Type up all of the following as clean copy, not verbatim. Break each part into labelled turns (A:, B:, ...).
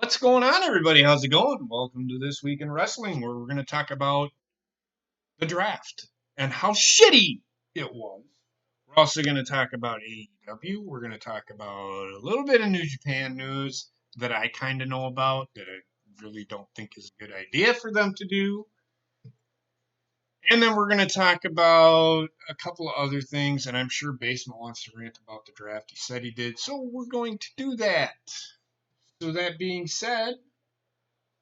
A: What's going on, everybody? How's it going? Welcome to This Week in Wrestling, where we're going to talk about the draft and how shitty it was. We're also going to talk about AEW. We're going to talk about a little bit of New Japan news that I kind of know about that I really don't think is a good idea for them to do. And then we're going to talk about a couple of other things, and I'm sure Basement wants to rant about the draft. He said he did, so we're going to do that. So that being said,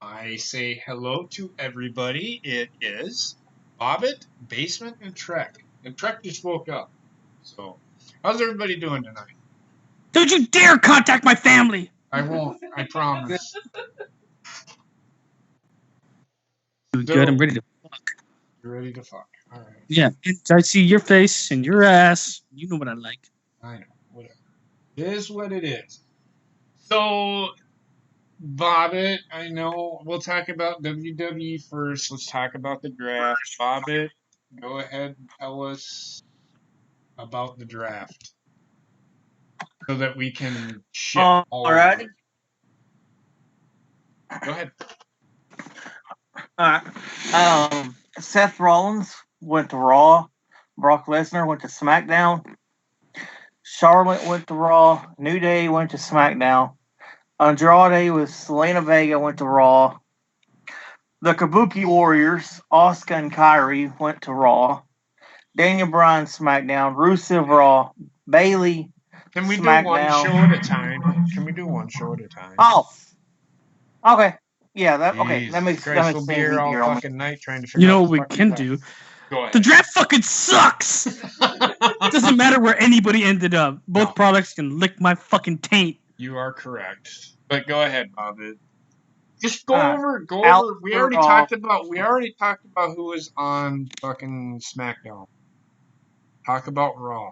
A: I say hello to everybody. It is Bobbit, Basement, and Trek. And Trek just woke up. So, how's everybody doing tonight?
B: Don't you dare contact my family!
A: I won't. I promise.
B: Good, I'm ready to fuck.
A: You're ready to fuck. All right.
B: Yeah, I see your face and your ass. You know what I like.
A: I know. Whatever. It is what it is. So, Bobbit, I know we'll talk about WWE first. Let's talk about the draft. Bobbit, go ahead and tell us about the draft so that we can shit all over it. Go ahead.
C: All right. Seth Rollins went to Raw. Brock Lesnar went to SmackDown. Charlotte went to Raw. New Day went to SmackDown. Andrade with Selena Vega went to Raw. The Kabuki Warriors, Asuka and Kyrie, went to Raw. Daniel Bryan, SmackDown. Rusev, Raw. Bailey,
A: Can we
C: SmackDown.
A: do one show at a time? Can we do one show at a time?
C: Oh, okay. Yeah, that
A: Jesus
C: makes
A: Christ,
C: sense.
A: we'll be here all fucking night trying to figure
B: You know
A: out
B: what we can do?
A: Go ahead.
B: The draft fucking sucks! It doesn't matter where anybody ended up. Both products can lick my fucking taint.
A: You are correct. But go ahead, Bobbit. Just go over. We already talked about who was on fucking SmackDown. Talk about Raw.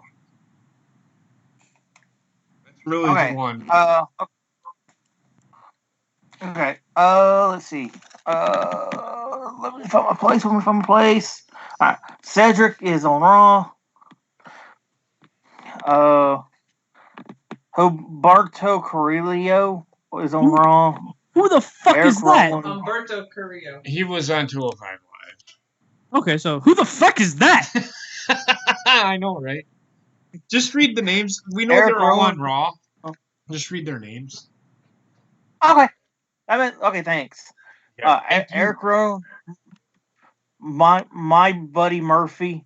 A: That's really the one.
C: Okay. Let's see. Let me find my place. All right. Cedric is on Raw. Humberto Carrillo is on Raw.
B: Who the fuck is that?
D: Humberto Carrillo.
A: He was on 205 Live.
B: Okay, so who the fuck is that?
A: I know, right? Just read the names. We know
C: Eric
A: they're all
C: Rowan.
A: on Raw. Just read their names.
C: Okay. Okay, thanks.
A: Yeah,
C: Eric Rowan, my buddy Murphy,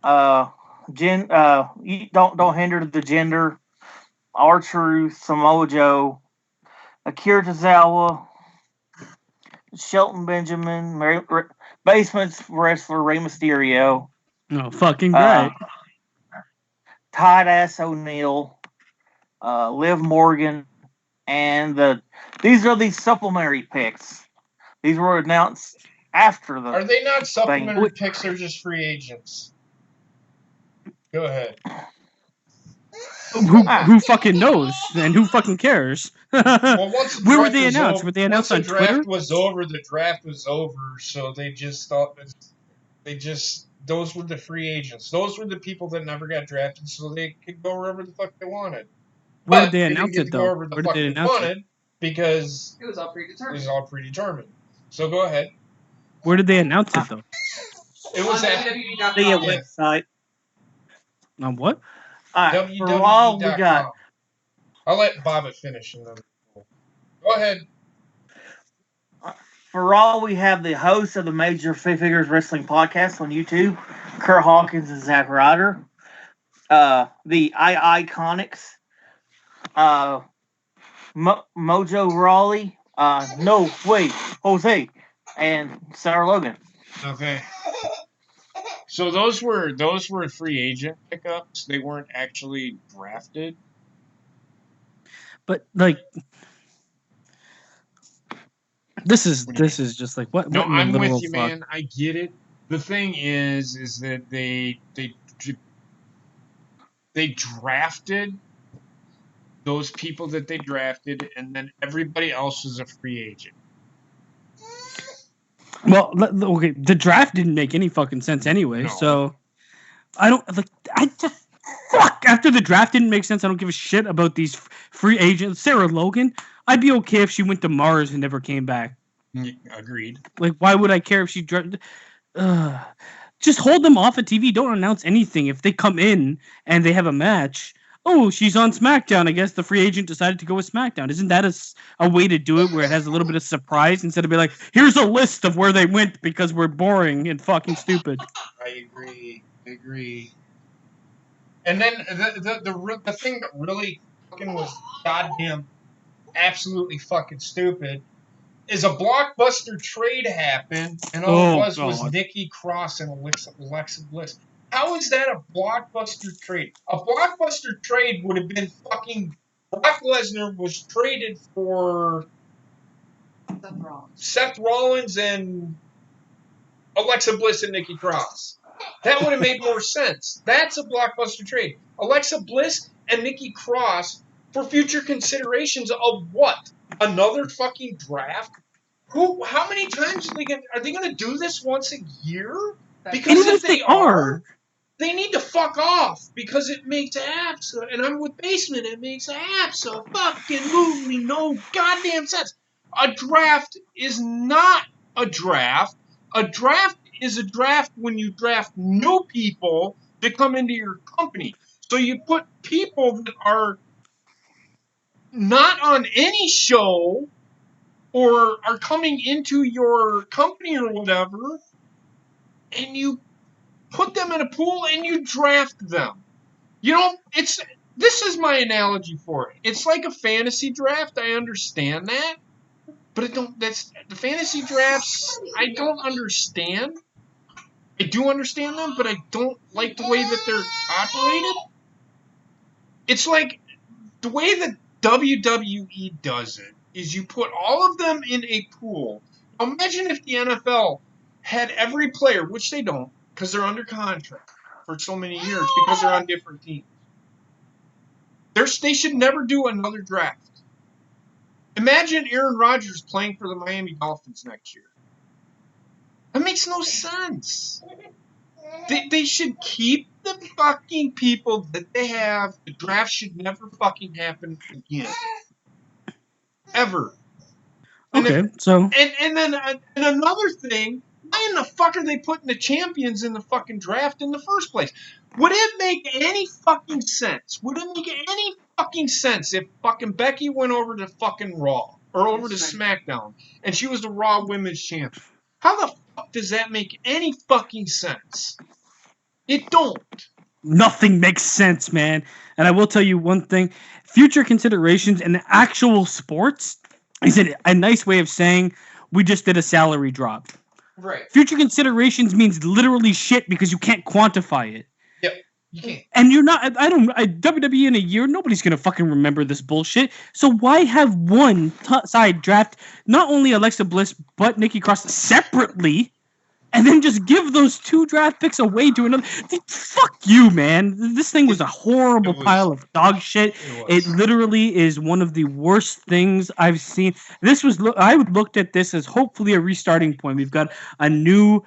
C: don't hinder the gender, R-Truth, Samoa Joe, Akira Tozawa, Shelton Benjamin, Basement's wrestler Rey Mysterio.
B: Oh, fucking great.
C: Todd Ass O'Neil, Liv Morgan, and these are the supplementary picks. These were announced after the.
A: Are they not supplementary picks? They're just free agents. Go ahead.
B: Who fucking knows? And who fucking cares?
A: Well, once
B: where were they announced? Were they announced on Twitter?
A: The draft was over, so they just thought those were the free agents. Those were the people that never got drafted, so they could go wherever the fuck they wanted.
B: Where did they announce it, though?
A: Where did they announce it? Because
D: it was all
A: predetermined. So go ahead.
B: Where did they announce it, though?
A: It was
D: on
A: at
D: WWE.com.
C: website.
B: On what?
C: For Raw, we got.
A: I'll let Bobbit finish. And then go ahead.
C: For Raw, we have the hosts of the Major Figures Wrestling Podcast on YouTube, Kurt Hawkins and Zack Ryder. The Iconics, Mojo Rawley, Jose, and Sarah Logan.
A: Okay. So those were free agent pickups. They weren't actually drafted.
B: But like, this is just like what?
A: No,
B: what
A: I'm with you, man. I get it. The thing is that they drafted those people that they drafted, and then everybody else was a free agent.
B: Well, okay, the draft didn't make any fucking sense anyway,
A: No.
B: So I just fuck. After the draft didn't make sense, I don't give a shit about these free agents. Sarah Logan, I'd be okay if she went to Mars and never came back.
A: Agreed.
B: Like, why would I care if she just hold them off of TV. Don't announce anything. If they come in and they have a match, oh, she's on SmackDown. I guess the free agent decided to go with SmackDown. Isn't that a way to do it where it has a little bit of surprise instead of being like, here's a list of where they went because we're boring and fucking stupid.
A: I agree. And then the thing that really fucking was goddamn absolutely fucking stupid is a blockbuster trade happened, and all it was Nikki Cross and Alexa Bliss. How is that a blockbuster trade? A blockbuster trade would have been fucking Brock Lesnar was traded for Seth Rollins and Alexa Bliss and Nikki Cross. That would have made more sense. That's a blockbuster trade. Alexa Bliss and Nikki Cross for future considerations of what? Another fucking draft? How many times are they going to do this once a year? Because if they are, they need to fuck off because it makes and I'm with Basement, it makes absolutely no goddamn sense. A draft is not a draft. A draft is a draft when you draft new people to come into your company. So you put people that are not on any show or are coming into your company or whatever, and you put them in a pool and you draft them. You know, this is my analogy for it. It's like a fantasy draft. I understand that. But the fantasy drafts, I don't understand. I do understand them, but I don't like the way that they're operated. It's like the way that WWE does it is you put all of them in a pool. Imagine if the NFL had every player, which they don't, because they're under contract for so many years, because they're on different teams. They should never do another draft. Imagine Aaron Rodgers playing for the Miami Dolphins next year. That makes no sense. They should keep the fucking people that they have. The draft should never fucking happen again. Ever.
B: Okay,
A: And then another thing, why in the fuck are they putting the champions in the fucking draft in the first place? Would it make any fucking sense? Would it make any fucking sense if fucking Becky went over to fucking Raw or over to SmackDown and she was the Raw Women's Champion? How the fuck does that make any fucking sense? It don't.
B: Nothing makes sense, man. And I will tell you one thing. Future considerations in actual sports is a nice way of saying we just did a salary drop.
A: Right.
B: Future considerations means literally shit because you can't quantify it.
A: Yep. You can't.
B: And you're not, WWE in a year, nobody's going to fucking remember this bullshit. So why have one side draft not only Alexa Bliss, but Nikki Cross separately, and then just give those 2 draft picks away to another? Fuck you, man. This thing was a horrible pile of dog shit. It literally is one of the worst things I've seen. I looked at this as hopefully a restarting point. We've got a new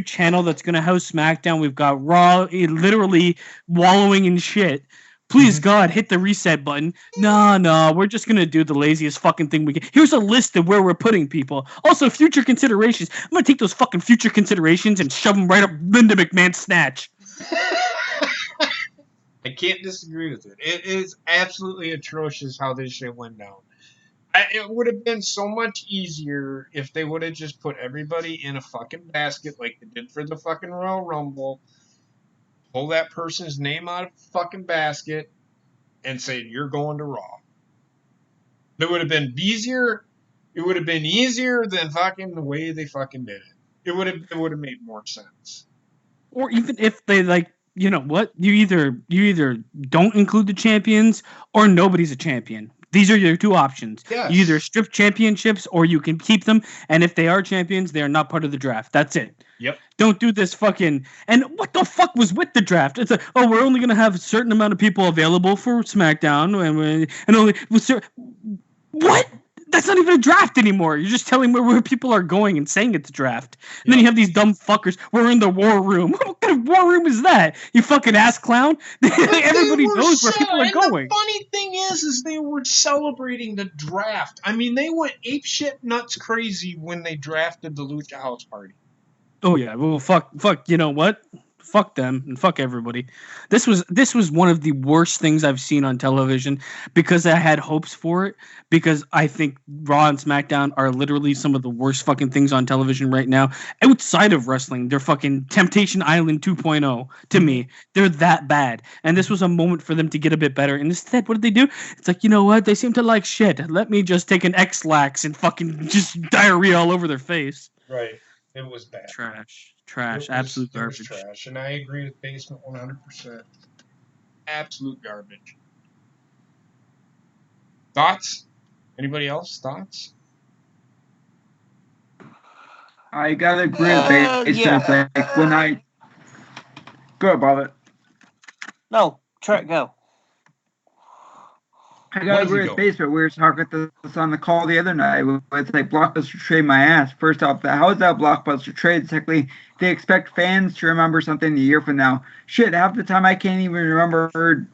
B: channel that's going to house SmackDown. We've got Raw literally wallowing in shit. Please, God, hit the reset button. No, we're just going to do the laziest fucking thing we can. Here's a list of where we're putting people. Also, future considerations. I'm going to take those fucking future considerations and shove them right up Linda McMahon's snatch.
A: I can't disagree with it. It is absolutely atrocious how this shit went down. It would have been so much easier if they would have just put everybody in a fucking basket like they did for the fucking Royal Rumble. Pull that person's name out of the fucking basket and say, you're going to Raw. It would have been easier. It would have been easier than fucking the way they fucking did it. It would have made more sense.
B: Or even if they you know what? You either don't include the champions or nobody's a champion. These are your 2 options.
A: Yes.
B: You either strip championships or you can keep them. And if they are champions, they are not part of the draft. That's it.
A: Yep.
B: Don't do this fucking... And what the fuck was with the draft? It's we're only going to have a certain amount of people available for SmackDown. And only... What? That's not even a draft anymore. You're just telling where people are going and saying it's a draft. And then you have these dumb fuckers. We're in the war room. What kind of war room is that? You fucking ass clown. Everybody knows where people are going.
A: The funny thing is they were celebrating the draft. I mean, they went apeshit nuts crazy when they drafted the Lucha House Party.
B: Oh yeah, well fuck. You know what? Fuck them and fuck everybody. This was one of the worst things I've seen on television because I had hopes for it. Because I think Raw and SmackDown are literally some of the worst fucking things on television right now. Outside of wrestling, they're fucking Temptation Island 2.0 to me. They're that bad. And this was a moment for them to get a bit better. And instead, what did they do? It's like, you know what? They seem to like shit. Let me just take an X-Lax and fucking just diarrhea all over their face.
A: Right. It was bad.
B: Trash. Absolute garbage.
A: It was trash. And I agree with Basement 100%. Absolute garbage. Thoughts? Anybody else? Thoughts?
E: I gotta agree with Basement. Like when I go above it.
C: No, Trent, go.
E: I gotta agree with Basement. We were talking about this on the call the other night. It's like Blockbuster trade my ass. First off, how is that Blockbuster trade? Technically, they expect fans to remember something a year from now. Shit, half the time I can't even remember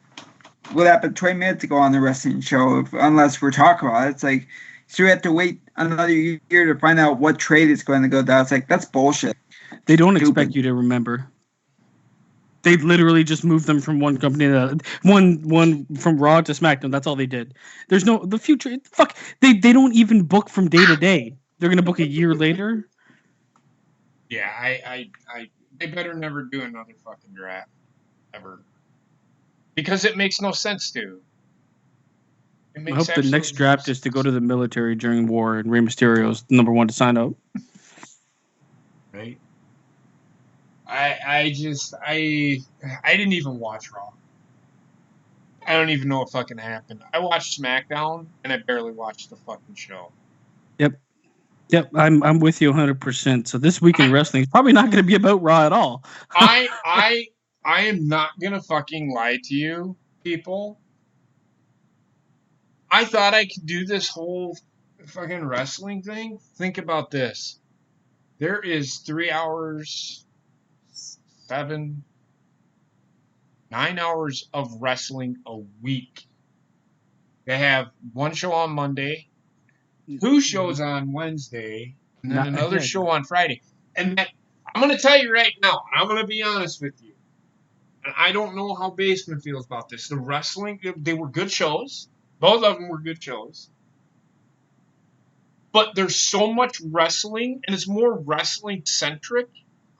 E: what happened 20 minutes ago on the wrestling show, unless we're talking about it. It's like, so we have to wait another year to find out what trade is going to go down. It's like, that's bullshit.
B: They don't expect you to remember. They literally just moved them from one company to one from Raw to SmackDown. That's all they did. There's the future. Fuck. They don't even book from day to day. They're gonna book a year later.
A: Yeah, I they better never do another fucking draft ever, because it makes no sense to.
B: I hope the next draft is to go to the military during war, and Rey Mysterio's number one to sign up.
A: Right. I didn't even watch Raw. I don't even know what fucking happened. I watched SmackDown and I barely watched the fucking show.
B: Yep, I'm with you 100%. So this week in wrestling is probably not going to be about Raw at all.
A: I am not gonna fucking lie to you, people. I thought I could do this whole fucking wrestling thing. Think about this. There is 3 hours, 9 hours of wrestling a week. They have one show on Monday, 2 shows on Wednesday, and then another show on Friday. And I'm going to tell you right now, I'm going to be honest with you. And I don't know how Basement feels about this. The wrestling, they were good shows. Both of them were good shows. But there's so much wrestling, and it's more wrestling-centric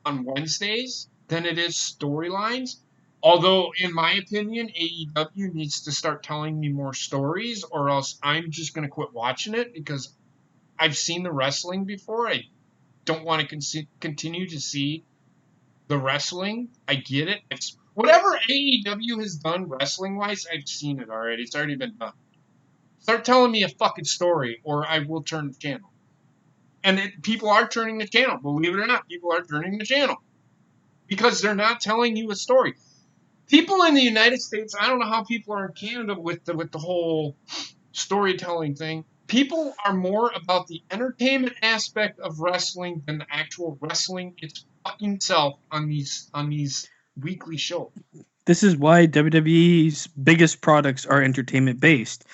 A: on Wednesdays than it is storylines. Although, in my opinion, AEW needs to start telling me more stories, or else I'm just going to quit watching it, because I've seen the wrestling before. I don't want to continue to see the wrestling. I get it. Whatever AEW has done wrestling-wise, I've seen it already. It's already been done. Start telling me a fucking story, or I will turn the channel. And people are turning the channel. Believe it or not, people are turning the channel. Because they're not telling you a story. People in the United States, I don't know how people are in Canada with the whole storytelling thing. People are more about the entertainment aspect of wrestling than the actual wrestling its fucking self on these weekly shows.
B: This is why WWE's biggest products are entertainment based.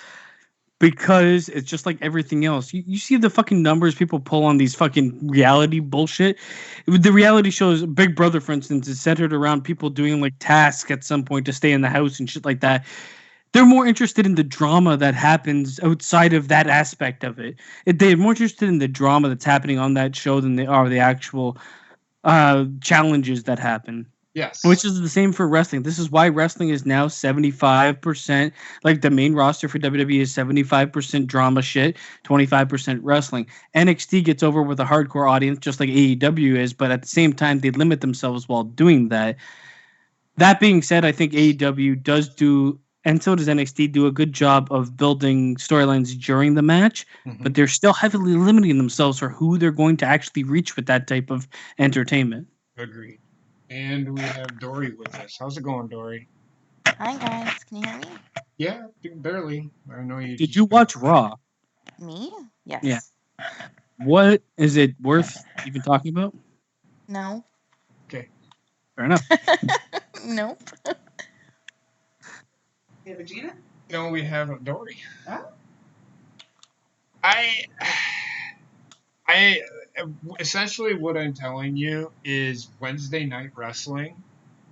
B: Because it's just like everything else. You see the fucking numbers people pull on these fucking reality bullshit. The reality shows, Big Brother, for instance, is centered around people doing like tasks at some point to stay in the house and shit like that. They're more interested in the drama that happens outside of that aspect of it. They're more interested in the drama that's happening on that show than they are the actual challenges that happen.
A: Yes.
B: Which is the same for wrestling. This is why wrestling is now 75%. Like the main roster for WWE is 75% drama shit, 25% wrestling. NXT gets over with a hardcore audience, just like AEW is, but at the same time, they limit themselves while doing that. That being said, I think AEW does do, and so does NXT, do a good job of building storylines during the match, but they're still heavily limiting themselves for who they're going to actually reach with that type of entertainment.
A: Agreed. And we have Dory with us. How's it going, Dory?
F: Hi guys, can you hear me?
A: Yeah, barely. I know you.
B: Did you watch Raw?
F: Me? Yes.
B: Yeah. What is it worth even talking about?
F: No.
A: Okay.
B: Fair enough.
F: Nope.
D: You have a Gina?
A: No, we have a Dory.
D: Oh.
A: I essentially what I'm telling you is Wednesday night wrestling,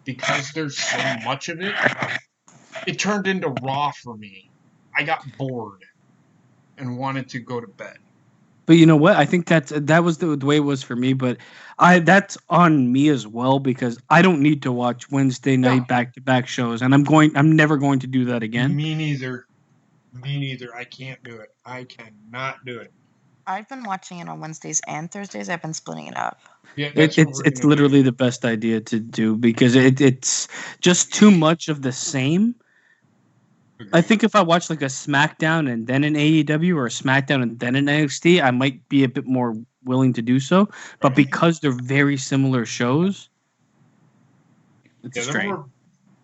A: because there's so much of it, it turned into Raw for me. I got bored and wanted to go to bed.
B: But you know what? I think that was the way it was for me. But that's on me as well, because I don't need to watch Wednesday night back-to-back shows, and I'm never going to do that again.
A: Me neither. Me neither. I can't do it. I cannot do it.
F: I've been watching it on Wednesdays and Thursdays. I've been splitting it up.
A: Yeah, that's what we're
B: It's
A: gonna
B: literally
A: do.
B: the best idea to do, because it's just too much of the same. I think if I watch like a SmackDown and then an AEW, or a SmackDown and then an NXT, I might be a bit more willing to do so. But because they're very similar shows, it's a
A: Yeah, they're
B: strain.
A: more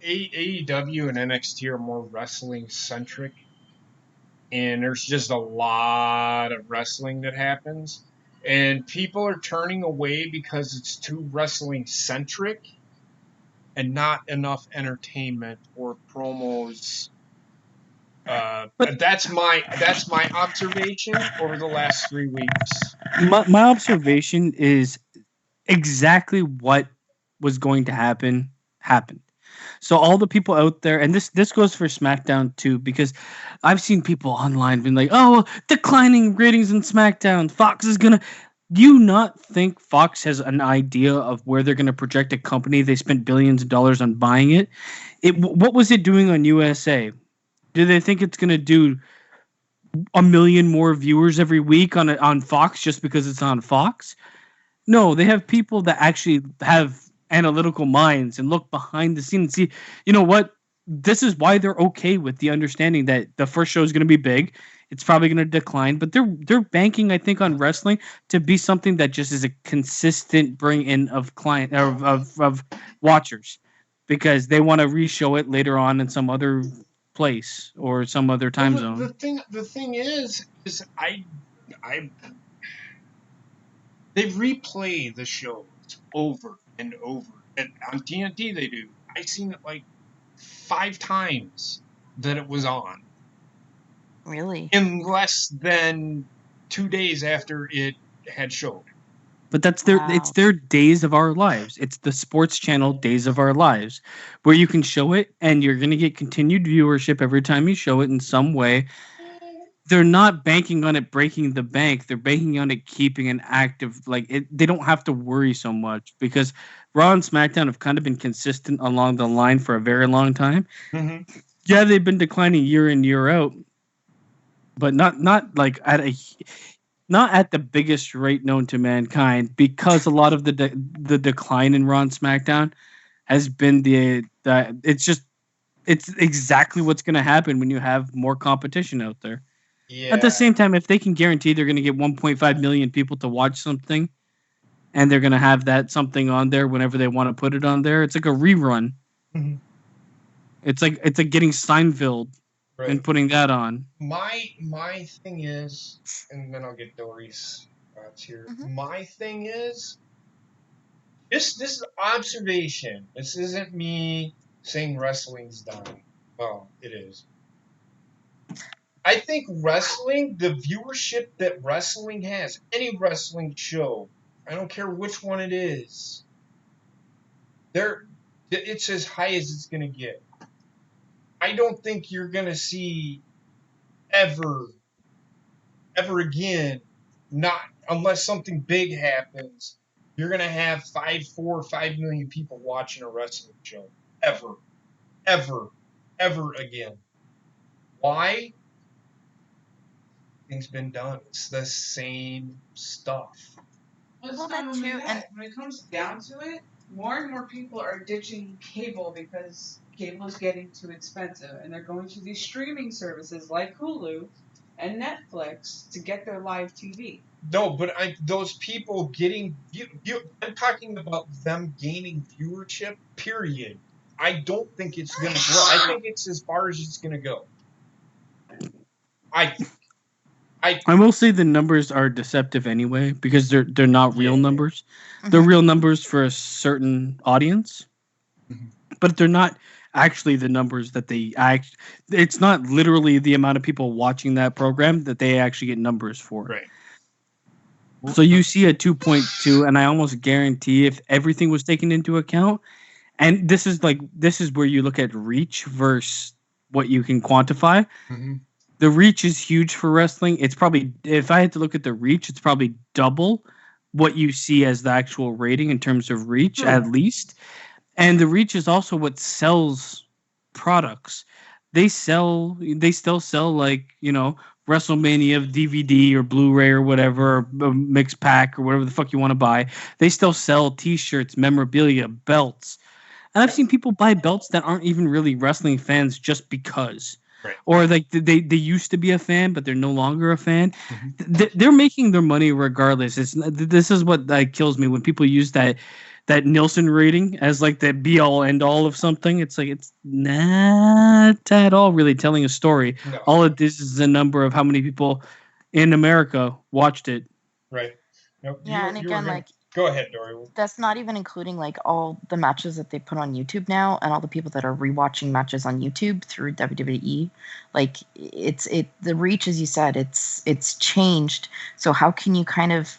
A: AEW and NXT are more wrestling centric, and there's just a lot of wrestling that happens, and people are turning away because it's too wrestling centric and not enough entertainment or promos.
B: But
A: That's my observation over the last 3 weeks.
B: my observation is exactly what was going to happen happened. So all the people out there, and this goes for SmackDown too, because I've seen people online being like, "Oh, well, declining ratings in SmackDown. Fox is gonna." Do you not think Fox has an idea of where they're going to project a company? They spent billions of dollars on buying it. What was it doing on USA? Do they think it's going to do a million more viewers every week on Fox just because it's on Fox? No, they have people that actually have analytical minds and look behind the scenes and see, you know what? This is why they're okay with the understanding that the first show is going to be big. It's probably going to decline, but they're banking, I think, on wrestling to be something that just is a consistent bring in of client of watchers, because they want to re-show it later on in some other place or some other time
A: Well,
B: zone.
A: the thing is I they replay the shows over and over, and on TNT they do. I've seen it like 5 times that it was on
F: Really?
A: in less than 2 days after it had showed.
B: But that's it's
F: Wow.
B: their Days of Our Lives. It's the sports channel Days of Our Lives, where you can show it and you're going to get continued viewership every time you show it in some way. They're not banking on it breaking the bank. They're banking on it keeping an active, like it. They don't have to worry so much, because Raw and SmackDown have kind of been consistent along the line for a very long time.
A: Mm-hmm.
B: Yeah, they've been declining year in year out, but not like not at the biggest rate known to mankind, because a lot of the decline in Raw and SmackDown has been the it's exactly what's going to happen when you have more competition out there. At the
A: Yeah.
B: same time, if they can guarantee they're going to get 1.5 million people to watch something, and they're going to have that something on there whenever they want to put it on there, it's like a rerun.
A: Mhm.
B: It's like getting Seinfeld
A: Right.
B: and putting that on.
A: My thing is, and then I'll get Dory's thoughts here.
F: Mhm.
A: My thing is, this is observation. This isn't me saying wrestling's done. Well, it is. I think wrestling, the viewership that wrestling has, any wrestling show, I don't care which one it is, it's as high as it's gonna get. I don't think you're gonna see ever, ever again, not unless something big happens, you're gonna have 4 or 5 million people watching a wrestling show. Ever. Ever. Ever again. Why? Things been done. It's the same stuff.
D: Well, it's
F: Well,
D: not
F: that
D: only
F: too,
D: that.
F: and
D: When it comes down to it, more and more people are ditching cable because cable is getting too expensive, and they're going to these streaming services like Hulu and Netflix to get their live TV.
A: No, but those people getting I'm talking about them gaining viewership. Period. I don't think it's gonna grow. I think it's as far as it's gonna go. I think.
B: I will say the numbers are deceptive anyway because they're not real
A: Yeah.
B: numbers. They're real numbers for a certain audience,
A: Mhm.
B: but they're not actually the numbers that they act. It's not literally the amount of people watching that program that they actually get numbers for.
A: Right.
B: So you see a 2.2, and I almost guarantee if everything was taken into account, and this is where you look at reach versus what you can quantify.
A: Mhm.
B: The reach is huge for wrestling. It's probably, if I had to look at the reach, it's probably double what you see as the actual rating in terms of reach,
A: Sure.
B: at least. And the reach is also what sells products. They still sell, like, WrestleMania DVD or Blu-ray or whatever, or a mixed pack or whatever the fuck you want to buy. They still sell T-shirts, memorabilia, belts. And I've seen people buy belts that aren't even really wrestling fans just because.
A: Right.
B: Or like they used to be a fan, but they're no longer a fan.
A: Mhm.
B: They're making their money regardless. This is what kills me when people use that Nielsen rating as like the be all end all of something. It's like it's not at all really telling a story.
A: No.
B: All of this is a number of how many people in America watched it.
A: Right. Nope.
F: Yeah, and
A: You were
F: again,
A: gonna
F: like
A: go ahead, Dory.
F: that's not even including like all the matches that they put on YouTube now and all the people that are rewatching matches on YouTube through WWE. Like the reach, as you said, it's changed. So how can you kind of,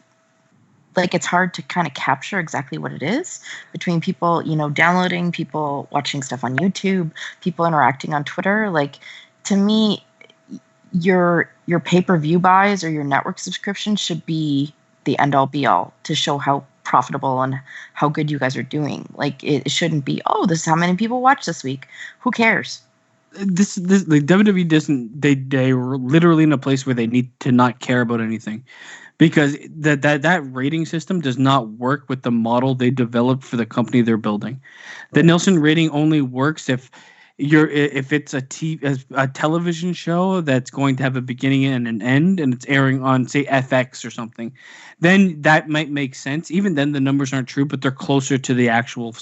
F: like, it's hard to kind of capture exactly what it is between people, downloading, people watching stuff on YouTube, people interacting on Twitter. Like, to me, your pay-per-view buys or your network subscription should be the end all be all to show how profitable and how good you guys are doing. Like, it shouldn't be, oh, this is how many people watch this week. Who cares?
B: This like WWE doesn't, they were literally in a place where they need to not care about anything, because that rating system does not work with the model they developed for the company they're building. The Nielsen rating only works if it's a television show that's going to have a beginning and an end, and it's airing on, say, FX or something. Then that might make sense. Even then, the numbers aren't true, but they're closer to the actual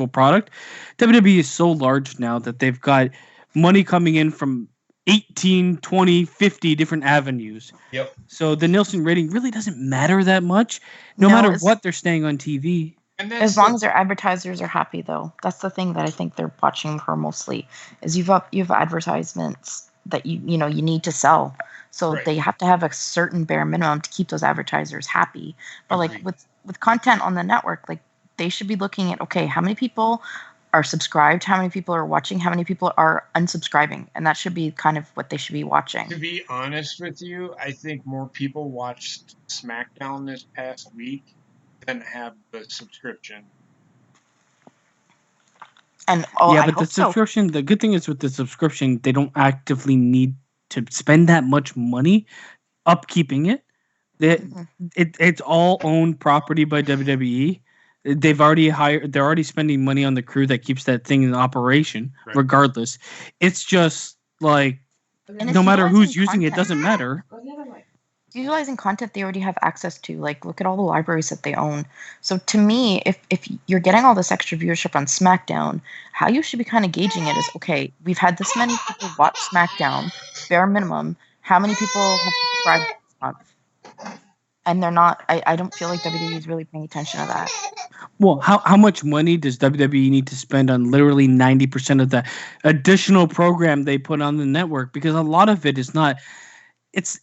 B: product. WWE is so large now that they've got money coming in from 18, 20, 50 different avenues.
A: Yep.
B: So the Nielsen rating really doesn't matter that much, no matter what they're staying on TV.
A: And
F: As long as their advertisers are happy, though, that's the thing that I think they're watching for mostly. Is you have advertisements that you need to sell, so
A: Right.
F: they have to have a certain bare minimum to keep those advertisers happy. But
A: Agreed.
F: like with content on the network, like, they should be looking at, okay, how many people are subscribed, how many people are watching, how many people are unsubscribing, and that should be kind of what they should be watching.
A: To be honest with you, I think more people watched SmackDown this past week than have the subscription.
F: And
B: yeah, but the subscription, the good thing is with the subscription, they don't actively need to spend that much money upkeeping it. It's all owned property by WWE. They're already spending money on the crew that keeps that thing in operation,
A: Right.
B: regardless. It's just like,
F: And
B: no matter who's
F: utilizing
B: using it,
F: content.
B: doesn't matter.
D: Go the other way.
F: Utilizing content they already have access to. Like, look at all the libraries that they own. So to me, if you're getting all this extra viewership on SmackDown, how you should be kind of gauging it is, okay, we've had this many people watch SmackDown, bare minimum. How many people have subscribed this month? And they're not. I don't feel like WWE is really paying attention to that.
B: Well, how much money does WWE need to spend on literally 90% of the additional program they put on the network? Because a lot of it is not. It's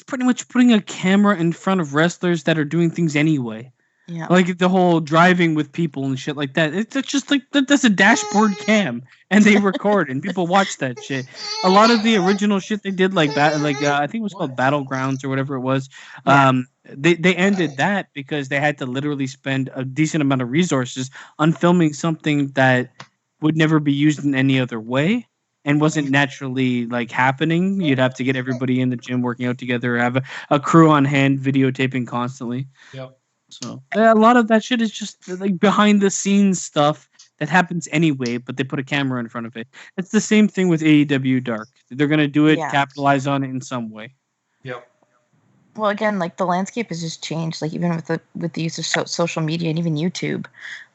B: pretty much putting a camera in front of wrestlers that are doing things anyway.
F: Yeah.
B: Like the whole driving with people and shit like that. It's just like that's a dashboard cam, and they record and people watch that shit. A lot of the original shit they did, like that, I think it was called Battlegrounds or whatever it was.
F: Yeah.
B: They ended that because they had to literally spend a decent amount of resources on filming something that would never be used in any other way and wasn't naturally like happening. You'd have to get everybody in the gym working out together, have a crew on hand videotaping constantly.
A: Yep.
B: So a lot of that shit is just like behind the scenes stuff that happens anyway, but they put a camera in front of it. It's the same thing with AEW Dark. They're gonna do it,
F: Yeah.
B: capitalize on it in some way.
A: Yep.
F: Well, again, like, the landscape has just changed. Like, even with the use of social media and even YouTube,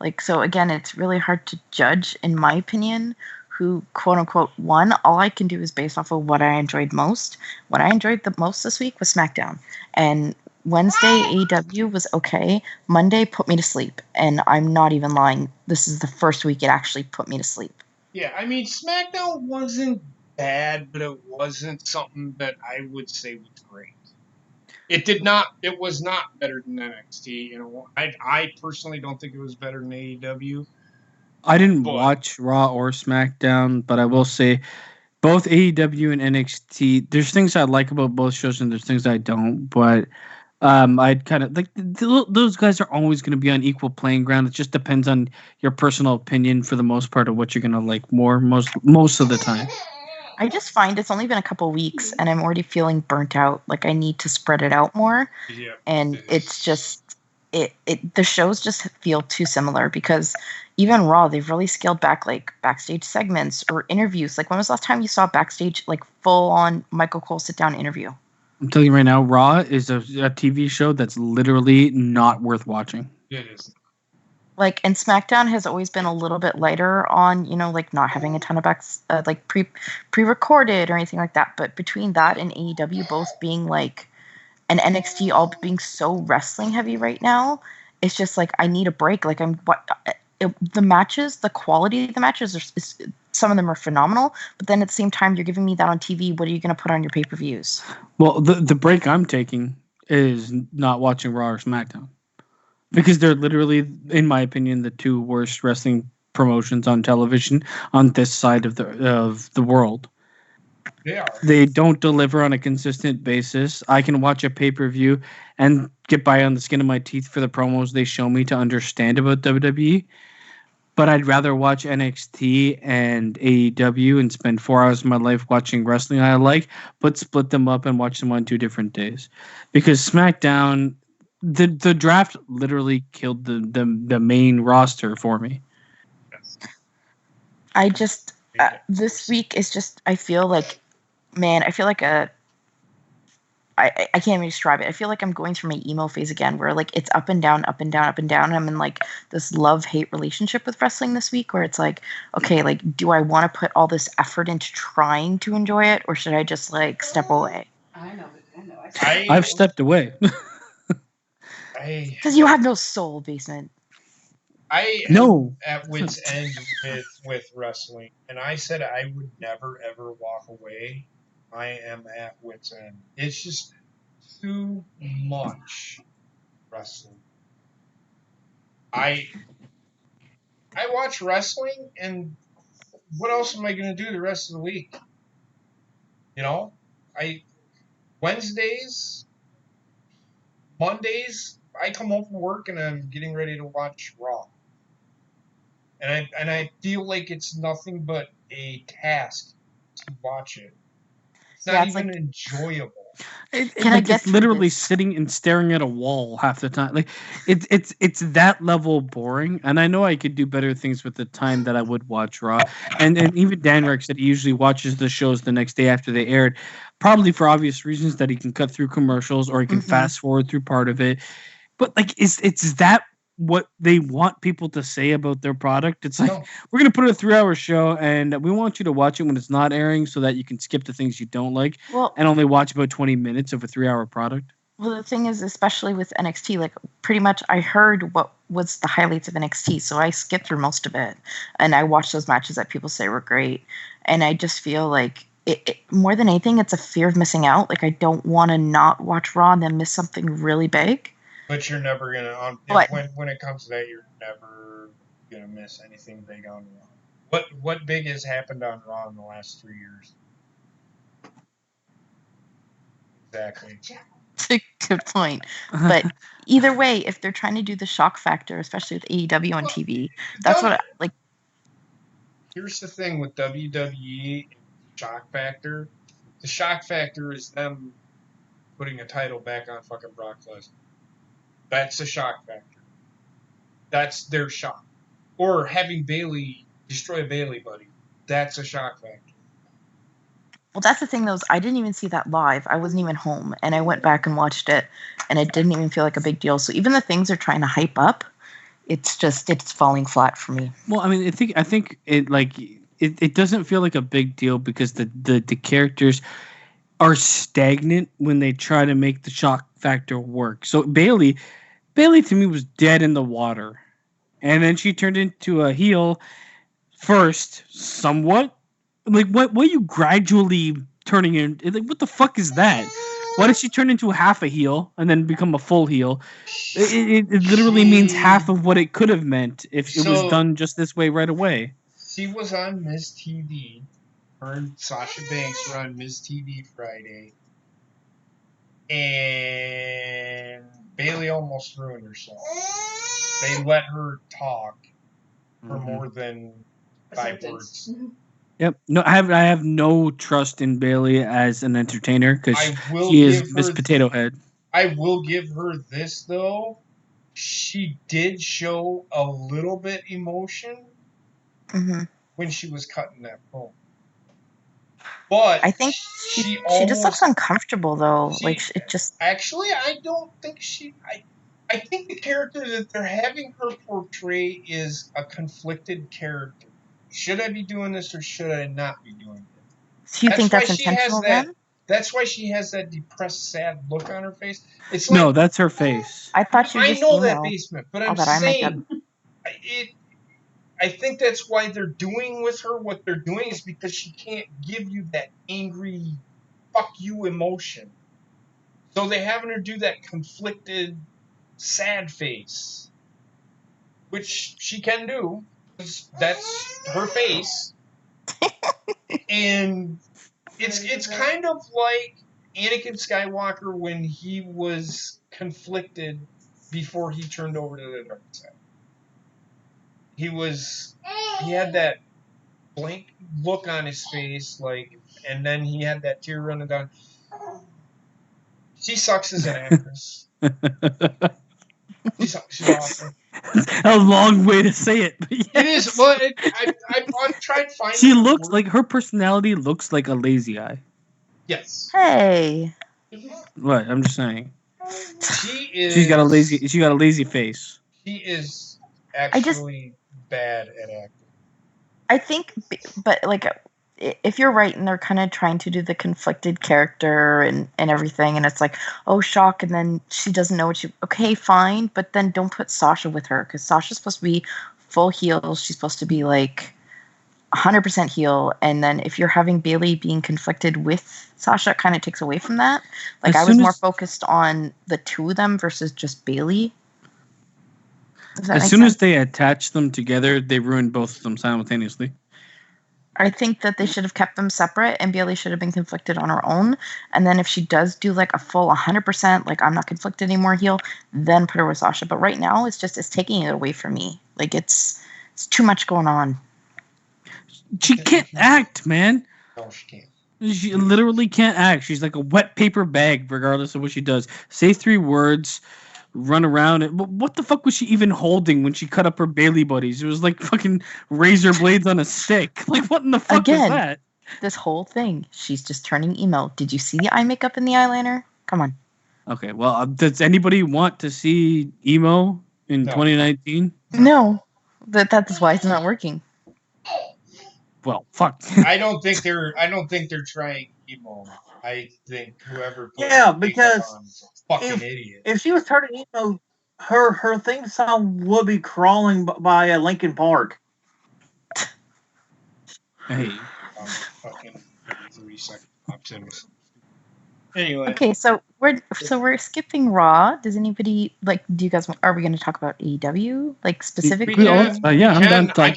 F: like, so again, it's really hard to judge, in my opinion, who quote unquote won, all I can do is based off of what I enjoyed most. What I enjoyed the most this week was SmackDown. And Wednesday AEW was okay. Monday put me to sleep. And I'm not even lying. This is the first week it actually put me to sleep.
A: Yeah, I mean, SmackDown wasn't bad, but it wasn't something that I would say was great. It was not better than NXT. You know, I personally don't think it was better than AEW.
B: I didn't
A: But
B: watch Raw or SmackDown, but I will say both AEW and NXT. There's things I like about both shows, and there's things I don't. But I'd kind of like those guys are always going to be on equal playing ground. It just depends on your personal opinion for the most part of what you're going to like more most of the time.
F: I just find it's only been a couple weeks and I'm already feeling burnt out. Like I need to spread it out more.
A: yeah,
F: And it's just the shows just feel too similar because even Raw, they've really scaled back like backstage segments or interviews. Like when was the last time you saw backstage like full on Michael Cole sit down interview?
B: I'm telling you right now, Raw is a TV show that's literally not worth watching.
A: it is.
F: Like, and SmackDown has always been a little bit lighter on, you know, like not having a ton of like pre-recorded or anything like that. But between that and AEW both being like, and NXT all being so wrestling heavy right now, it's just like I need a break. Like the matches, the quality of the matches some of them are phenomenal. But then at the same time, you're giving me that on TV. What are you going to put on your pay-per-views?
B: Well, the break I'm taking is not watching Raw or SmackDown. Because they're literally, in my opinion, the two worst wrestling promotions on television on this side of the world.
A: They are.
B: They don't deliver on a consistent basis. I can watch a pay-per-view and get by on the skin of my teeth for the promos they show me to understand about WWE. But I'd rather watch NXT and AEW and spend 4 hours of my life watching wrestling I like, but split them up and watch them on 2 different days. Because SmackDown, the draft literally killed the main roster for me.
F: I just this week is just I feel like I can't even describe it. I feel like I'm going through my emo phase again where like it's up and down, up and down, up and down. I'm in like this love-hate relationship with wrestling this week where it's like, okay, like do I want to put all this effort into trying to enjoy it or should I just like step away?
D: I know.
B: I've stepped away.
F: Because you have no soul, Basement.
A: I am
B: No.
A: at wit's end with wrestling, and I said I would never ever walk away. I am at wit's end. It's just too much wrestling. I watch wrestling, and what else am I going to do the rest of the week? You know, Wednesdays, Mondays, I come home from work and I'm getting ready to watch Raw. And I feel like it's nothing but a task to watch it. It's not even like, enjoyable.
B: It's literally sitting and staring at a wall half the time. Like it's that level boring. And I know I could do better things with the time that I would watch Raw. And even Dan Rex said he usually watches the shows the next day after they aired, probably for obvious reasons that he can cut through commercials or he can fast forward through part of it. But like it's that what they want people to say about their product. It's like, we're going to put a 3-hour show and we want you to watch it when it's not airing so that you can skip the things you don't like and only watch about 20 minutes of a 3-hour product.
F: Well, the thing is, especially with NXT, like pretty much I heard what was the highlights of NXT, so I skipped through most of it and I watched those matches that people say were great. And I just feel like it more than anything, it's a fear of missing out. Like I don't want to not watch Raw and then miss something really big.
A: But you're never gonna when it comes to that, you're never gonna miss anything big on Raw. What big has happened on Raw in the last 3 years? Exactly.
F: Good point. But either way, if they're trying to do the shock factor, especially with AEW on TV, that's what like.
A: Here's the thing with WWE and shock factor. The shock factor is them putting a title back on fucking Brock Lesnar. That's a shock factor. That's their shock. Or having Bayley destroy Bayley, buddy. That's a shock factor.
F: Well, that's the thing, though, is I didn't even see that live. I wasn't even home, and I went back and watched it, and it didn't even feel like a big deal. So even the things they're trying to hype up, it's falling flat for me.
B: Well, I mean, I think it like it doesn't feel like a big deal because the characters are stagnant when they try to make the shock factor work. So Bailey to me was dead in the water. And then she turned into a heel first, somewhat. Like what are you gradually turning in? Like what the fuck is that? Why did she turn into half a heel and then become a full heel? It literally means half of what it could have meant if it was done just this way right away.
A: She was on Miss TV. Her and Sasha Banks were on Miss TV Friday. And Bailey almost ruined herself. They let her talk for more than 5 words.
B: Yep. No, I have no trust in Bailey as an entertainer because she is Miss Potato Head.
A: I will give her this though. She did show a little bit emotion when she was cutting that promo. But
F: I think she just looks uncomfortable though. It just
A: actually I don't think I think the character that they're having her portray is a conflicted character. Should I be doing this or should I not be doing it?
F: So you think that's intentional then?
A: That's why she has that depressed, sad look on her face. It's
B: no, that's her face.
F: I thought she was just
A: know that basement, but I'm saying
F: it.
A: I think that's why they're doing with her what they're doing is because she can't give you that angry, fuck you emotion. So they're having her do that conflicted, sad face, which she can do. That's her face, and it's kind of like Anakin Skywalker when he was conflicted before he turned over to the dark side. He had that blank look on his face, and then he had that tear running down. She sucks as an actress. She's awful.
B: A long way to say it. But yes.
A: It is. Well, I've tried finding.
B: She looks like her personality looks like a lazy eye.
A: Yes.
F: Hey.
B: What? I'm just saying.
A: She's
B: got a lazy face.
A: She is actually bad at acting.
F: I think, but if you're right and they're kind of trying to do the conflicted character and everything, and it's like, oh, shock, and then she doesn't know okay, fine, but then don't put Sasha with her because Sasha's supposed to be full heel. She's supposed to be 100% heel, and then if you're having Bailey being conflicted with Sasha, it kind of takes away from that. I was more focused on the two of them versus just Bailey.
B: As soon as they attach them together, they ruin both of them simultaneously.
F: I think that they should have kept them separate, and Bailey should have been conflicted on her own. And then if she does do a full 100%, I'm not conflicted anymore heel, then put her with Sasha. But right now, it's taking it away from me. It's too much going on.
B: She can't act, man.
A: No, she can't.
B: She literally can't act. She's like a wet paper bag, regardless of what she does. Say 3 words, run around. What the fuck was she even holding when she cut up her Bailey buddies? It was like fucking razor blades on a stick. What in the fuck was that?
F: This whole thing. She's just turning emo. Did you see the eye makeup and the eyeliner? Come on.
B: Okay, well, does anybody want to see emo in 2019?
F: No. That's why it's not working.
B: Well, fuck.
A: I don't think they're trying emo. I think whoever
C: because
A: on is a fucking idiot.
C: If she was turning emo, her theme song would be "Crawling" by Linkin Park.
B: Hey.
A: Fucking 3 seconds optimism. Anyway.
F: Okay, so we're skipping Raw. Does anybody do you guys? Are we going to talk about AEW specifically?
B: Yeah, I'm done talking.
A: I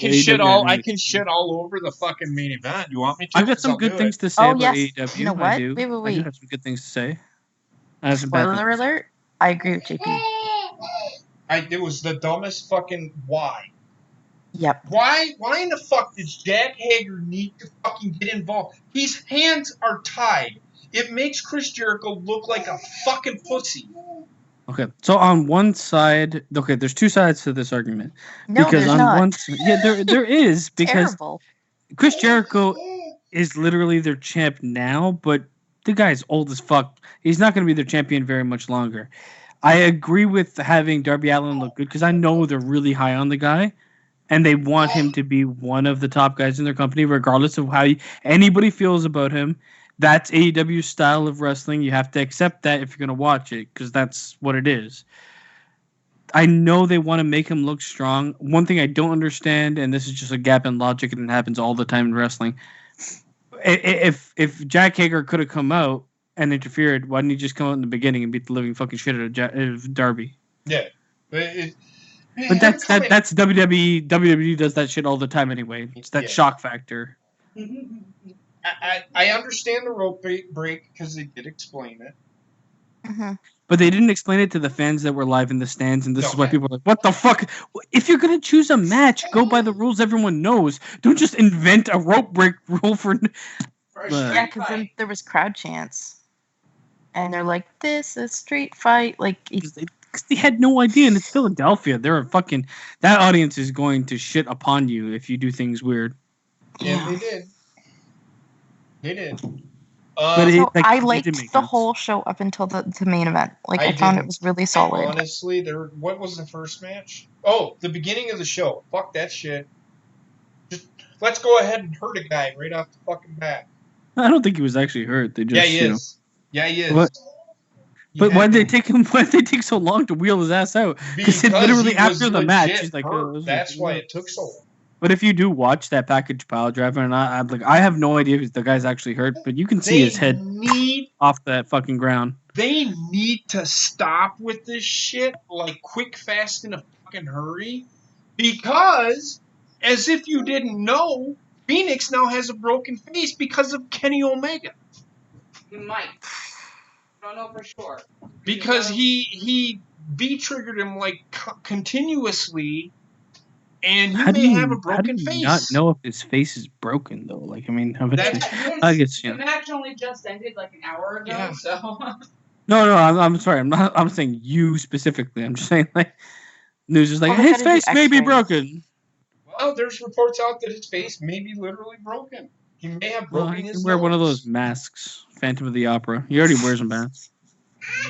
A: can shit all over the fucking main event. You want me to?
B: I've got some good things to say about AEW.
F: You know what? Wait.
B: I do have some good things to say.
F: Spoiler alert! I agree with JP.
A: It was the dumbest fucking why.
F: Yep.
A: Why in the fuck does Jack Hager need to fucking get involved? His hands are tied. It makes Chris Jericho look like a fucking pussy.
B: Okay, so on one side, there's 2 sides to this argument.
F: No,
B: because
F: there's not.
B: There is because
F: Terrible.
B: Chris Jericho is literally their champ now, but the guy's old as fuck. He's not going to be their champion very much longer. I agree with having Darby Allin look good because I know they're really high on the guy, and they want him to be one of the top guys in their company, regardless of how anybody feels about him. That's AEW's style of wrestling. You have to accept that if you're going to watch it, because that's what it is. I know they want to make him look strong. One thing I don't understand, and this is just a gap in logic, and it happens all the time in wrestling. If Jack Hager could have come out and interfered, why didn't he just come out in the beginning and beat the living fucking shit out of Darby?
A: Yeah,
B: but that's WWE. WWE does that shit all the time anyway. It's that shock factor.
A: I understand the rope break because they did explain it.
F: Mm-hmm.
B: But they didn't explain it to the fans that were live in the stands, and this is why people are like, what the fuck? If you're going to choose a match, go by the rules everyone knows. Don't just invent a rope break rule for
F: yeah, because then there was crowd chants. And they're like, this is street fight. Like,
B: because they had no idea, and it's Philadelphia. They're that audience is going to shit upon you if you do things weird.
A: Yeah, they did. They did.
F: So I liked the whole show up until the main event. Like, I found it was really solid.
A: Honestly, what was the first match? Oh, the beginning of the show. Fuck that shit. Just let's go ahead and hurt a guy right off the fucking bat.
B: I don't think he was actually hurt. They just
A: he is. Yeah, he is.
B: But why did they take him? Why did they take so long to wheel his ass out?
A: Because
B: literally after the match, he's like,
A: oh, that's why it took so long.
B: But if you do watch that package pile driver, and I'm like, I have no idea if the guy's actually hurt, but you can see his head off that fucking ground.
A: They need to stop with this shit, like quick, fast, in a fucking hurry, because, as if you didn't know, Phoenix now has a broken face because of Kenny Omega.
D: He might. I don't know for sure.
A: Because he V-triggered him like continuously. And you may have a broken face.
B: How do you not know if his face is broken though? Like, I mean,
A: I
B: guess
D: the match only just ended like an hour ago, so.
B: No, I'm sorry. I'm saying you specifically. I'm just saying like news is like his face may be broken.
A: Well, there's reports out that his face may be literally broken. He may have broken his nose.
B: Wear one of those masks, Phantom of the Opera. He already wears a mask.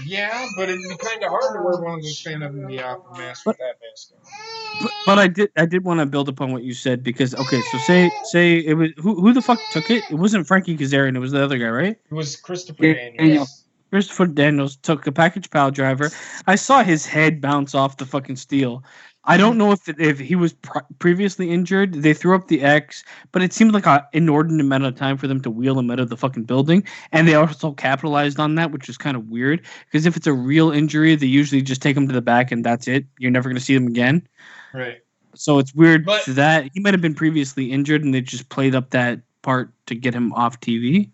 A: Yeah, but it'd be kind of hard to wear one of those Phantom of the Opera masks with that mask on.
B: But I did want to build upon what you said because okay, so say it was who the fuck took it? It wasn't Frankie Kazarian, it was the other guy, right?
A: It was Christopher Daniels.
B: Christopher Daniels took a package pile driver. I saw his head bounce off the fucking steel. I don't know if he was previously injured. They threw up the X, but it seemed like an inordinate amount of time for them to wheel him out of the fucking building. And they also capitalized on that, which is kind of weird. Because if it's a real injury, they usually just take him to the back and that's it. You're never going to see him again.
A: Right.
B: So it's weird that he might have been previously injured and they just played up that part to get him off TV.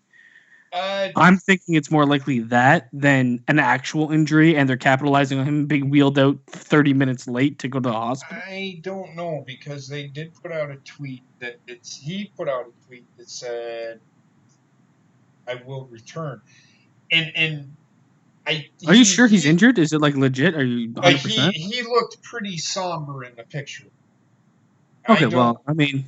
B: I'm thinking it's more likely that than an actual injury, and they're capitalizing on him being wheeled out 30 minutes late to go to the hospital.
A: I don't know because they did put out a tweet he put out a tweet that said, "I will return," and
B: Are you sure he's injured? Is it like legit? Are you 100%?
A: He looked pretty somber in the picture.
B: Okay, well, I mean,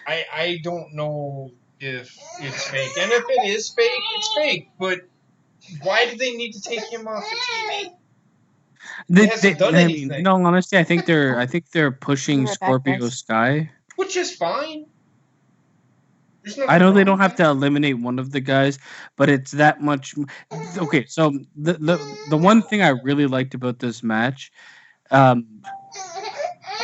A: I don't know if it's fake. And if it is fake, it's fake. But why do they need to take him off the TV? He hasn't done anything.
B: No, honestly, I think they're pushing Scorpio Sky.
A: Which is fine.
B: I know they don't have to eliminate one of the guys, but it's that much. Okay, so the one thing I really liked about this match,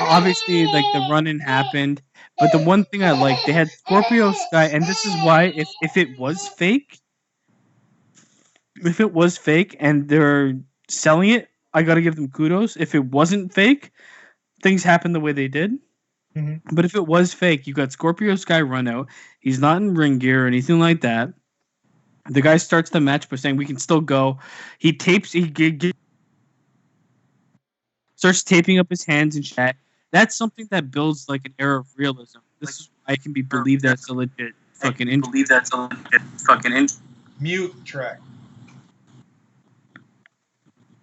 B: obviously, like the run-in happened. But the one thing I like, they had Scorpio Sky, and this is why if it was fake and they're selling it, I got to give them kudos. If it wasn't fake, things happened the way they did. Mm-hmm. But if it was fake, you got Scorpio Sky run out. He's not in ring gear or anything like that. The guy starts the match by saying we can still go. He starts taping up his hands and shit. That's something that builds like an air of realism. This is why I can be believed that's a legit fucking injury.
A: Mute track.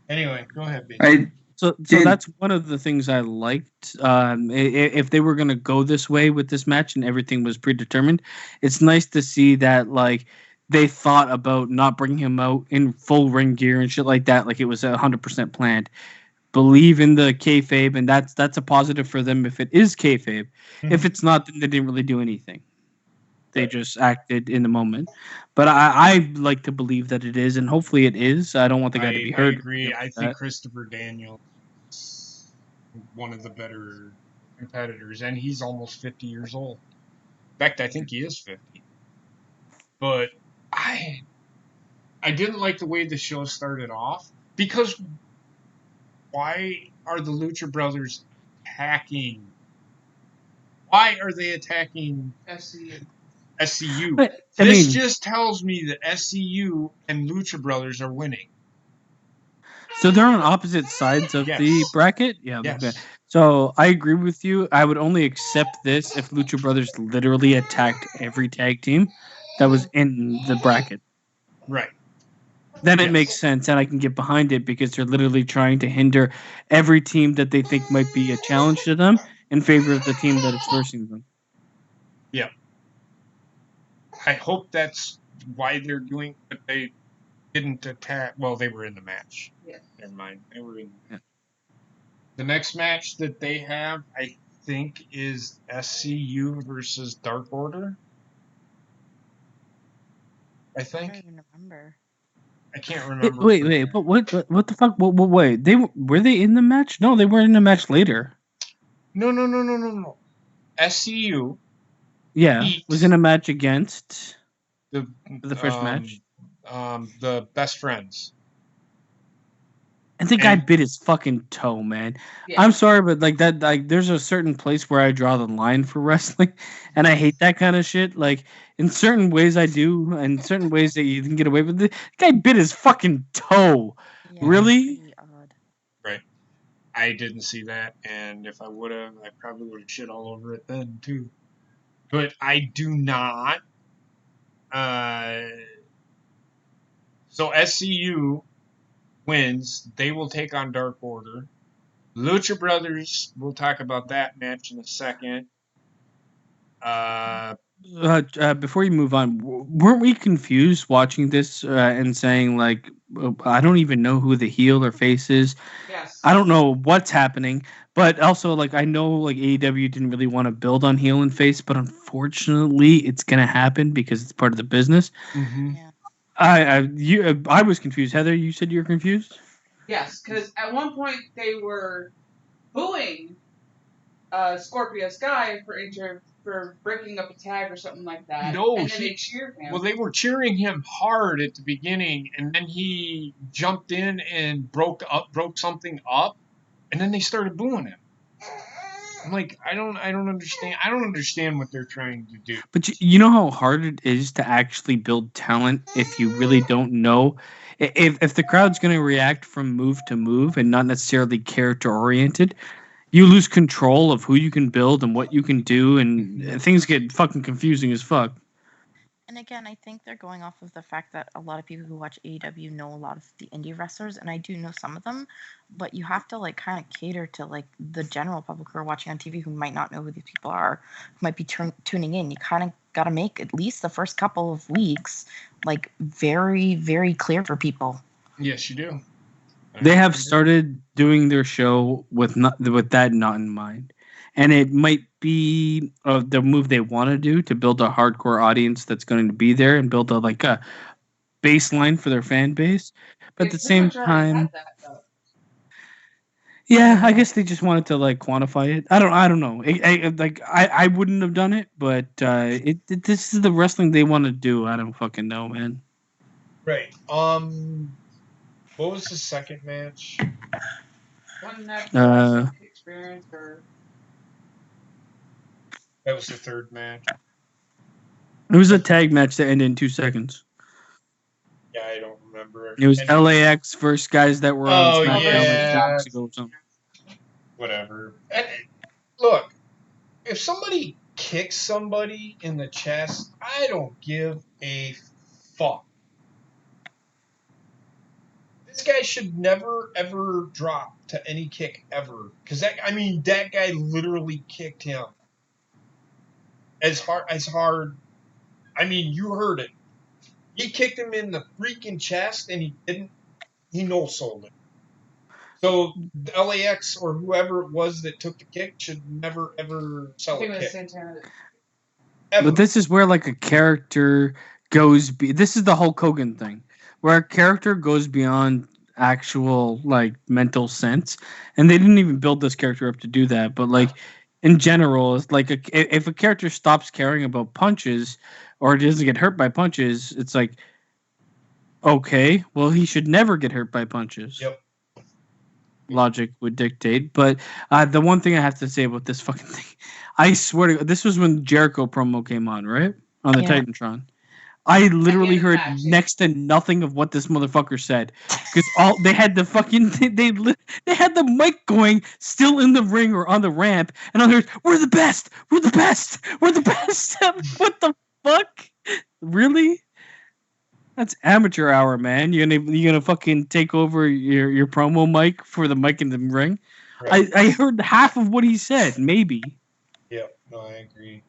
A: Anyway, go ahead, baby.
B: So that's one of the things I liked. If they were gonna go this way with this match and everything was predetermined, it's nice to see that like they thought about not bringing him out in full ring gear and shit like that. Like it was 100% planned. believe in the kayfabe, and that's a positive for them if it is kayfabe. If it's not, then they didn't really do anything. They
A: Right.
B: just acted in the moment. But I like to believe that it is, and hopefully it is. I don't want the guy to be
A: I
B: hurt.
A: agree. I think
B: That.
A: Christopher Daniels is one of the better competitors, and he's almost 50 years old. In fact, I think he is 50. But I didn't like the way the show started off because why are the Lucha Brothers attacking? Why are they attacking
D: SCU.
A: SCU?
B: But I
A: This
B: mean,
A: just tells me that SCU and Lucha Brothers are winning.
B: so they're on opposite sides of the
A: Yes.
B: bracket. Yeah.
A: Yes.
B: So I agree with you. I would only accept this if Lucha Brothers literally attacked every tag team that was in the bracket.
A: Right.
B: Then it
A: Yes.
B: makes sense, and I can get behind it because they're literally trying to hinder every team that they think might be a challenge to them in favor of the team that is versing them.
A: Yeah. I hope that's why they're doing, but they didn't attack. Well, they were in the match.
D: Yes.
A: Never mind. They were in.
B: Yeah.
A: The next match that they have, I think, is SCU versus Dark Order. I
F: I
A: think.
F: don't even remember.
A: I can't remember.
B: Wait, but what the fuck? Wait, were they in the match? No, they were in the match later.
A: No. SCU
B: Yeah,
A: beat
B: was in a match against
A: the
B: the first match.
A: the best friends.
B: And the guy
A: And
B: bit his fucking toe, man.
D: Yeah.
B: I'm sorry, but like that, like there's a certain place where I draw the line for wrestling, and I hate that kind of shit. Like in certain ways I do, and certain ways that you can get away with it. The guy bit his fucking toe.
F: Yeah,
B: Really?
F: pretty odd.
A: right, I didn't see that, and if I would have, I probably would have shit all over it then too. But I do not. So SCU wins. They will take on Dark Order. Lucha Brothers. We'll talk about that match in a second.
B: Before you move on, weren't we confused watching this and saying like, I don't even know who the heel or face is.
D: Yes.
B: I don't know what's happening, but also like I know like AEW didn't really want to build on heel and face, but unfortunately it's gonna happen because it's part of the business.
A: Mm-hmm.
F: Yeah.
B: I was confused. Heather, you said you were confused.
D: Yes, because at one point they were booing Scorpio Sky for breaking up a tag or something like that.
A: No,
D: and then they cheered him.
A: Well, they were cheering him hard at the beginning, and then he jumped in and broke something up, and then they started booing him. I'm like, I don't understand. I don't understand what they're trying to do.
B: But you know how hard it is to actually build talent if you really don't know. If the crowd's going to react from move to move and not necessarily character oriented, you lose control of who you can build and what you can do, and things get fucking confusing as fuck.
F: And again, I think they're going off of the fact that a lot of people who watch AEW know a lot of the indie wrestlers, and I do know some of them, but you have to like kind of cater to like the general public who are watching on TV who might not know who these people are, who might be tuning in. You kind of got to make at least the first couple of weeks like very, very clear for people.
A: Yes, you do.
B: They have started doing their show with that not in mind, and it might be the move they want to do to build a hardcore audience that's going to be there and build a baseline for their fan base. But at the same time, yeah, I guess they just wanted to like quantify it. I don't know. I wouldn't have done it, but this is the wrestling they want to do. I don't fucking know, man.
A: Right. What was the second match?
D: Wasn't that the experience or?
A: That was the third match.
B: It was a tag match that ended in 2 seconds.
A: Yeah, I don't remember.
B: It was LAX versus guys that were on SmackDown like 2 weeks ago or something.
A: Whatever. And look, if somebody kicks somebody in the chest, I don't give a fuck. This guy should never ever drop to any kick ever, because that guy literally kicked him as hard. I mean, you heard it. He kicked him in the freaking chest, and he no sold it. So the LAX or whoever it was that took the kick should never ever
D: I
A: sell
D: think
A: a
D: it was
A: kick.
D: Santana.
A: Ever.
B: But this is where like a character goes. This is the Hulk Hogan thing, where a character goes beyond actual like mental sense, and they didn't even build this character up to do that. But like in general, it's like if a character stops caring about punches or doesn't get hurt by punches, it's like okay, well he should never get hurt by punches.
A: Yep.
B: Logic would dictate. But the one thing I have to say about this fucking thing, I swear to God, this was when Jericho promo came on, right? On the
F: Yeah.
B: Titantron. I literally
D: At the end
B: heard
D: of the match,
B: next to nothing of what this motherfucker said because all they had the fucking they had the mic going still in the ring or on the ramp, and I heard we're the best, we're the best, we're the best. What the fuck? Really? That's amateur hour, man. You gonna fucking take over your promo mic for the mic in the ring?
A: Right.
B: I heard half of what he said, maybe.
A: Yep. No, I agree.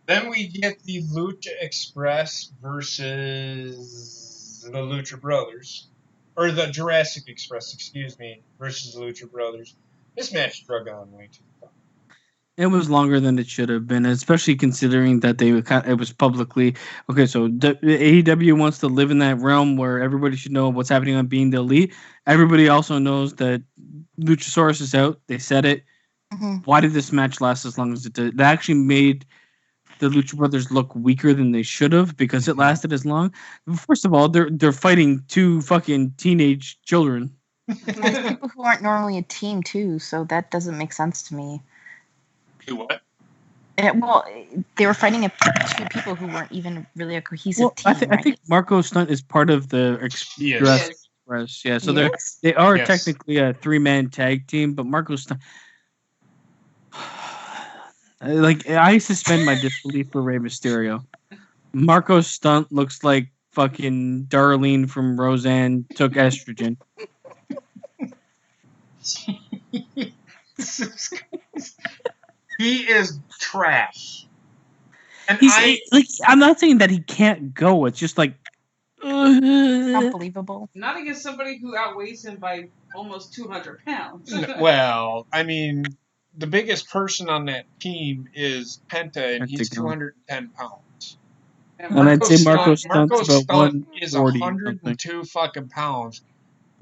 A: Then we get the Lucha Express versus the Lucha Brothers. Or the Jurassic Express, excuse me, versus the Lucha Brothers. This match drug on way too far.
B: It was longer than it should have been, especially considering that it was publicly okay. So AEW wants to live in that realm where everybody should know what's happening on Being the Elite. Everybody also knows that Luchasaurus is out. They said it.
F: Mhm.
B: Why did this match last as long as it did? That actually made the Lucha Brothers look weaker than they should have because it lasted as long. First of all, they're fighting two fucking teenage children.
F: People who aren't normally a team too, so that doesn't make sense to me.
A: Do what?
F: Well, they were fighting two people who weren't even really a cohesive
B: Well,
F: team.
B: I think Marco Stunt is part of the
A: Yes.
B: Jurassic Express. Yeah, so
F: Yes?
B: they are
A: Yes.
B: technically a 3-man tag team, but Marco Stunt. Like I suspend my disbelief for Rey Mysterio. Marco Stunt looks like fucking Darlene from Roseanne took estrogen.
A: He is trash. And
B: I'm not saying that he can't go. It's just like
F: Not believable.
D: Not against somebody who outweighs him by almost 200 pounds.
A: well, I mean, the biggest person on that team is Penta, and he's
B: Pentagon.
A: 210 pounds.
B: And I'd say Marco
A: Marco
B: Stunt's about
A: Stunt is
B: 140
A: 102 fucking pounds.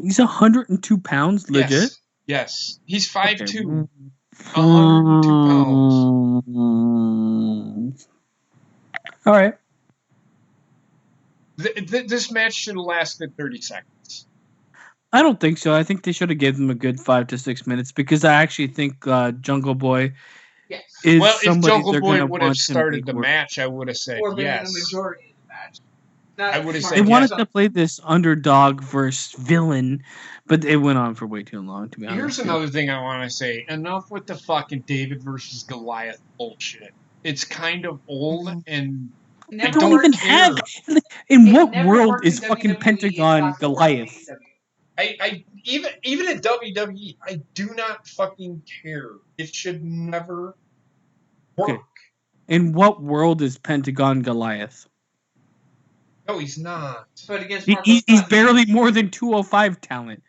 B: He's 102 pounds, legit.
A: Yes. He's 5'2".
B: Okay.
A: 102 pounds.
B: All right.
A: This match should have lasted 30 seconds.
B: I don't think so. I think they should have given him a good 5 to 6 minutes because I actually think Jungle Boy
D: Yes.
B: is
A: Well, if
B: somebody
A: Jungle
B: they're
A: Boy
B: gonna
A: would have
B: want to
A: started
B: make
A: the
B: work.
A: match, I would have said
D: Or been
A: yes.
D: the majority of the match.
A: I would've
B: They
A: said yes.
B: wanted to play this underdog versus villain, but it went on for way too long, to be honest.
A: Here's another thing I want to say. Enough with the fucking David versus Goliath bullshit. It's kind of old,
F: Mhm.
A: and
D: It
A: I
D: never
B: don't
A: don't
B: even
D: worked.
A: care.
B: have. In
D: It
B: what
D: never
B: world
D: worked
B: is
D: in
B: fucking
D: WWE,
B: Pentagon
D: it's not gonna work in
B: Goliath?
D: AEW.
A: I even at WWE, I do not fucking care. It should never work.
B: Okay. In what world is Pentagon Goliath?
A: No, he's not.
D: But against
B: He,
D: Marco
B: he's
D: Stunt,
B: barely more than 205 talent.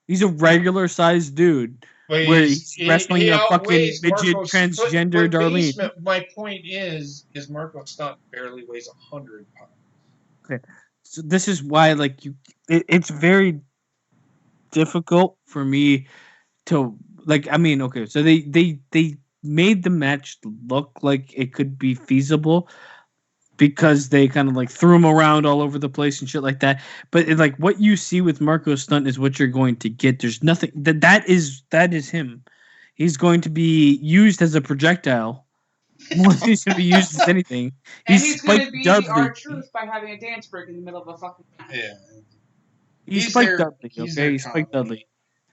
B: He's a regular sized dude.
A: But
B: Where he's wrestling a fucking midget transgender Darlene.
A: My point is Marco Stunt barely weighs 100 pounds.
B: Okay, so this is why, like, it's very difficult for me to like. I mean, okay, so they made the match look like it could be feasible because they kind of like threw him around all over the place and shit like that. But like what you see with Marco Stunt is what you're going to get. There's nothing that is him. He's going to be used as a projectile more than he's going to be used as anything.
D: and he's going
B: Spike
D: to be
B: Dudley.
D: our truth by having a dance break in the middle of a fucking match.
A: Yeah.
B: He's
A: He's
B: Spike
A: their-
B: Dudley,
A: he's
B: okay?
A: their
B: He's Spike
A: comedy.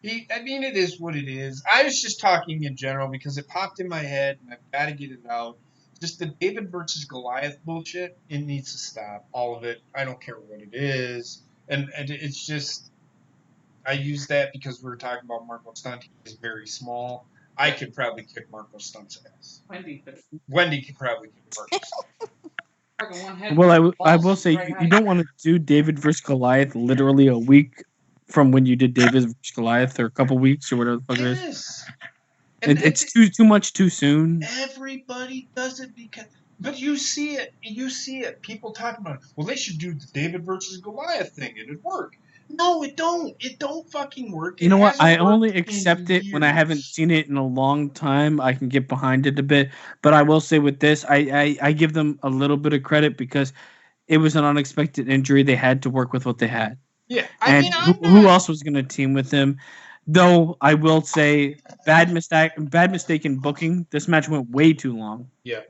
B: Dudley.
A: I mean, it is what it is. I was just talking in general because it popped in my head and I've got to get it out. Just the David versus Goliath bullshit, it needs to stop. All of it. I don't care what it is. And it's just, I use that because we were talking about Marco Stunt. He's very small. I could probably kick Marco Stunt's ass. Wendy could probably kick Marco Stunt.
B: Well, I will say you don't want to do David versus Goliath literally a week from when you did David versus Goliath or a couple weeks or whatever the fuck it is.
A: Yes. And
B: It's too much too soon.
A: everybody does it because, but you see it. People talk about it. Well, they should do the David versus Goliath thing. It'd work. No, it don't. It don't fucking work.
B: You know what?
A: hasn't
B: I only
A: worked in
B: accept it when I
A: years.
B: haven't seen it in a long time. I can get behind it a bit, but I will say with this, I give them a little bit of credit because it was an unexpected injury. They had to work with what they had.
A: Yeah,
B: And who else was going to team with him? Though I will say, bad mistake in booking. This match went way too long.
A: Yeah.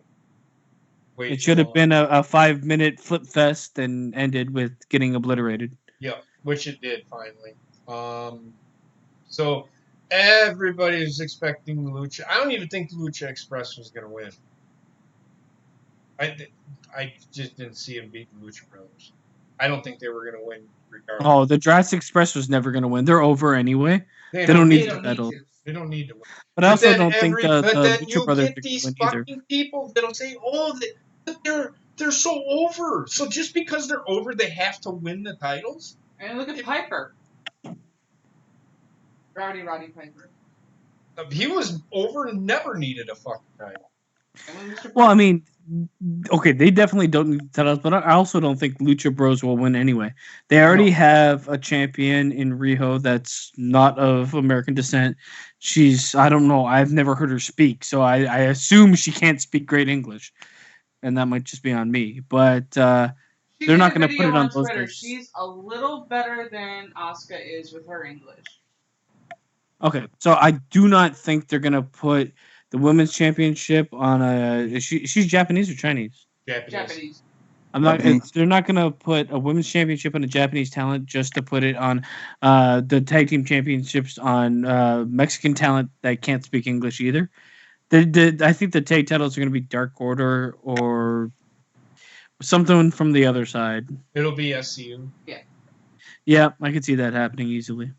B: It should have been a 5-minute flip fest and ended with getting obliterated.
A: Yeah, which it did finally. So everybody was expecting Lucha. I don't even think Lucha Express was going to win. I just didn't see him beat the Lucha Brothers. I don't think they were going to win regardless.
B: Oh, the Jurassic Express was never going to win. They're over anyway. They don't need the title.
A: They don't need to win.
B: But I also don't think the
A: then
B: Lucha
A: you
B: Brothers
A: get these
B: win either.
A: fucking people that'll say, "Oh, they're so over." So just because they're over, they have to win the titles.
D: And look at Piper. Roddy Piper.
A: He was over and never needed a fucking title.
B: Well, I mean, okay, they definitely don't need the titles, but I also don't think Lucha Bros will win anyway. They already have a champion in Riho that's not of American descent. I don't know, I've never heard her speak, so I assume she can't speak great English, and that might just be on me. But they're not going to put it on those
D: Twitter.
B: days.
D: She's a little better than Asuka is with her English.
B: Okay, so I do not think they're going to put the women's championship on a. She's Japanese or Chinese?
D: Japanese.
B: They're not going to put a women's championship on a Japanese talent just to put it on the tag team championships on Mexican talent that can't speak English either. I think the tag titles are going to be Dark Order or something from the other side.
A: It'll be SCU.
B: Yeah, I could see that happening easily.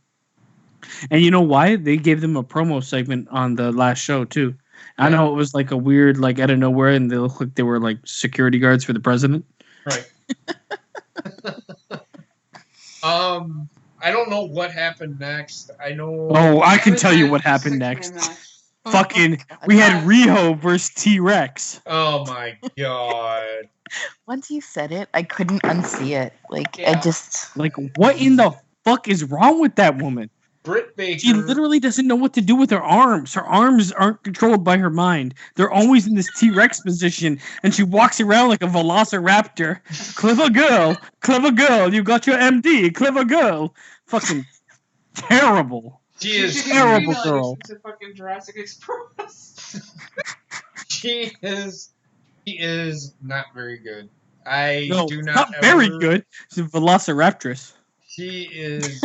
B: And you know why? They gave them a promo segment on the last show too. I know it was like a weird, like out of nowhere, and they looked like they were like security guards for the president.
A: Right. I don't know what happened next. I know.
B: Oh, I can tell you what happened next. Fucking, we had Riho versus T-Rex.
A: Oh my god.
F: Once you said it, I couldn't unsee it. I just...
B: Like, what in the fuck is wrong with that woman?
A: Britt Baker.
B: She literally doesn't know what to do with her arms. Her arms aren't controlled by her mind. They're always in this T-Rex position, and she walks around like a velociraptor. Clever girl, you got your MD, clever girl. Fucking terrible.
A: She is
B: terrible girl.
D: To fucking Jurassic Express.
A: She is not very good. I do
B: not very good. She's a velociraptress.
A: She is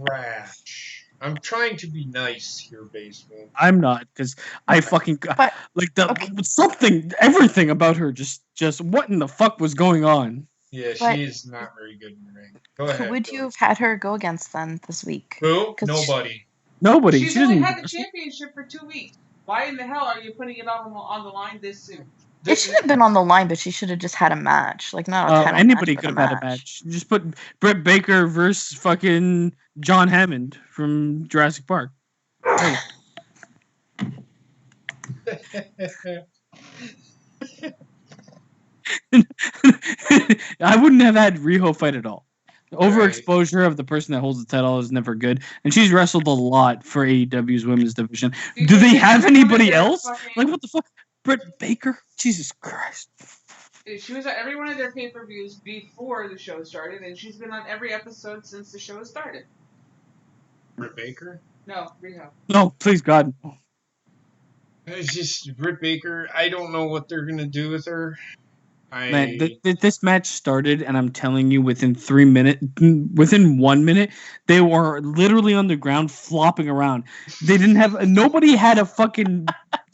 A: trash. I'm trying to be nice here, basement.
B: I'm not, because I fucking everything about her just what in the fuck was going on?
A: Yeah, she is not very good in the ring. Go ahead.
F: Who would you have had her go against then this week?
A: Who? Nobody.
B: Nobody.
D: She's only had the championship for 2 weeks. Why in the hell are you putting it on the line this soon?
F: It shouldn't have been on the line, but she should have just had a match. Like, not a title
B: anybody
F: match,
B: could have had a match. Just put Britt Baker versus fucking John Hammond from Jurassic Park. Hey. I wouldn't have had Riho fight at all. The overexposure of the person that holds the title is never good, and she's wrestled a lot for AEW's women's division. Do they have anybody else? Like, what the fuck? Britt Baker? Jesus Christ.
D: She was at every one of their pay-per-views before the show started, and she's been on every episode since the show started.
A: Britt Baker?
D: No, Riho.
B: No, please God.
A: It's just Britt Baker. I don't know what they're going to do with her.
B: Man, this match started, and I'm telling you, within 1 minute, they were literally on the ground flopping around. They didn't have, nobody had a fucking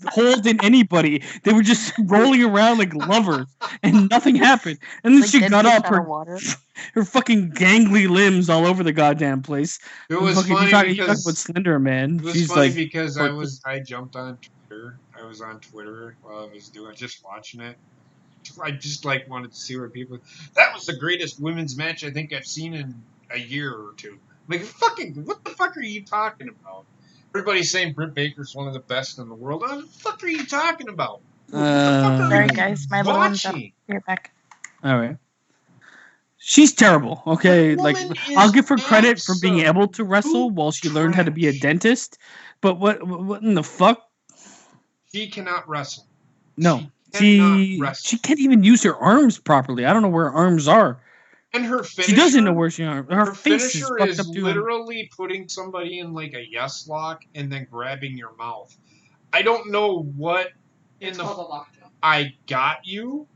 B: hold in anybody. They were just rolling around like lovers, and nothing happened. And then she got up, her fucking gangly limbs all over the goddamn place.
A: It was funny because
B: you talk about Slender Man.
A: It was funny because I jumped on Twitter. I was on Twitter while I was just watching it. I just wanted to see where people. That was the greatest women's match I think I've seen in a year or two. Like, fucking, what the fuck are you talking about? Everybody's saying Britt Baker's one of the best in the world. What the fuck are you talking about? What the fuck are
F: Sorry,
A: you
F: guys. My little one's up.
A: watching?
F: Here, back.
B: All right. She's terrible. Okay,
A: That
B: like
A: woman
B: I'll
A: is
B: give her credit for being able to wrestle
A: absolute
B: while she learned how to be a
A: trash.
B: dentist. But what in the fuck?
A: She cannot wrestle.
B: No,
A: She cannot
B: she
A: wrestle.
B: can't even use her arms properly. I don't know where her arms are.
A: And her
B: She doesn't know
A: finisher,
B: where she are. Her
A: her
B: face is
A: finisher
B: fucked
A: is
B: up too.
A: literally putting somebody in like a yes lock and then grabbing your mouth. I don't know what in
D: It's
A: the
D: called a lockdown.
A: I got you.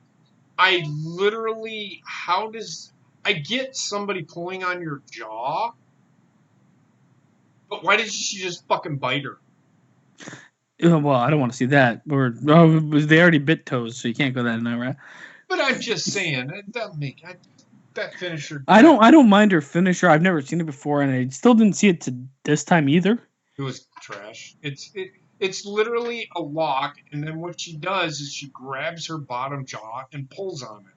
A: I literally, how does I get somebody pulling on your jaw? But why did she just fucking bite her?
B: Well, I don't want to see that. Or oh, they already bit toes, so you can't go that night, right?
A: But I'm just saying that finisher.
B: I don't mind her finisher. I've never seen it before, and I still didn't see it to this time either.
A: It was trash. It's literally a lock, and then what she does is she grabs her bottom jaw and pulls on it.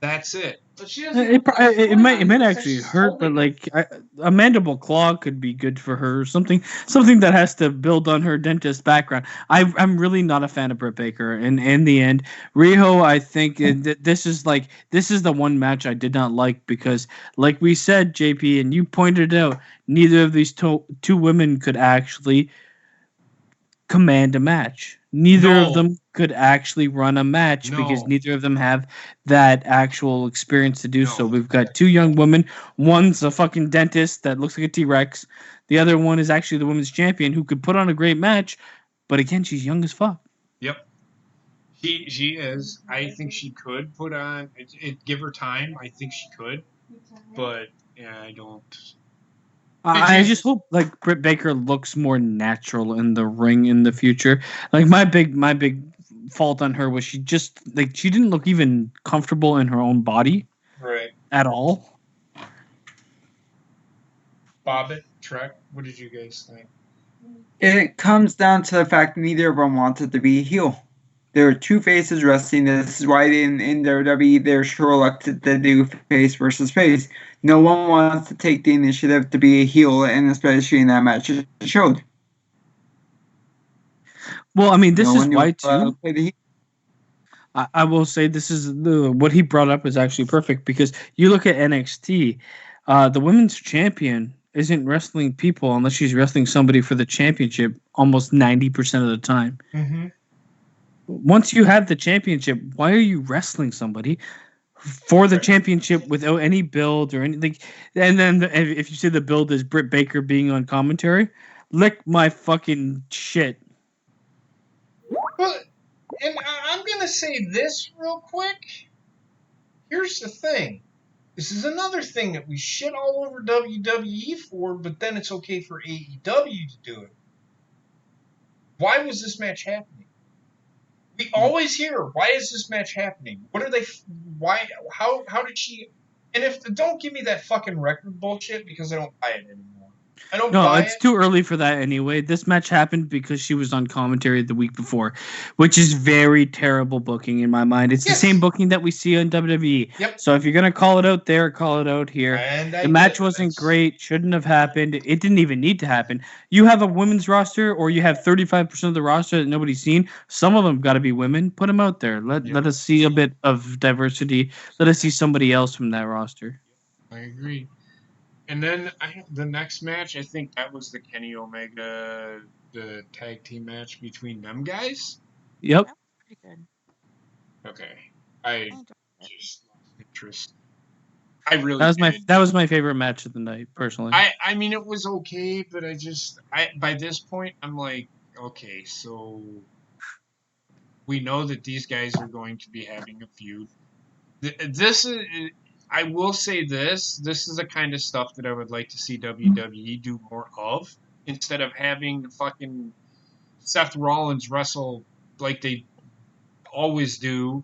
A: That's it.
D: But she doesn't even put a
B: It
D: foot
B: might
D: on it. It's like
B: actually
D: she's
B: hurt, but
D: holding it.
B: like a mandible claw could be good for her. Something that has to build on her dentist background. I'm really not a fan of Britt Baker, and in the end, Riho, I think this is the one match I did not like because, like we said, JP, and you pointed out, neither of these two women could actually command a match. Neither of them could actually run a match because neither of them have that actual experience to do so. We've got two young women. One's a fucking dentist that looks like a T-Rex. The other one is actually the women's champion who could put on a great match, but again, she's young as fuck.
A: Yep. She is. I think she could put on give her time. I think she could. But yeah, I don't.
B: I just hope like Britt Baker looks more natural in the ring in the future. Like my big fault on her was she didn't look even comfortable in her own body,
A: right,
B: at all.
A: Bobbit, Trek, what did you guys think?
E: It comes down to the fact neither of them wanted to be a heel. There are two faces wrestling. This is why in WWE they're sure elected to do face versus face. No one wants to take the initiative to be a heel, and especially in that match it showed.
B: Well, I mean, this is why too.
E: Play the heel.
B: I will say this is what he brought up is actually perfect because you look at NXT, the women's champion isn't wrestling people unless she's wrestling somebody for the championship almost 90% of the time.
A: Mm-hmm.
B: Once you have the championship, why are you wrestling somebody for the championship without any build or anything? And then if you say the build is Britt Baker being on commentary, lick my fucking shit.
A: Well, and I'm going to say this real quick. Here's the thing. This is another thing that we shit all over WWE for, but then it's okay for AEW to do it. Why was this match happening? We always hear, why is this match happening? What are they, why, how did she, and don't give me that fucking record bullshit because I don't buy it anymore. I don't buy it.
B: No, it's too early for that anyway. This match happened because she was on commentary the week before, which is very terrible booking in my mind. It's the same booking that we see on WWE.
A: Yep.
B: So if you're going to call it out there, call it out here.
A: And
B: the match wasn't great, shouldn't have happened. It didn't even need to happen. You have a women's roster or you have 35% of the roster that nobody's seen. Some of them got to be women. Put them out there. Let us see a bit of diversity. Let us see somebody else from that roster.
A: I agree. And then the next match, I think that was the Kenny Omega, the tag team match between them guys.
B: Yep.
F: Pretty good.
A: Okay, I just lost interest. I really
B: that was my favorite match of the night, personally.
A: I mean, it was okay, but by this point, I'm like, okay, so we know that these guys are going to be having a feud. This is. I will say this is the kind of stuff that I would like to see WWE do more of instead of having fucking Seth Rollins wrestle like they always do,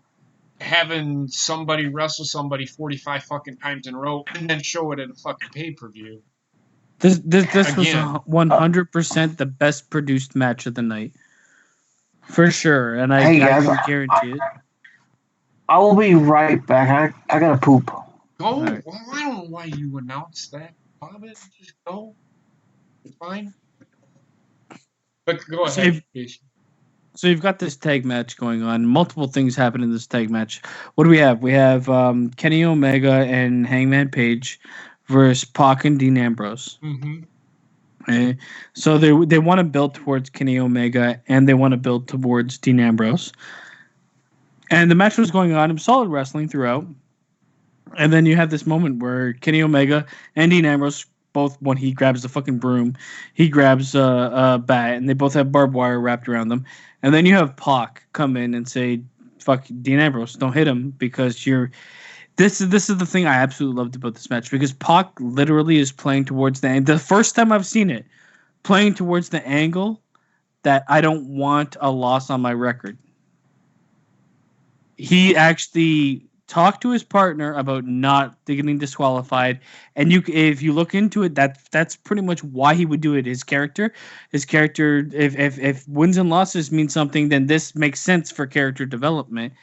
A: having somebody wrestle somebody 45 fucking times in a row and then show it at a fucking pay-per-view.
B: This was 100% the best produced match of the night. For sure, and I can guarantee it.
C: I will be right back. I gotta poop.
A: Go.
B: Alright.
A: Well, I don't know why you announced that. Bobbit, just go. It's fine. But go
B: So
A: ahead,
B: you've,
A: Jason.
B: so you've got this tag match going on. Multiple things happen in this tag match. What do we have? We have Kenny Omega and Hangman Page versus Pac and Dean Ambrose.
A: Mm-hmm.
B: Okay. So they want to build towards Kenny Omega and they want to build towards Dean Ambrose. And the match was going on. It was solid wrestling throughout. And then you have this moment where Kenny Omega and Dean Ambrose both, when he grabs the fucking broom, he grabs a bat, and they both have barbed wire wrapped around them. And then you have Pac come in and say, "Fuck Dean Ambrose, don't hit him because you're." This is the thing I absolutely loved about this match because Pac literally is playing towards the first time I've seen it, playing towards the angle that I don't want a loss on my record. He actually talked to his partner about not getting disqualified, and if you look into it, that's pretty much why he would do it. His character, if wins and losses mean something, then this makes sense for character development.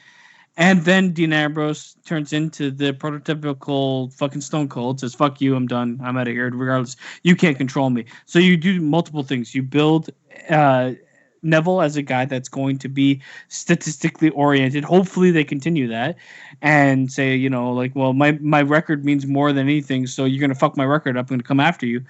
B: And then Dean Ambrose turns into the prototypical fucking Stone Cold, says, "Fuck you, I'm done. I'm out of here. Regardless, you can't control me." So you do multiple things. You build Neville as a guy that's going to be statistically oriented. Hopefully they continue that and say, like, well, my record means more than anything, so you're going to fuck my record up. I'm going to come after you.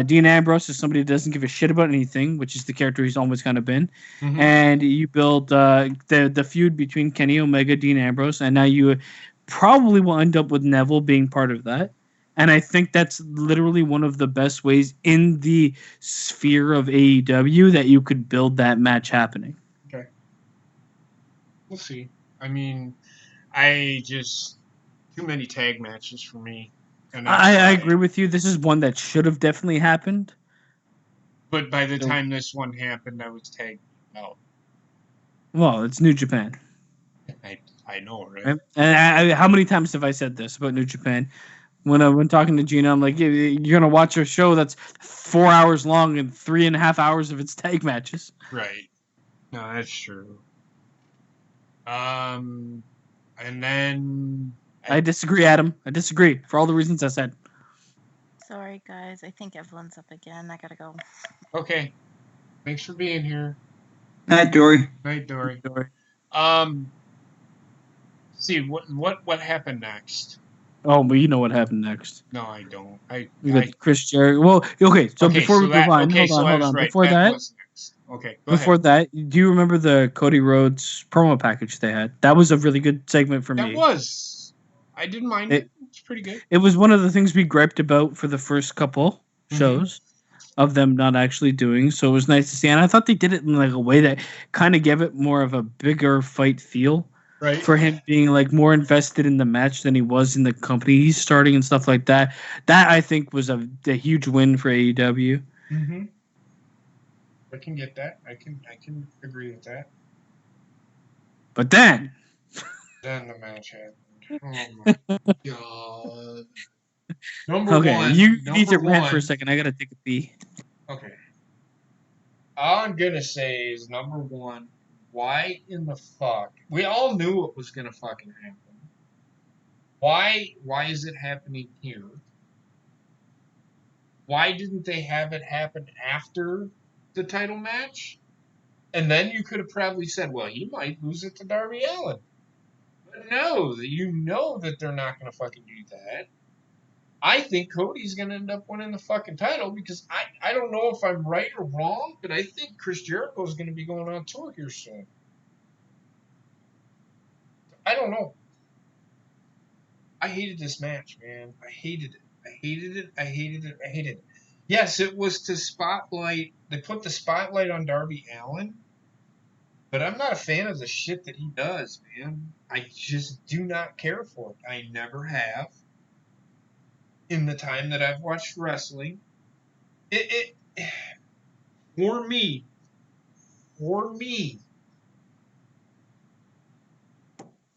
B: Dean Ambrose is somebody that doesn't give a shit about anything, which is the character he's always kind of been.
A: Mm-hmm.
B: And you build the feud between Kenny Omega, Dean Ambrose, and now you probably will end up with Neville being part of that. And I think that's literally one of the best ways in the sphere of AEW that you could build that match happening.
A: Okay. We'll see. I mean, too many tag matches for me. And
B: I agree with you. This is one that should have definitely happened.
A: But by the time this one happened, I was tagged out.
B: Well, it's New Japan.
A: I know, right?
B: And how many times have I said this about New Japan? When talking to Gina, I'm like, you're gonna watch a show that's 4 hours long and 3.5 hours of its tag matches.
A: Right. No, that's true. And then
B: I disagree, Adam. I disagree for all the reasons I said.
F: Sorry, guys. I think Evelyn's up again. I gotta go.
A: Okay. Thanks for being here.
E: Night, Dory.
A: Night, Dory. See what happened next.
B: Oh, but you know what happened next.
A: No, I don't.
B: We got Chris Jericho. Well, okay. So before we move on, hold on.
A: Right.
B: Before that,
A: was next. Okay.
B: Before that, do you remember the Cody Rhodes promo package they had? That was a really good segment for me.
A: That was. I didn't mind it. It's pretty good.
B: It was one of the things we griped about for the first couple shows of them not actually doing. So it was nice to see, and I thought they did it in like a way that kind of gave it more of a bigger fight feel.
A: Right.
B: For him being like more invested in the match than he was in the company he's starting and stuff like that. That I think was a huge win for AEW.
A: Mm-hmm. I can get that. I can agree with that.
B: But then
A: the match happened. Oh my god. Number one.
B: You need to rant for a second. I gotta take a pee.
A: Okay. All I'm gonna say is number one. Why in the fuck? We all knew it was gonna fucking happen. Why is it happening here? Why didn't they have it happen after the title match? And then you could have probably said, well, he might lose it to Darby Allin. But no, you know that they're not gonna fucking do that. I think Cody's gonna end up winning the fucking title because I don't know if I'm right or wrong, but I think Chris Jericho is gonna be going on tour here soon. I don't know. I hated this match, man. I hated it. Yes, it was to spotlight. They put the spotlight on Darby Allin, but I'm not a fan of the shit that he does, man. I just do not care for it. I never have. In the time that I've watched wrestling, for me,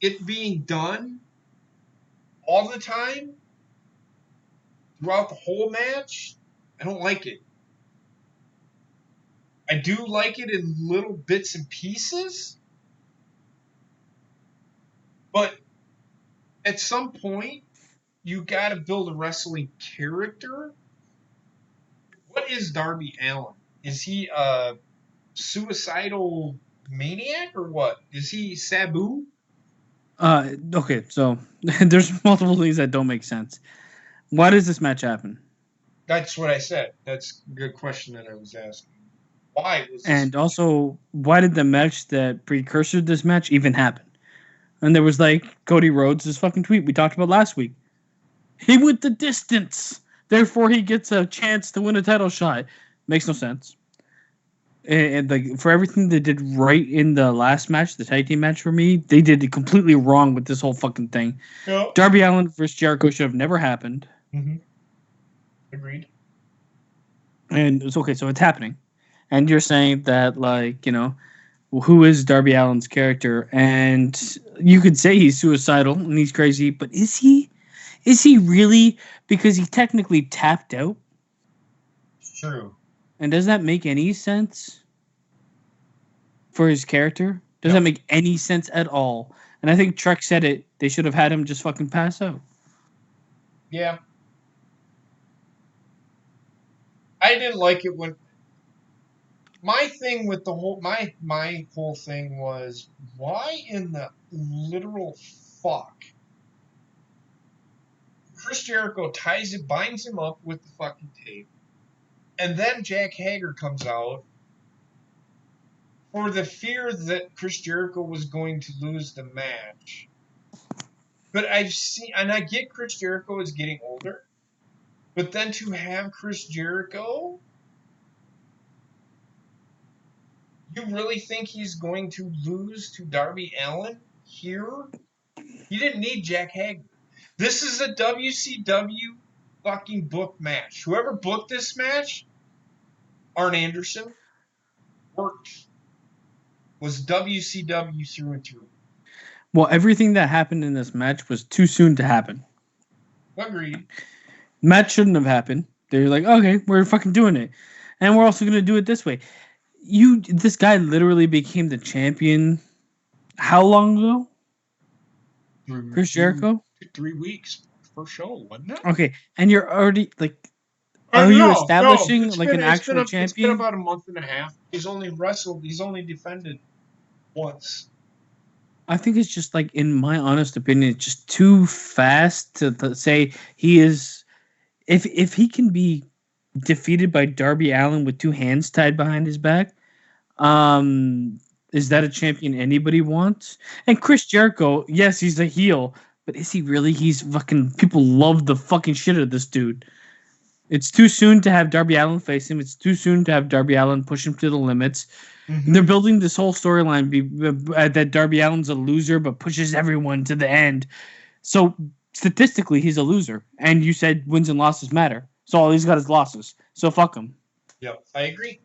A: it being done all the time, throughout the whole match, I don't like it. I do like it in little bits and pieces, but at some point, you got to build a wrestling character. What is Darby Allin? Is he a suicidal maniac or what? Is he Sabu?
B: Okay, so there's multiple things that don't make sense. Why does this match happen?
A: That's what I said. That's a good question that I was asking. Why was this?
B: And also, why did the match that precursored this match even happen? And there was like Cody Rhodes' fucking tweet we talked about last week. He went the distance, therefore he gets a chance to win a title shot. Makes no sense. And like for everything they did right in the last match, the tag team match for me, they did it completely wrong with this whole fucking thing.
A: No.
B: Darby Allin versus Jericho should have never happened.
A: Mm-hmm. Agreed.
B: And it's okay, so it's happening. And you're saying that, like, you know, who is Darby Allin's character? And you could say he's suicidal and he's crazy, but is he? Is he really? Because he technically tapped out.
A: True.
B: And does that make any sense for his character? Does that make any sense at all? And I think Trek said it. They should have had him just fucking pass out.
A: Yeah. I didn't like it when my thing with the whole my whole thing was why in the literal fuck Chris Jericho binds him up with the fucking tape, and then Jack Hager comes out for the fear that Chris Jericho was going to lose the match. But I've seen, and I get Chris Jericho is getting older, but then to have Chris Jericho, you really think he's going to lose to Darby Allin here? He didn't need Jack Hager. This is a WCW fucking book match. Whoever booked this match, Arn Anderson, was WCW through and through.
B: Well, everything that happened in this match was too soon to happen.
A: Agreed.
B: Match shouldn't have happened. They're like, okay, we're fucking doing it. And we're also going to do it this way. This guy literally became the champion how long ago? Chris Jericho?
A: 3 weeks. First show, wasn't it?
B: Okay, and you're already, like, are you establishing, like, an actual champion?
A: It's been about a month and a half. He's only defended once.
B: I think it's just, like, in my honest opinion, it's just too fast to say he is... If he can be defeated by Darby Allin with two hands tied behind his back, is that a champion anybody wants? And Chris Jericho, yes, he's a heel, but is he really? He's fucking... People love the fucking shit out of this dude. It's too soon to have Darby Allin face him. It's too soon to have Darby Allin push him to the limits. Mm-hmm. They're building this whole storyline that Darby Allin's a loser but pushes everyone to the end. So statistically, he's a loser. And you said wins and losses matter. So all he's got is losses. So fuck him.
A: Yep, I agree.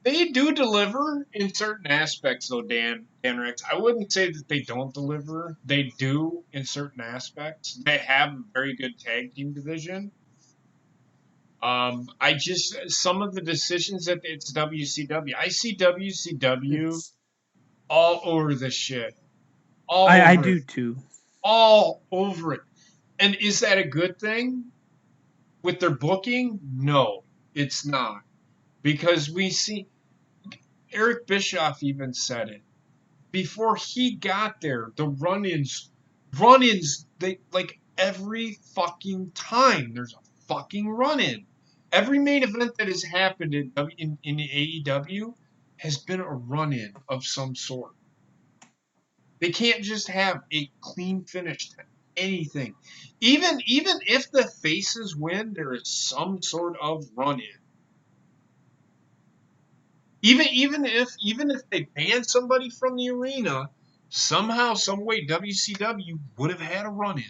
A: They do deliver in certain aspects, though, Dan Rex. I wouldn't say that they don't deliver. They do in certain aspects. They have a very good tag team division. Some of the decisions that it's WCW. I see WCW all over the shit.
B: I do too.
A: All over it. And is that a good thing with their booking? No, it's not. Because we see Eric Bischoff even said it. Before he got there, the run-ins, they like every fucking time there's a fucking run-in. Every main event that has happened in AEW has been a run-in of some sort. They can't just have a clean finish to anything. Even if the faces win, there is some sort of run-in. Even if they banned somebody from the arena, somehow, some way, WCW would have had a run-in.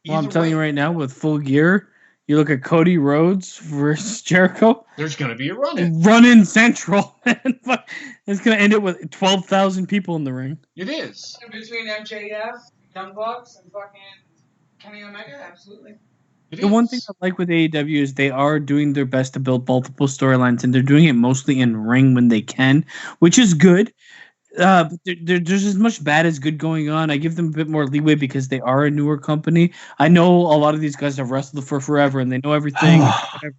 B: Well, I'm telling you right now, with Full Gear, you look at Cody Rhodes versus Jericho.
A: There's going to be a run-in.
B: Run-in central. It's going to end it with 12,000 people in the ring.
A: It is.
D: Between MJF, Young Bucks, and fucking Kenny Omega, absolutely.
B: The one thing I like with AEW is they are doing their best to build multiple storylines, and they're doing it mostly in ring when they can, which is good. But there's as much bad as good going on. I give them a bit more leeway because they are a newer company. I know a lot of these guys have wrestled for forever and they know everything. Whatever.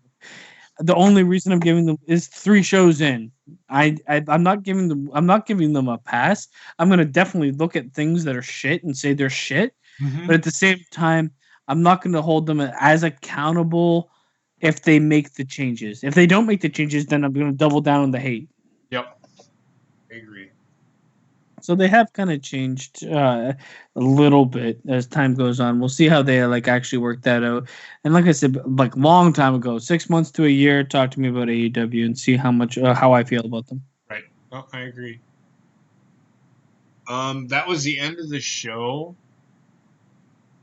B: The only reason I'm giving them is 3 shows in. I'm not giving them a pass. I'm gonna definitely look at things that are shit and say they're shit.
A: Mm-hmm.
B: But at the same time, I'm not gonna hold them as accountable if they make the changes. If they don't make the changes, then I'm gonna double down on the hate.
A: Yep. I agree.
B: So they have kind of changed a little bit as time goes on. We'll see how they like actually work that out. And like I said, like long time ago, 6 months to a year, talk to me about AEW and see how I feel about them.
A: Right. Well, I agree. That was the end of the show.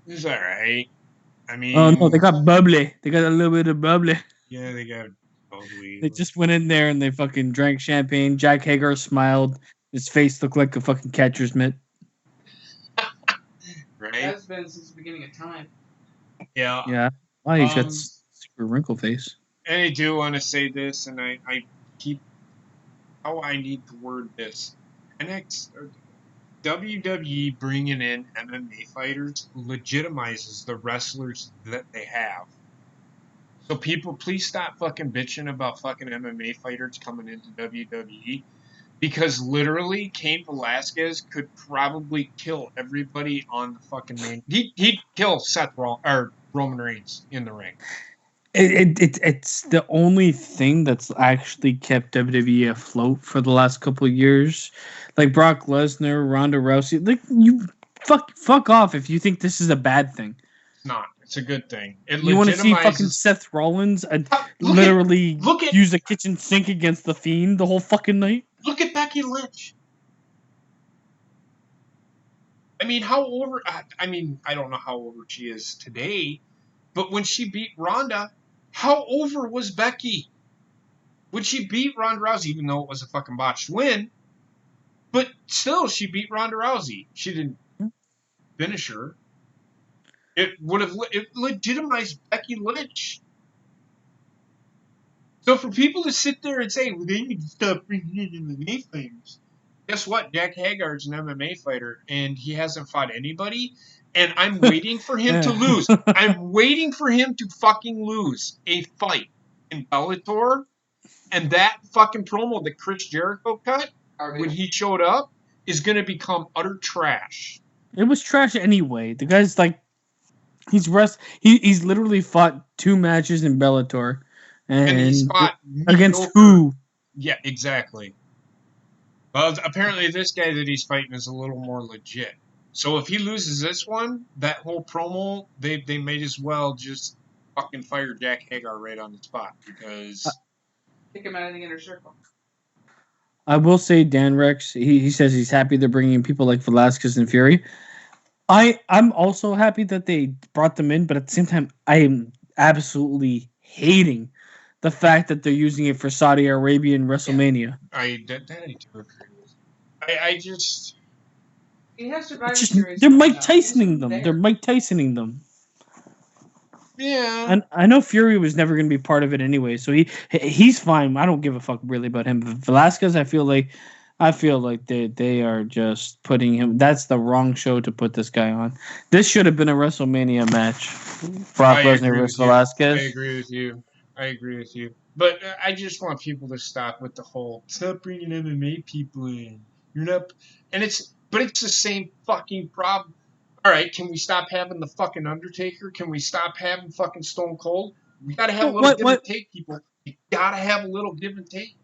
A: It was all right. I mean,
B: Oh no, they got bubbly. They got a little bit of bubbly.
A: yeah, they got bubbly.
B: They just went in there and they fucking drank champagne. Jack Hager smiled. His face looked like a fucking catcher's mitt.
A: Right?
D: That's been since the beginning of time.
A: Yeah.
B: Yeah. Why he's got super wrinkle face.
A: And I do want to say this, and I keep how I need to word this. WWE bringing in MMA fighters legitimizes the wrestlers that they have. So people, please stop fucking bitching about fucking MMA fighters coming into WWE. Because literally, Cain Velasquez could probably kill everybody on the fucking main. He'd kill Roman Reigns in the ring.
B: It's the only thing that's actually kept WWE afloat for the last couple of years. Like Brock Lesnar, Ronda Rousey. Like you fuck off if you think this is a bad thing.
A: It's not. It's a good thing.
B: You want to see fucking Seth Rollins literally use a kitchen sink against the Fiend the whole fucking night?
A: Look at Becky Lynch. I mean, I don't know how over she is today, but when she beat Ronda, how over was Becky? When she beat Ronda Rousey, even though it was a fucking botched win, but still, she beat Ronda Rousey. She didn't finish her. It legitimized Becky Lynch. So for people to sit there and say, well, they need to stop bringing in MMA fighters. Guess what? Jack Haggard's an MMA fighter, and he hasn't fought anybody, and I'm waiting for him to lose. I'm waiting for him to fucking lose a fight in Bellator, and that fucking promo that Chris Jericho cut when he showed up is going to become utter trash.
B: It was trash anyway. The guy's like, he's literally fought 2 matches in Bellator. And
A: he's fought
B: against who?
A: Yeah, exactly. Well, apparently this guy that he's fighting is a little more legit. So if he loses this one, that whole promo, they might as well just fucking fire Jack Hagar right on the spot because
D: kick him out of the inner circle.
B: I will say Dan Rex, he says he's happy they're bringing in people like Velasquez and Fury. I'm also happy that they brought them in, but at the same time, I am absolutely hating the fact that they're using it for Saudi Arabian WrestleMania.
A: Yeah. I do agree with. I just.
D: He has Survivor Series.
B: They're Mike Tysoning them. They're Mike Tysoning them.
A: Yeah.
B: And I know Fury was never going to be part of it anyway, so he's fine. I don't give a fuck really about him. But Velasquez, I feel like they are just putting him. That's the wrong show to put this guy on. This should have been a WrestleMania match. Brock Lesnar versus Velasquez.
A: I agree with you. But I just want people to stop with the whole stop bringing MMA people in. You're not, but it's the same fucking problem. All right, can we stop having the fucking Undertaker? Can we stop having fucking Stone Cold? We gotta have a little give and take, people. You gotta have a little give and take.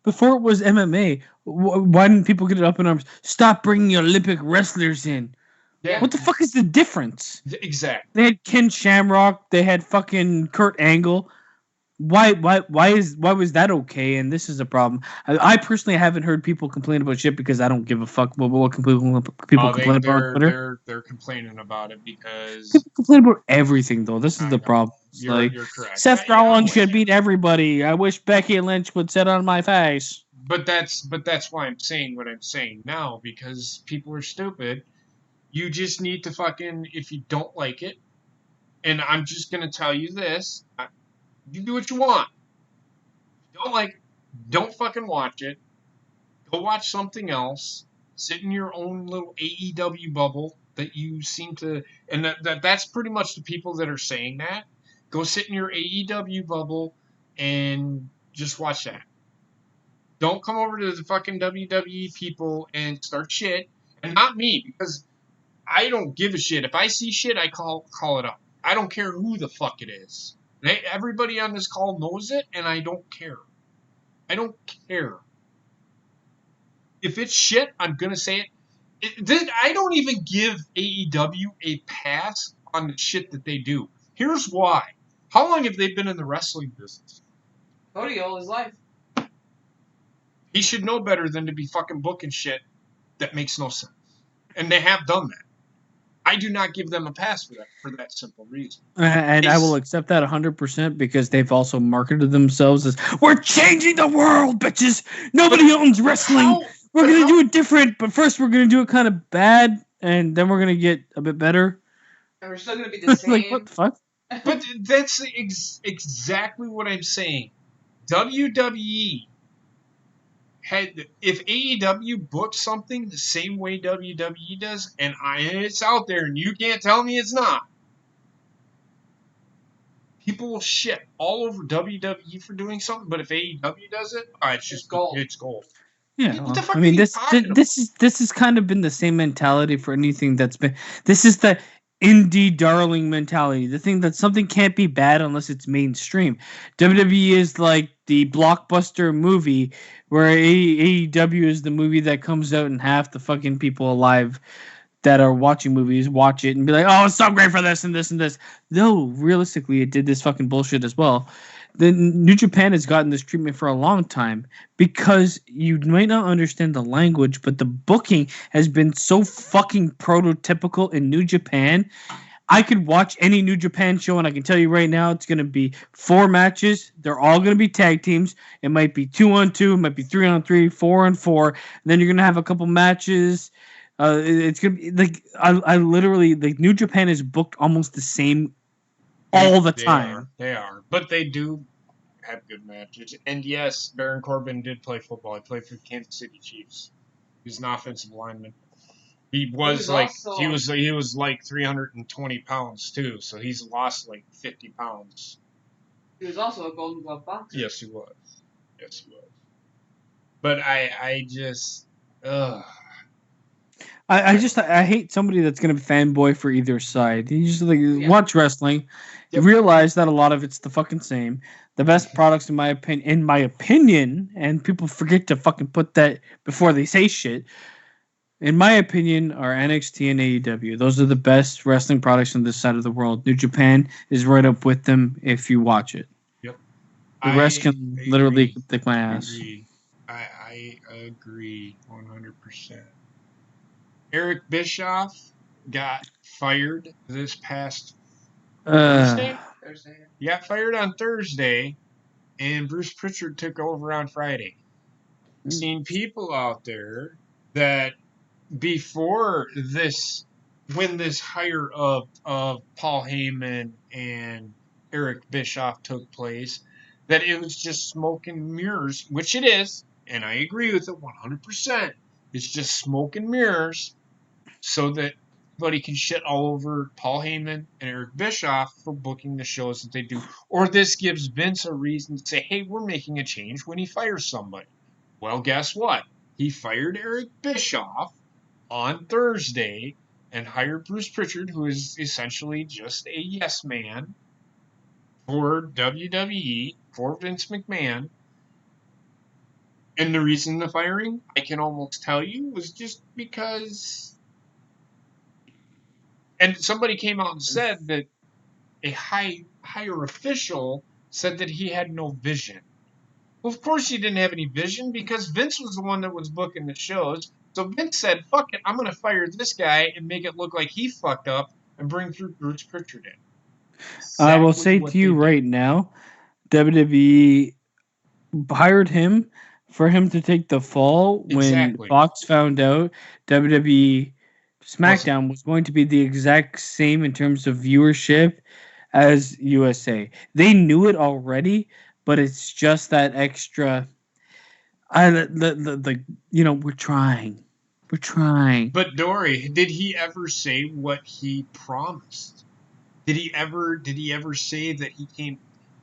B: Before it was MMA, why didn't people get it up in arms? Stop bringing Olympic wrestlers in. Yeah. What the fuck is the difference?
A: Exactly.
B: They had Ken Shamrock. They had fucking Kurt Angle. Why was that okay? And this is a problem. I personally haven't heard people complain about shit because I don't give a fuck about what people complain about.
A: They're complaining about it because
B: people complain about everything though. This is the problem.
A: You're correct.
B: Seth Rollins should beat everybody. I wish Becky Lynch would sit on my face.
A: But that's why I'm saying what I'm saying now, because people are stupid. You just need to fucking, if you don't like it, And I'm just going to tell you this. You do what you want. If you don't like it, don't fucking watch it. Go watch something else. Sit in your own little AEW bubble that you seem to, and that's pretty much the people that are saying that. Go sit in your AEW bubble and just watch that. Don't come over to the fucking WWE people and start shit. And not me, because I don't give a shit. If I see shit, I call it up. I don't care who the fuck it is. Everybody on this call knows it, and I don't care. I don't care. If it's shit, I'm gonna say it. I don't even give AEW a pass on the shit that they do. Here's why. How long have they been in the wrestling business?
D: Cody all his life.
A: He should know better than to be fucking booking shit that makes no sense. And they have done that. I do not give them a pass for that simple reason.
B: And I will accept that 100% because they've also marketed themselves as, we're changing the world, bitches. Nobody owns wrestling. We're going to do it different, but first we're going to do it kind of bad, and then we're going to get a bit better.
D: And we're still going to be the same.
B: Like, what the fuck?
A: But that's exactly what I'm saying. WWE if AEW booked something the same way WWE does, and it's out there, and you can't tell me it's not, people will shit all over WWE for doing something. But if AEW does it, it's just gold. It's gold.
B: Yeah, well, I mean, this has kind of been the same mentality for anything that's been. This is the indie darling mentality. The thing that something can't be bad unless it's mainstream. WWE is like the blockbuster movie, where AEW is the movie that comes out and half the fucking people alive that are watching movies watch it and be like, oh, it's so great for this and this and this. No, realistically, it did this fucking bullshit as well. The New Japan has gotten this treatment for a long time because you might not understand the language, but the booking has been so fucking prototypical in New Japan. I could watch any New Japan show, and I can tell you right now, it's going to be 4 matches. They're all going to be tag teams. It might be 2-on-2, it might be 3-on-3, 4-on-4. And then you're going to have a couple matches. It's going to be like, I literally, like, New Japan is booked almost the same all the time.
A: They are. But they do have good matches. And yes, Baron Corbin did play football. He played for the Kansas City Chiefs. He was an offensive lineman. He was like 320 pounds too, so he's lost like 50 pounds.
D: He was also a Golden Glove boxer.
A: Yes, he was. But I just
B: I hate somebody that's gonna fanboy for either side. You just watch wrestling. You realize that a lot of it's the fucking same. The best products, in my opinion, and people forget to fucking put that before they say shit. In my opinion, are NXT and AEW. Those are the best wrestling products on this side of the world. New Japan is right up with them if you watch it.
A: Yep.
B: The rest can literally kick my ass.
A: I agree 100%. Eric Bischoff got fired this past Thursday. He got fired on Thursday, and Bruce Pritchard took over on Friday. I've seen people out there that before this, when this hire of Paul Heyman and Eric Bischoff took place, that it was just smoke and mirrors, which it is, and I agree with it 100%. It's just smoke and mirrors so that everybody can shit all over Paul Heyman and Eric Bischoff for booking the shows that they do. Or this gives Vince a reason to say, hey, we're making a change when he fires somebody. Well, guess what? He fired Eric Bischoff on Thursday and hired Bruce Pritchard, who is essentially just a yes man for WWE, for Vince McMahon. And the reason the firing, I can almost tell you, was just because... And somebody came out and said that a higher official said that he had no vision. Well, of course he didn't have any vision because Vince was the one that was booking the shows. So Vince said, fuck it, I'm going to fire this guy and make it look like he fucked up and bring through Bruce Pritchard in.
B: I will say to you right now, WWE hired him for him to take the fall when Fox found out WWE SmackDown was going to be the exact same in terms of viewership as USA. They knew it already, but it's just that extra. We're trying. We're trying.
A: But Dory, did he ever say what he promised? Did he ever say that he came?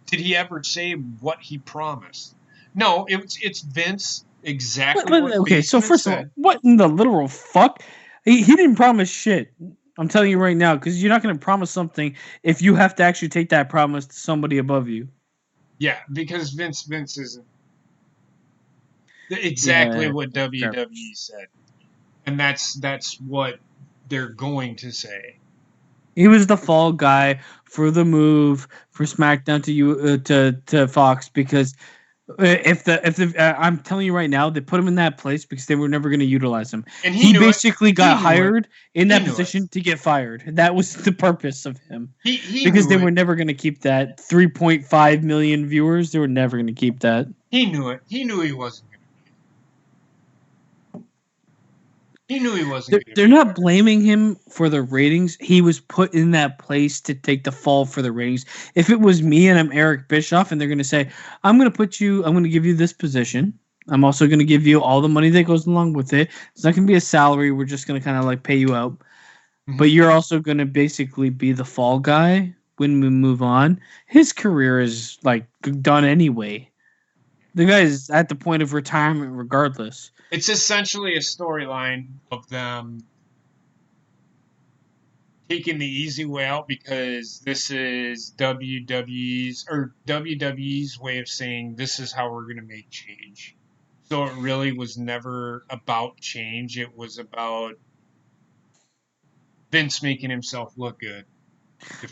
A: Did he ever say what he promised? No, it's Vince exactly what
B: Okay, so
A: Basement
B: first of all,
A: said.
B: what in the literal fuck? He didn't promise shit. I'm telling you right now, because you're not going to promise something if you have to actually take that promise to somebody above you.
A: Yeah, because Vince isn't exactly
B: Yeah,
A: what
B: sure.
A: WWE said, and that's what they're going to say.
B: He was the fall guy for the move for SmackDown to Fox because I'm telling you right now, they put him in that place because they were never going to utilize him.
A: And
B: He
A: knew it.
B: basically
A: He
B: got
A: knew it.
B: hired in
A: He
B: that
A: knew
B: position
A: it.
B: to get fired. That was the purpose of him.
A: He
B: Because
A: knew
B: they were
A: it.
B: never going to keep that 3.5 million viewers. They were never going to keep that.
A: He knew it. He knew he wasn't going to be. He knew he wasn't going to
B: They're
A: be
B: not
A: fired.
B: blaming him for the ratings. He was put in that place to take the fall for the ratings. If it was me and I'm Eric Bischoff and they're going to say, I'm going to give you this position. I'm also going to give you all the money that goes along with it. It's not going to be a salary. We're just going to kind of like pay you out.
A: Mm-hmm.
B: But you're also going to basically be the fall guy when we move on. His career is like done anyway. The guy is at the point of retirement regardless.
A: It's essentially a storyline of them taking the easy way out because this is WWE's way of saying this is how we're going to make change. So it really was never about change. It was about Vince making himself look good.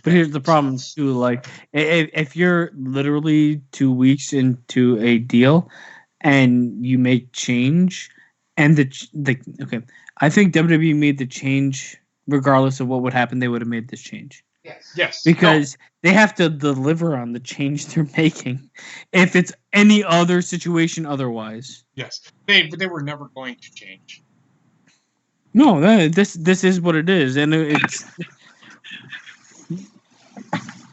B: But here's the problem too: like, if you're literally 2 weeks into a deal and you make change, and I think WWE made the change regardless of what would happen. They would have made this change.
A: Yes.
B: Because they have to deliver on the change they're making. If it's any other situation otherwise.
A: Yes. They were never going to change.
B: No, this is what it is, and it's.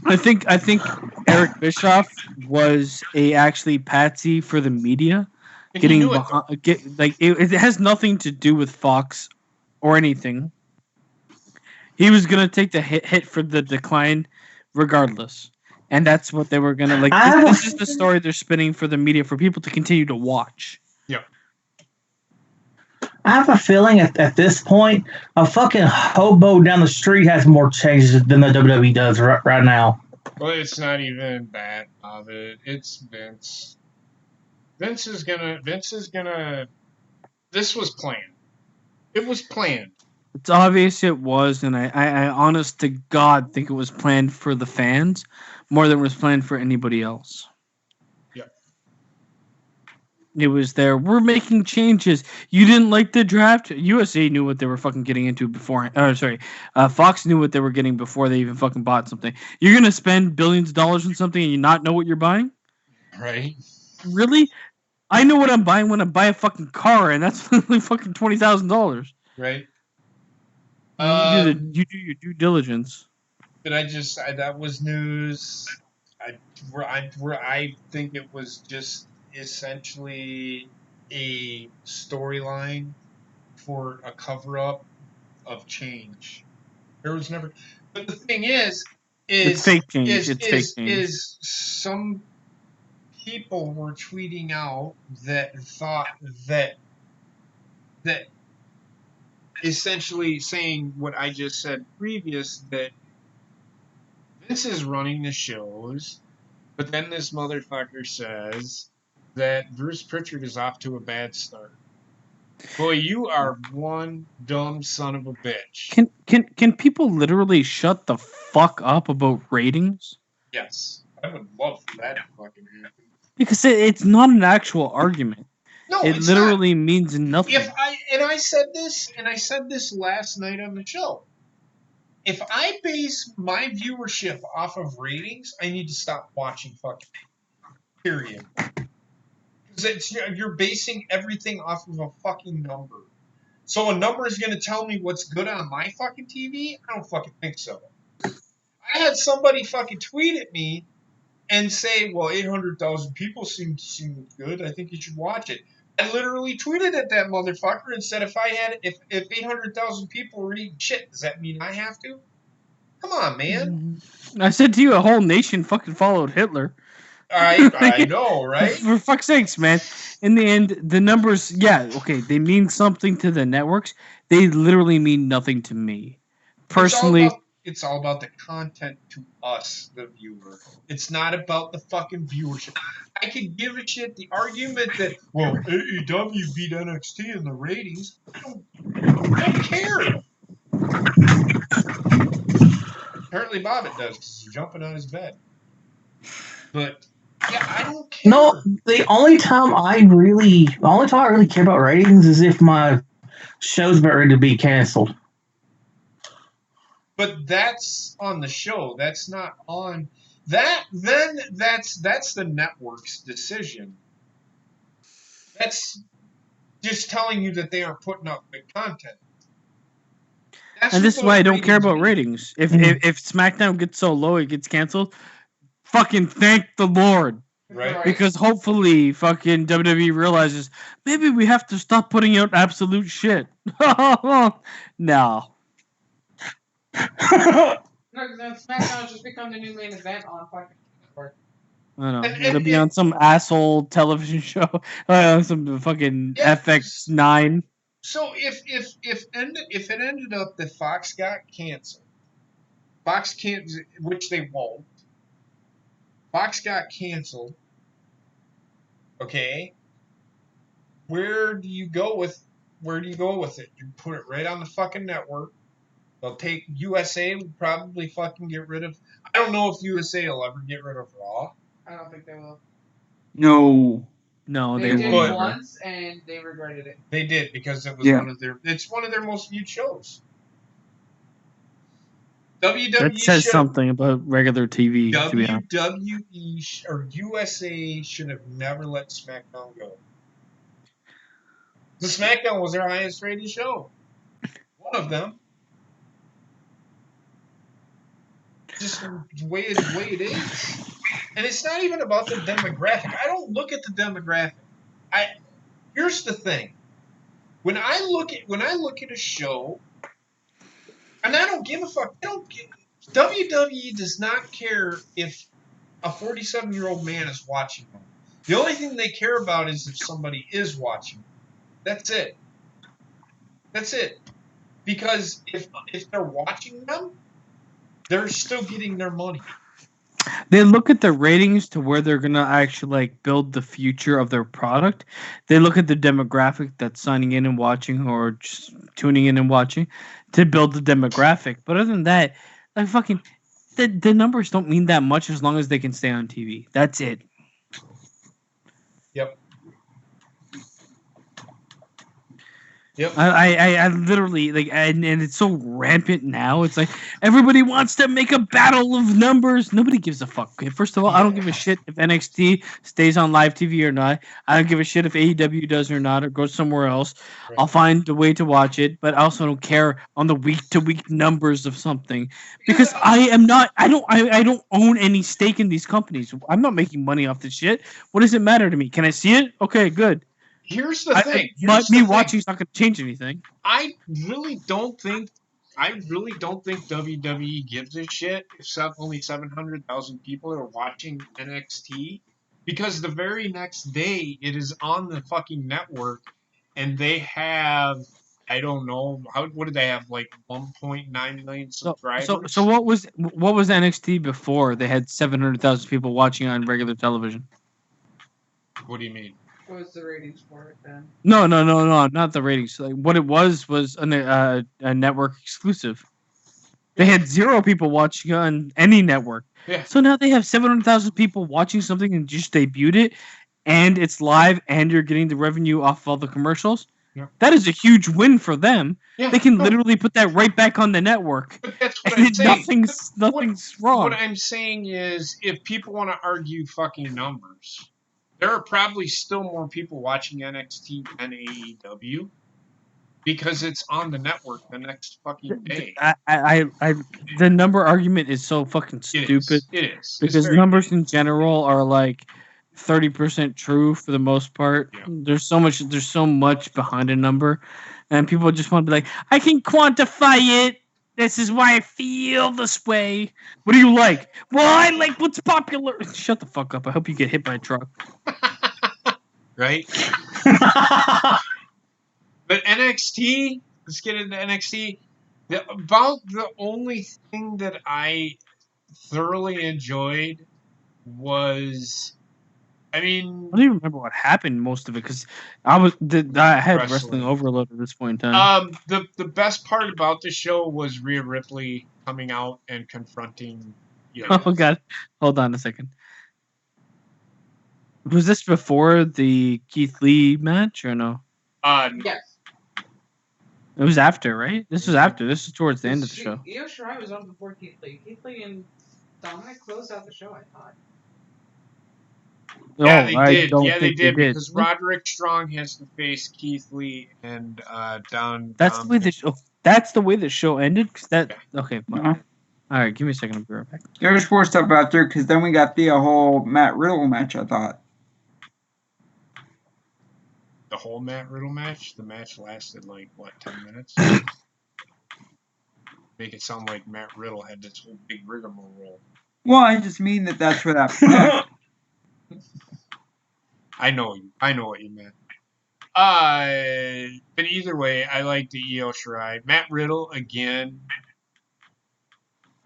B: I think Eric Bischoff was actually patsy for the media,
A: And
B: getting
A: he knew
B: behind. It has nothing to do with Fox or anything. He was gonna take the hit for the decline, regardless, and that's what they were gonna like. This is the story they're spinning for the media for people to continue to watch.
A: Yeah.
C: I have a feeling at this point, a fucking hobo down the street has more changes than the WWE does right now.
A: Well, it's not even that of it. It's Vince. Vince is gonna. This was planned. It was planned.
B: It's obvious it was, and I honest to God think it was planned for the fans more than it was planned for anybody else.
A: Yeah.
B: It was there. We're making changes. You didn't like the draft? USA knew what they were fucking getting into before. Fox knew what they were getting before they even fucking bought something. You're gonna spend billions of dollars on something and you not know what you're buying?
A: Right.
B: Really? I know what I'm buying when I buy a fucking car, and that's only fucking $20,000.
A: Right.
B: You do your due diligence.
A: But that was news. I think it was just essentially a storyline for a cover up of change. There was never. But the thing
B: It's fake change. It's fake change.
A: is some people were tweeting out that thought that essentially saying what I just said previous, that Vince is running the shows, but then this motherfucker says that Bruce Pritchard is off to a bad start. Boy, you are one dumb son of a bitch.
B: Can people literally shut the fuck up about ratings?
A: Yes, I would love for that to fucking happen.
B: Because it's not an actual argument.
A: No,
B: it
A: it's
B: literally
A: not.
B: Means nothing.
A: I said this last night on the show. If I base my viewership off of ratings, I need to stop watching fucking period. Because you're basing everything off of a fucking number. So a number is going to tell me what's good on my fucking TV? I don't fucking think so. I had somebody fucking tweet at me and say, well, 800,000 people seem good. I think you should watch it. I literally tweeted at that motherfucker and said, if 800,000 people were eating shit, does that mean I have to? Come on, man.
B: I said to you, a whole nation fucking followed Hitler.
A: I know, right?
B: For fuck's sakes, man. In the end, the numbers, yeah, okay, they mean something to the networks. They literally mean nothing to me. Personally,
A: It's all about the content to us, the viewer. It's not about the fucking viewership. I could give a shit the argument that, well, AEW beat NXT in the ratings. I don't care. Apparently Bobbit does because he's jumping on his bed. But yeah, I don't care.
G: No, the only time I really care about ratings is if my show's about ready to be canceled.
A: But that's on the show. That's not on that. Then that's the network's decision. That's just telling you that they aren't putting up good content.
B: and this is why I don't care about ratings. If SmackDown gets so low it gets canceled, fucking thank the Lord.
A: Right.
B: Because hopefully fucking WWE realizes maybe we have to stop putting out absolute shit. No.
D: No, because then SmackDown just become the new main event on fucking network.
B: I don't know. It'll be on some asshole television show. Some fucking FX9.
A: So if it ended up that Fox got canceled, Fox can't, which they won't. Fox got canceled. Okay. Where do you go with it? You put it right on the fucking network. They'll take USA, will probably fucking get rid of. I don't know if USA will ever get rid of Raw.
D: I don't think they will.
B: No,
D: They
B: they
D: did
B: won't.
D: once and they regretted it.
A: They did because it was it's one of their most viewed shows. WWE
B: That says something about regular TV.
A: WWE or USA should have never let SmackDown go. The SmackDown was their highest rated show. One of them. Just the way it is. And it's not even about the demographic. I don't look at the demographic. Here's the thing. When I look at a show, and I don't give a fuck. WWE does not care if a 47-year-old man is watching them. The only thing they care about is if somebody is watching. That's it. That's it. Because if they're watching them, they're still getting their money.
B: They look at the ratings to where they're gonna actually like build the future of their product. They look at the demographic that's signing in and watching or just tuning in and watching to build the demographic. But other than that, like fucking the numbers don't mean that much as long as they can stay on TV. That's it.
A: Yep. Yep.
B: I literally like, and it's so rampant now. It's like everybody wants to make a battle of numbers. Nobody gives a fuck. Okay, first of all, I don't give a shit if NXT stays on live TV or not. I don't give a shit if AEW does or not, or goes somewhere else. Right. I'll find a way to watch it, but I also don't care on the week to week numbers of something because I don't own any stake in these companies. I'm not making money off this shit. What does it matter to me? Can I see it? Okay, good.
A: Here's the thing.
B: Watching is not going to change anything.
A: I really don't think WWE gives a shit if only 700,000 people are watching NXT because the very next day it is on the fucking network and they have, I don't know, what did they have, like 1.9 million subscribers?
B: So what was NXT before they had 700,000 people watching on regular television?
A: What do you mean?
D: What was the ratings for it then?
B: No, not the ratings. Like what it was a network exclusive. They had 0 people watching on any network.
A: Yeah.
B: So now they have 700,000 people watching something and just debuted it, and it's live, and you're getting the revenue off all the commercials.
A: Yeah.
B: That is a huge win for them.
A: Yeah.
B: They can literally put that right back on the network.
A: But that's what I'm saying.
B: Nothing's wrong.
A: What I'm saying is, if people want to argue fucking numbers, there are probably still more people watching NXT than AEW. because it's on the network the next fucking day.
B: The number argument is so fucking stupid.
A: It is. It's
B: Because
A: very
B: numbers in general are like 30% true for the most part.
A: Yeah.
B: There's so much behind a number, and people just want to be like, I can quantify it. This is why I feel this way. What do you like? Well, I like what's popular. Shut the fuck up. I hope you get hit by a truck.
A: right? But NXT, let's get into NXT. About the only thing that I thoroughly enjoyed was, I mean,
B: I don't even remember what happened most of it because I had wrestling overload at this point in time.
A: The best part about the show was Rhea Ripley coming out and confronting.
B: Oh god, hold on a second. Was this before the Keith Lee match or no?
D: Yes.
B: It was after, right? This was after. This is towards the end of the show.
D: Io Shirai was on before Keith Lee. Keith Lee and Dominic closed out the show, I thought.
A: Yeah, they did. They did because Roderick Strong has to face Keith Lee and Don.
B: That's the way the show. That's the way the show ended. Cause that okay. Well, all right, give me a second. I'll be right back.
E: There's more stuff out there because then we got the whole Matt Riddle match. I thought.
A: The whole Matt Riddle match. The match lasted like what, 10 minutes? Make it sound like Matt Riddle had this whole big rigmarole.
E: Well, I just mean that's where that.
A: I know what you meant. But either way, I like the Io Shirai. Matt Riddle again.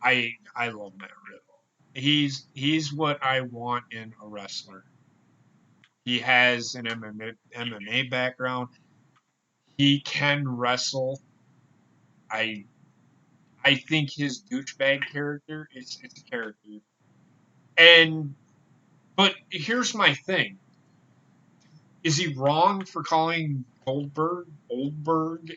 A: I love Matt Riddle. He's what I want in a wrestler. He has an MMA background. He can wrestle. I think his douchebag character it's a character. But here's my thing. Is he wrong for calling Goldberg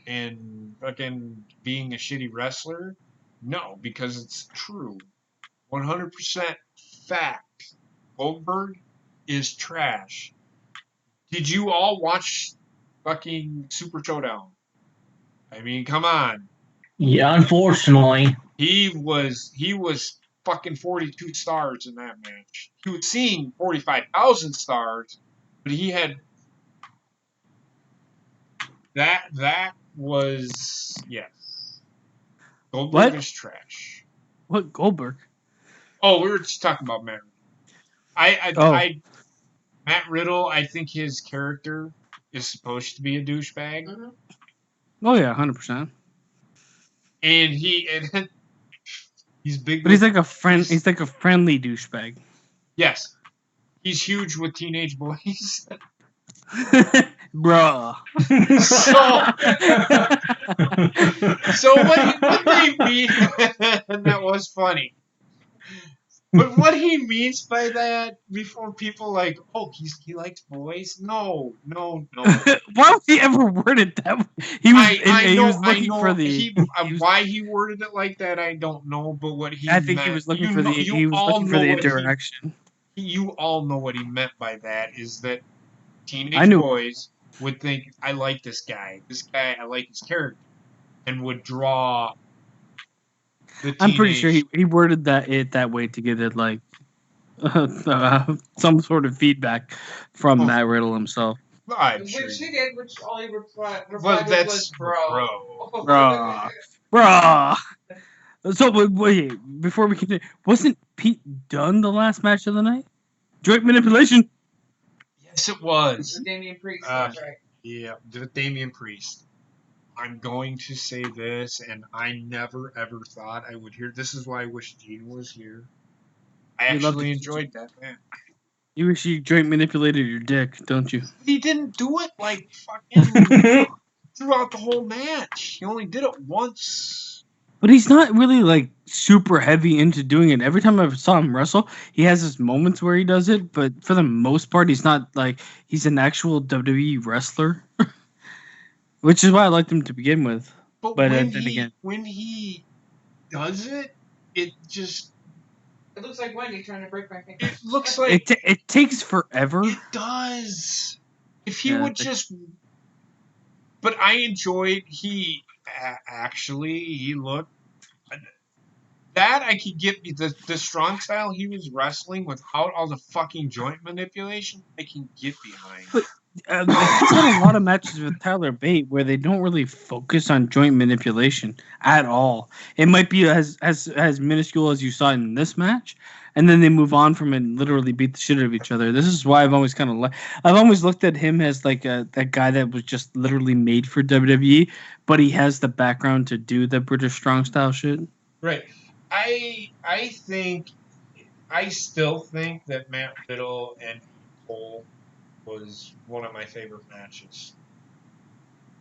A: and fucking being a shitty wrestler? No, because it's true. 100% fact. Goldberg is trash. Did you all watch fucking Super Showdown? I mean, come on.
G: Yeah, unfortunately.
A: He was fucking 42 stars in that match. He was seeing 45,000 stars, but he had that was yes. Goldberg is trash.
B: What Goldberg?
A: Oh, we were just talking about Matt Riddle. Matt Riddle, I think his character is supposed to be a douchebag.
D: Mm-hmm.
B: Oh yeah, 100%.
A: And he's big.
B: But he's like a friend. He's like a friendly douchebag.
A: Yes, he's huge with teenage boys.
B: Bruh.
A: So what they mean, and that was funny. But what he means by that, before people like, oh, he likes boys. No.
B: Why would he ever word it that way? He was looking for the.
A: Why he worded it like that, I don't know. But what he
B: I think
A: meant,
B: he was looking for the. He was looking for the interaction.
A: You all know what he meant by that is that teenage boys would think, I like this guy. This guy, I like his character, and would draw.
B: I'm pretty sure he worded that way to get it like some sort of feedback from Matt Riddle himself.
D: Which he did, which all he replied was bro.
B: Bro. So wait, before we continue, wasn't Pete Dunne the last match of the night? Joint manipulation.
A: Yes, it was.
D: With Damian Priest, that's right.
A: Yeah, with Damian Priest. I'm going to say this, and I never ever thought I would hear. This is why I wish Gene was here. I actually enjoyed that match.
B: You wish you joint manipulated your dick, don't you?
A: He didn't do it like fucking throughout the whole match. He only did it once.
B: But he's not really like super heavy into doing it. Every time I saw him wrestle, he has his moments where he does it, but for the most part, he's not like he's an actual WWE wrestler. Which is why I liked him to begin with.
A: But when he does it, it just...
D: It looks like Wendy trying to break my finger.
A: It looks like...
B: It takes forever.
A: It does. If he would just... But I enjoyed. He looked that I could get the strong style he was wrestling without all the fucking joint manipulation. I can get behind.
B: But like he's had a lot of matches with Tyler Bate where they don't really focus on joint manipulation at all. It might be as minuscule as you saw in this match, and then they move on from it and literally beat the shit out of each other. This is why I've always kind of I've always looked at him as like that guy that was just literally made for WWE, but he has the background to do the British strong style shit.
A: Right. I still think that Matt Riddle and Cole was one of my favorite matches.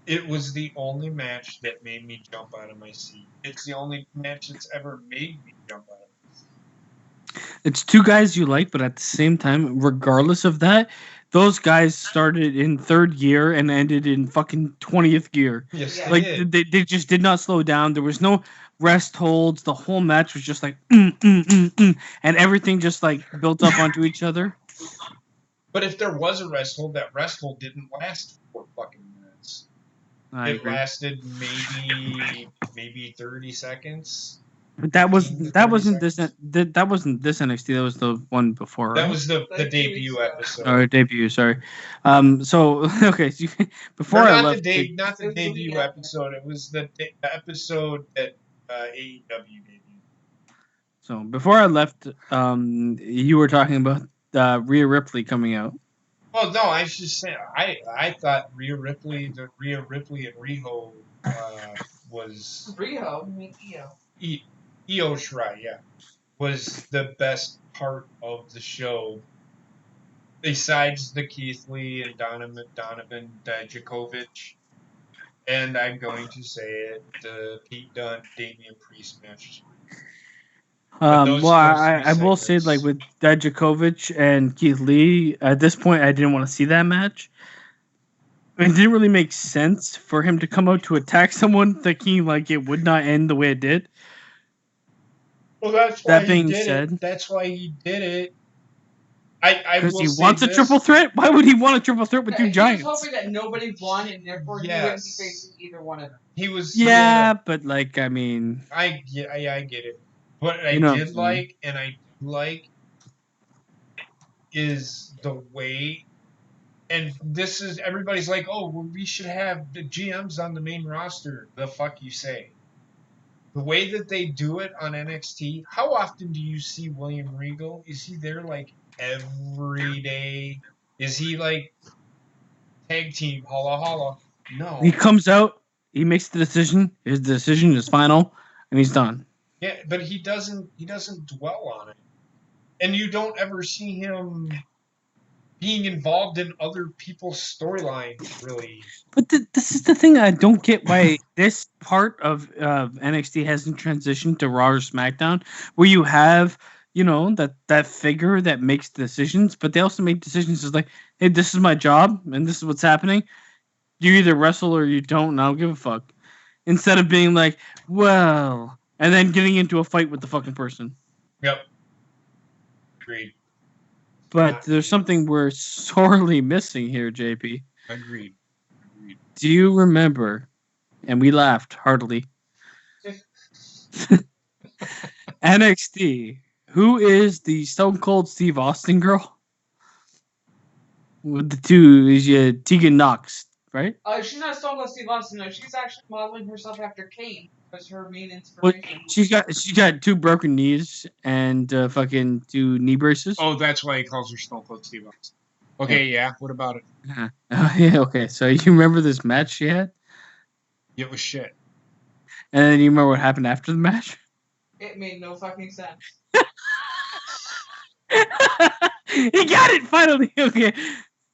A: It was the only match that made me jump out of my seat. It's the only match that's ever made me jump out of my seat.
B: It's two guys you like, but at the same time, regardless of that, those guys started in third gear and ended in fucking 20th gear.
A: Yes,
D: Yeah.
B: Like
A: did.
B: they just did not slow down. There was no rest holds. The whole match was just like and everything just like built up onto each other.
A: But if there was a rest hold, that rest hold didn't last 4 fucking minutes.
B: I
A: It
B: agree.
A: lasted maybe 30 seconds.
B: But that
A: 15 to
B: wasn't
A: 30
B: this
A: seconds.
B: that wasn't this NXT. That was the one before. Right?
A: That was the
D: Like 2
A: debut
D: weeks ago.
A: episode.
B: Or debut. Sorry. So okay. So before
A: Or
B: I
A: not
B: left,
A: not the
D: It was the
A: debut
D: week after.
A: episode. It was the episode that AEW debuted.
B: so before I left, you were talking about Rhea Ripley coming out.
A: Well, no, I was just saying. I thought Rhea Ripley and Riho was
D: Rio, you mean Io.
A: Io Shirai, yeah, was the best part of the show. Besides the Keith Lee and Donovan Dijakovic, and I'm going to say it, the Pete Dunne Damian Priest match. But
B: Well,
A: those three
B: I will say, like
A: segments.
B: with Dijakovic and Keith Lee, at this point, I didn't want to see that match. It didn't really make sense for him to come out to attack someone, thinking like it would not end the way it did.
A: Well, that's why
B: That
A: he
B: being
A: did
B: said,
A: it. That's why he did it. I
B: because
A: will
B: he
A: say
B: wants a
A: this.
B: triple threat. Why would he want a triple threat with
D: Yeah,
B: two
D: he was
B: giants?
D: hoping that nobody won, and therefore he wouldn't be
A: Yes.
D: facing either one of them.
A: He was.
B: Yeah, but like, I mean,
A: I get it. What I
B: You know what I'm
A: did
B: saying.
A: like, and I do like, is the way. And this is everybody's like, oh, well, we should have the GMs on the main roster. The fuck you say? The way that they do it on NXT. How often do you see William Regal? Is he there like every day? Is he like tag team holla holla? No.
B: he comes out, he makes the decision. His decision is final, and he's done.
A: Yeah, but he doesn't dwell on it. And you don't ever see him being involved in other people's storylines, really.
B: But this is the thing I don't get why this part of NXT hasn't transitioned to Raw or SmackDown, where you have that figure that makes decisions, but they also make decisions as like, hey, this is my job and this is what's happening. You either wrestle or you don't, and I don't give a fuck. Instead of being like, well, and then getting into a fight with the fucking person.
A: Yep. Agreed.
B: But there's something we're sorely missing here, JP.
A: Agreed.
B: Do you remember? And we laughed heartily. NXT. Who is the Stone Cold Steve Austin girl? With the two is Tegan Knox, right?
D: She's not Stone Cold Steve Austin, no. She's actually modeling herself after Kane. Was her main
B: Well,
D: inspiration.
B: she's got 2 broken knees and fucking 2 knee braces.
A: Oh, that's why he calls her Stone Cold Steve Austin. Okay, yeah. What about it?
B: Yeah, okay. So you remember this match she had?
A: It was shit.
B: And then you remember what happened after the match?
D: It made no fucking sense.
B: He got it finally. Okay,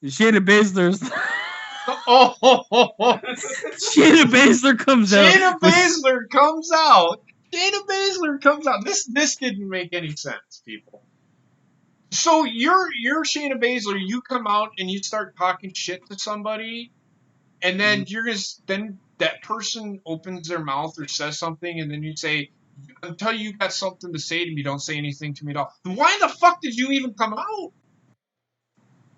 B: Shayna Baszler's.
A: Oh,
B: Shayna Baszler comes out.
A: Shayna Baszler comes out. Shayna Baszler comes out. This didn't make any sense, people. So you're Shayna Baszler. You come out and you start talking shit to somebody, and then then that person opens their mouth or says something, and then you say, until you got something to say to me, don't say anything to me at all. Why the fuck did you even come out?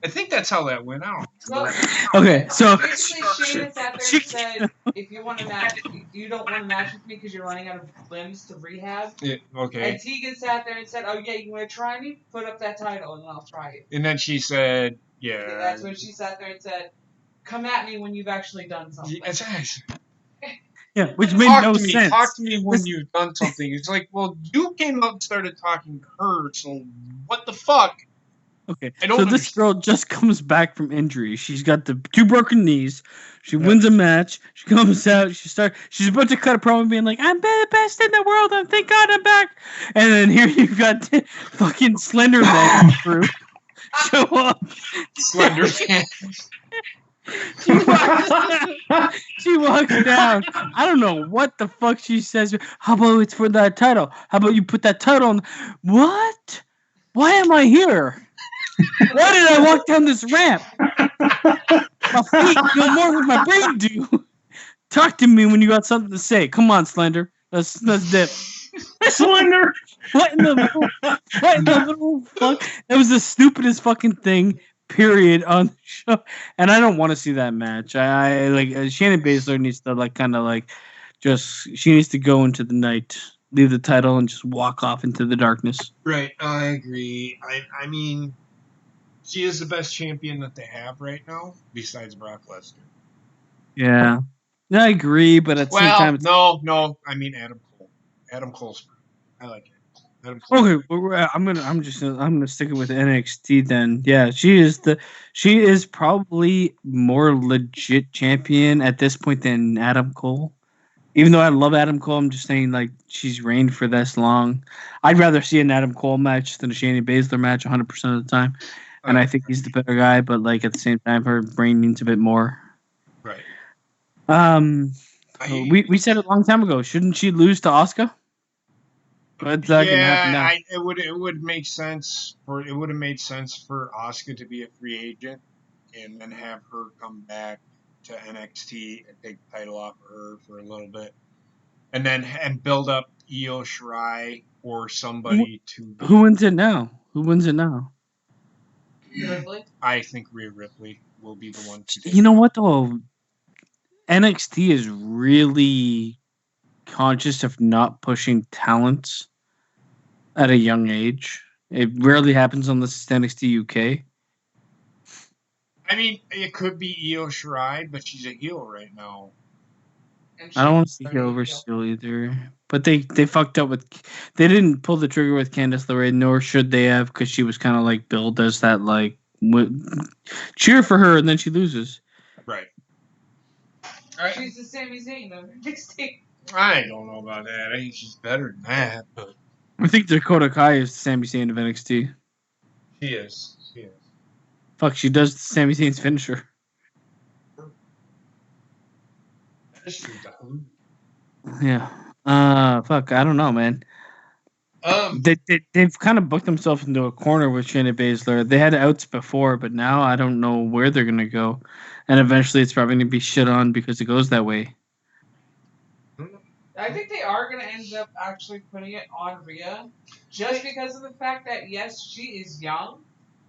A: I think that's how that went out.
D: Well,
B: Okay, so
D: basically, Shayna sat there and said, "If you want to match, you don't want to match with me because you're running out of limbs to rehab."
A: Yeah, okay.
D: And Tegan sat there and said, "Oh yeah, you want to try me? Put up that title and I'll try it."
A: And then she said,
D: And
A: "Yeah."
D: that's when she sat there and said, "Come at me when you've actually done something."
A: Yes.
B: yeah, which made
A: Talk
B: no
A: to me.
B: sense.
A: Talk to me when you've done something. It's like, well, you came up and started talking to her, so what the fuck?
B: Okay,
A: I don't
B: so this
A: understand.
B: girl just comes back from injury. She's got the 2 broken knees. She
A: Yeah.
B: wins a match. She comes out. She's about to cut a promo, being like, "I'm the best in the world, and thank God I'm back." And then here you've got fucking Slender Man crew show up.
A: Slender fan.
B: She walks down. I don't know what the fuck she says. How about it's for that title? How about you put that title on? What? Why am I here? Why did I walk down this ramp? My feet do more than my brain do. Talk to me when you got something to say. Come on, Slender. Let's dip.
G: Slender.
B: What in the little fuck? That was the stupidest fucking thing. Period on the show, and I don't want to see that match. I like Shannon Baszler needs to she needs to go into the night, leave the title, and just walk off into the darkness.
A: Right, I agree. I mean, she is the best champion that they have right now, besides Brock Lesnar.
B: Yeah, I agree, but at the same time,
A: no. I mean Adam Cole. Adam Cole's. I like it. Adam Cole.
B: okay. I'm gonna stick it with NXT then. Yeah, she is probably more legit champion at this point than Adam Cole. Even though I love Adam Cole, I'm just saying, like, she's reigned for this long. I'd rather see an Adam Cole match than a Shayna Baszler match 100% of the time. And I think he's the better guy, but, like, at the same time, her brain needs a bit more.
A: Right.
B: We said it a long time ago. Shouldn't she lose to Asuka? What's that gonna happen now?
A: It would make sense it would have made sense for Asuka to be a free agent and then have her come back to NXT and take the title off of her for a little bit, and build up Io Shirai or somebody to.
B: Who wins it now?
D: Ripley?
A: I think Rhea Ripley will be the one to take.
B: You know what though? NXT is really conscious of not pushing talents at a young age. It rarely happens on the NXT UK.
A: I mean, it could be Io Shirai, but she's a heel right now.
B: I don't want to see heel over still either. But they fucked up with. They didn't pull the trigger with Candice LeRae, nor should they have, because she was kind of like billed as that cheer for her, and then she loses.
A: Right.
D: She's the Sami Zayn of NXT.
A: I don't know about that. I think she's better than that, but
B: I think Dakota Kai is the Sami Zayn of NXT.
A: She is.
B: Fuck, she does Sami Zayn's finisher. Yeah. Fuck, I don't know, man. They've kind of booked themselves into a corner with Shayna Baszler. They had outs before, but now I don't know where they're gonna go. And eventually it's probably gonna be shit on because it goes that way.
D: I think they are going to end up actually putting it on Rhea, just because of the fact that, yes, she is young,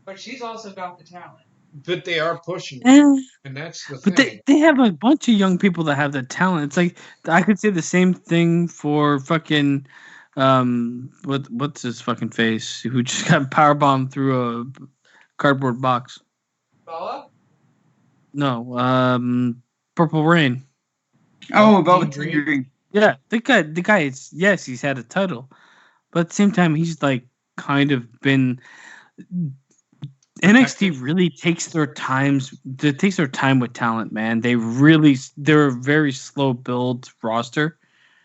D: but she's also got the talent.
A: But they are pushing it, and that's the thing.
B: But they have a bunch of young people that have the talent. It's like, I could say the same thing for fucking, what's his fucking face, who just got powerbombed through a cardboard box.
D: Boa?
B: No, Purple Rain.
E: Oh, Velvet Dream.
B: Yeah, the guy is, yes, he's had a title, but at the same time, he's like kind of been. NXT really takes their time with talent, man. They're a very slow build roster.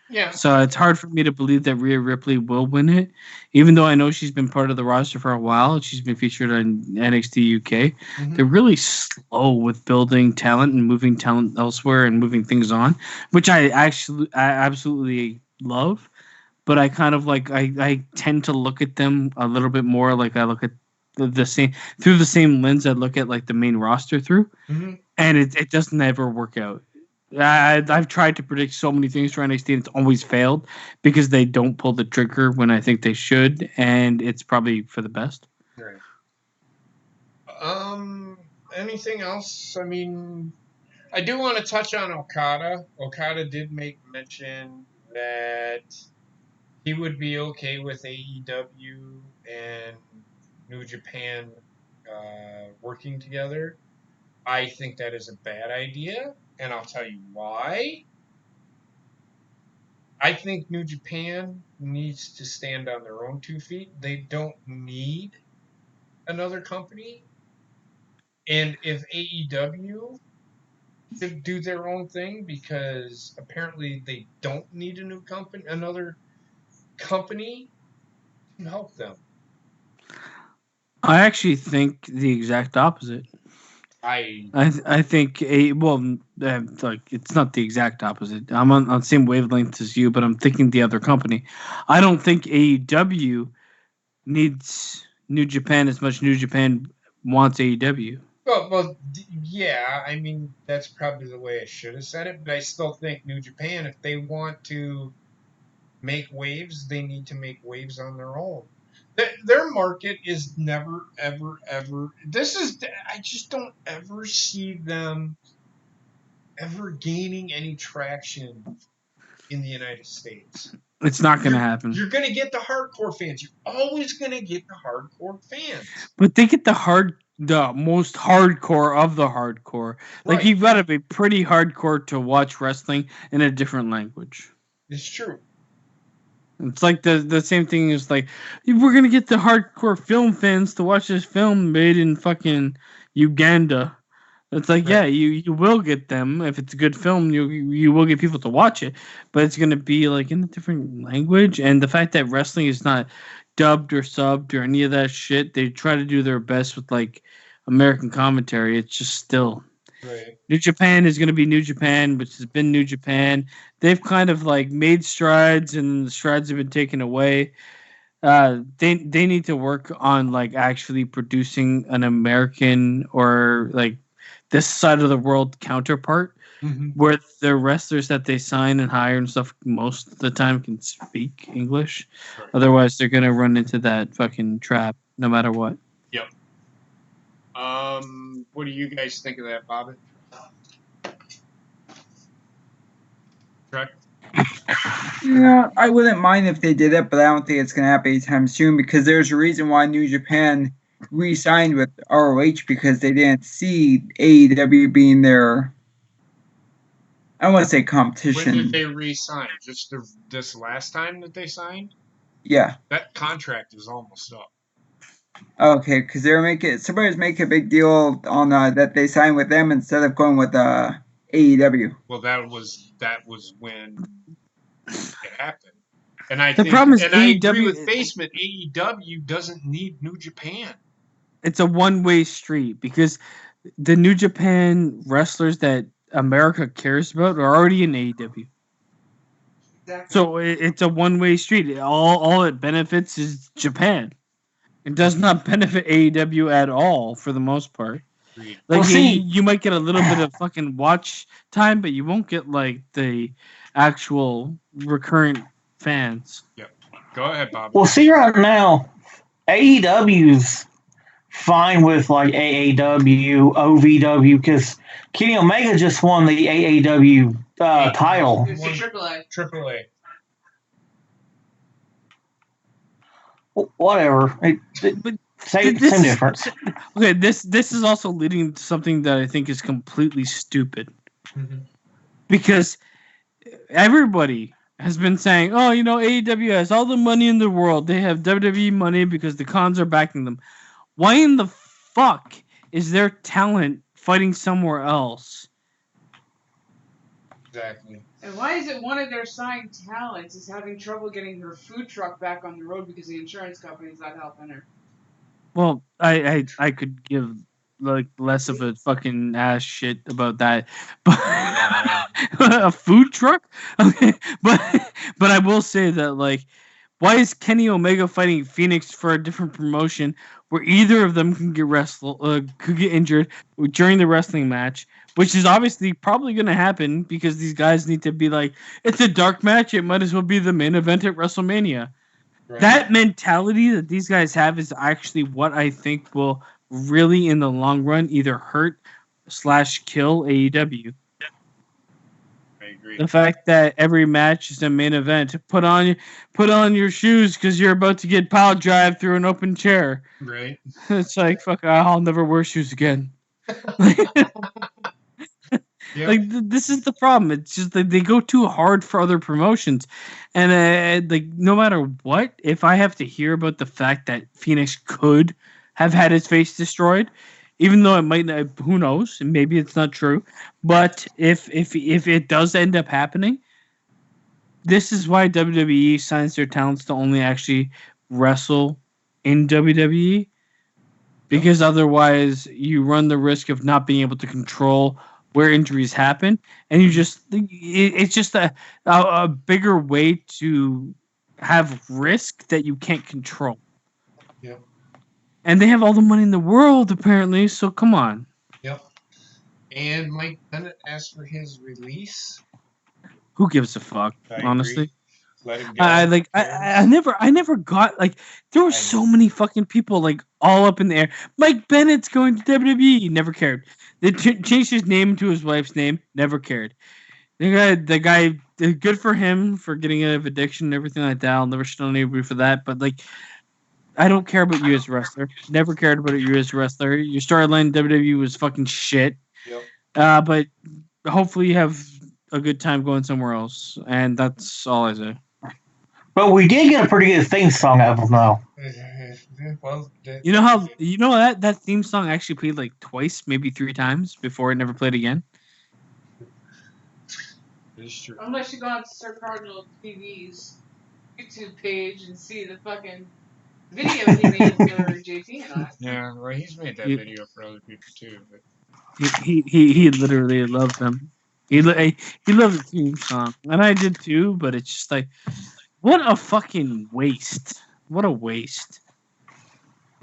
A: Yeah.
B: So it's hard for me to believe that Rhea Ripley will win it, even though I know she's been part of the roster for a while. She's been featured on NXT UK. Mm-hmm. They're really slow with building talent and moving talent elsewhere and moving things on, which I absolutely love. But I kind of I tend to look at them a little bit more like I look at the same through the same lens I look at like the main roster through, and it doesn't ever work out. I've tried to predict so many things for NXT, and it's always failed because they don't pull the trigger when I think they should, and it's probably for the best.
A: Right. anything else? I mean, I do want to touch on Okada. Okada did make mention that he would be okay with AEW and New Japan working together. I think that is a bad idea, and I'll tell you why. I think New Japan needs to stand on their own 2 feet. They don't need another company. And if AEW should do their own thing because apparently they don't need another company to help them.
B: I actually think the exact opposite. I think like it's not the exact opposite. I'm on the same wavelength as you, but I'm thinking the other company. I don't think AEW needs New Japan as much New Japan wants AEW.
A: Yeah, I mean, that's probably the way I should have said it, but I still think New Japan, if they want to make waves, they need to make waves on their own. Their market is never, ever, ever. I just don't ever see them ever gaining any traction in the United States.
B: It's not going to happen.
A: You're going to get the hardcore fans. You're always going to get the hardcore fans.
B: But they get the most hardcore of the hardcore. Like,
A: Right.
B: you've got to be pretty hardcore to watch wrestling in a different language.
A: It's true.
B: It's like the same thing as like, we're going to get the hardcore film fans to watch this film made in fucking Uganda. It's like,
A: Right.
B: yeah, you will get them. If it's a good film, you will get people to watch it. But it's going to be like in a different language. And the fact that wrestling is not dubbed or subbed or any of that shit, they try to do their best with like American commentary. It's just still...
A: Right.
B: New Japan is going to be New Japan, which has been New Japan. They've kind of like made strides, and the strides have been taken away. They need to work on like actually producing an American or like this side of the world counterpart, where the wrestlers that they sign and hire and stuff most of the time can speak English.
A: Right.
B: Otherwise, they're gonna run into that fucking trap no matter what.
A: Yep. What do you guys think of that, Bobby? Correct.
E: Yeah, I wouldn't mind if they did it, but I don't think it's going to happen anytime soon because there's a reason why New Japan re-signed with ROH because they didn't see AEW being their, I don't want to say competition.
A: When did they re-sign? Just this last time that they signed?
E: Yeah.
A: That contract is almost up.
E: Okay, because somebody's making a big deal on that they signed with them instead of going with AEW.
A: Well, that was when it happened. And I
B: problem is
A: I agree
B: AEW
A: with Basement. AEW doesn't need New Japan.
B: It's a one-way street because the New Japan wrestlers that America cares about are already in AEW.
D: Exactly.
B: So it's a one-way street. All it benefits is Japan. It does not benefit AEW at all for the most part.
A: Agreed.
B: Like
G: Well, see-
B: you might get a little bit of fucking watch time, but you won't get like the actual recurrent fans.
A: Go ahead, Bob.
G: Well, see right now, AEW's fine with like AAW, OVW, because Kenny Omega just won the AAW title.
D: It's a AAA.
A: AAA.
G: Whatever.
B: But
G: Same
B: this is-
G: difference.
B: Okay, this is also leading to something that I think is completely stupid. Because everybody has been saying, oh, AEW has all the money in the world. They have WWE money because the cons are backing them. Why in the fuck is their talent fighting somewhere else?
A: Exactly.
D: And why is it one of their signed talents is having trouble getting her food truck back on the road because the insurance company's not helping her?
B: Well, I could give like less of a fucking ass shit about that, but a food truck. Okay, but I will say that like, why is Kenny Omega fighting Phoenix for a different promotion where either of them can get could get injured during the wrestling match, which is obviously probably going to happen because these guys need to be like, it's a dark match. It might as well be the main event at WrestleMania.
A: Right.
B: That mentality that these guys have is actually what I think will really in the long run either hurt / kill AEW.
A: I agree.
B: The fact that every match is a main event. Put on your shoes because you're about to get pile drive through an open chair.
A: Right.
B: It's like fuck. I'll never wear shoes again.
A: Yep.
B: Like this is the problem. It's just that they go too hard for other promotions, and like no matter what, if I have to hear about the fact that Phoenix could have had his face destroyed, even though it might not, who knows, and maybe it's not true, but if it does end up happening, this is why WWE signs their talents to only actually wrestle in WWE. Because otherwise, you run the risk of not being able to control where injuries happen, and it's just a bigger way to have risk that you can't control.
A: Yep.
B: And they have all the money in the world, apparently. So come on.
A: Yep. And Mike Bennett asked for his release.
B: Who gives a fuck?
A: I
B: Honestly,
A: agree. Let him go.
B: I never got like there were so many fucking people like all up in the air. Mike Bennett's going to WWE. Never cared. They changed his name to his wife's name. Never cared. The guy, good for him for getting out of addiction and everything like that. I'll never shit on anybody for that. But like, I don't care about you as a wrestler. Never cared about you as a wrestler. Your storyline in WWE was fucking shit.
A: Yep.
B: But hopefully you have a good time going somewhere else, and that's all I say.
G: But we did get a pretty good theme song out of them, though.
A: Well,
B: You know that theme song actually played like twice, maybe 3 times before it never played again.
A: it's true.
D: Unless you go on Sir Cardinal TV's YouTube page and see the fucking video he made for JT and I.
A: Yeah, well, he's made that video for other people too. But
B: He literally loved them. He loved the theme song, and I did too. But it's just like, what a fucking waste! What a waste!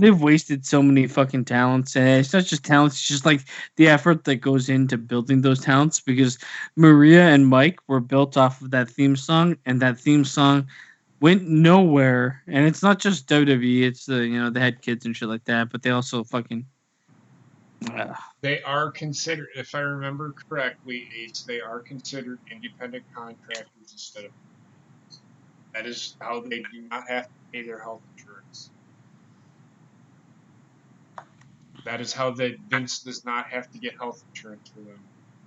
B: They've wasted so many fucking talents, and it's not just talents; it's just like the effort that goes into building those talents. Because Maria and Mike were built off of that theme song, and that theme song went nowhere. And it's not just WWE; it's the they had kids and shit like that, but they also fucking.
A: they are considered, if I remember correctly, Ace, they are considered independent contractors instead of. That is how they do not have to pay their health insurance. That is how Vince does not have to get health insurance for them.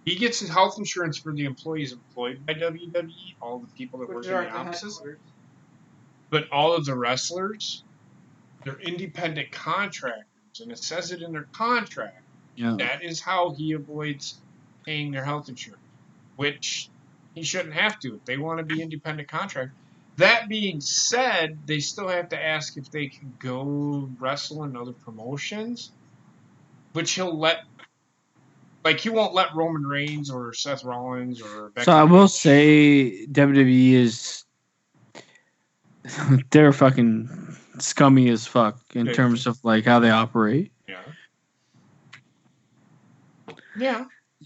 A: He gets his health insurance for the employees employed by WWE, all the people that work in the offices. But all of the wrestlers, they're independent contractors, and it says it in their contract.
B: Yeah.
A: That is how he avoids paying their health insurance, which he shouldn't have to if they want to be independent contractors. That being said, they still have to ask if they can go wrestle in other promotions, which he won't let Roman Reigns or Seth Rollins or Becky
B: So I will
A: Lynch.
B: say WWE is they're fucking scummy as fuck in terms of like how they operate.
A: Yeah. Yeah.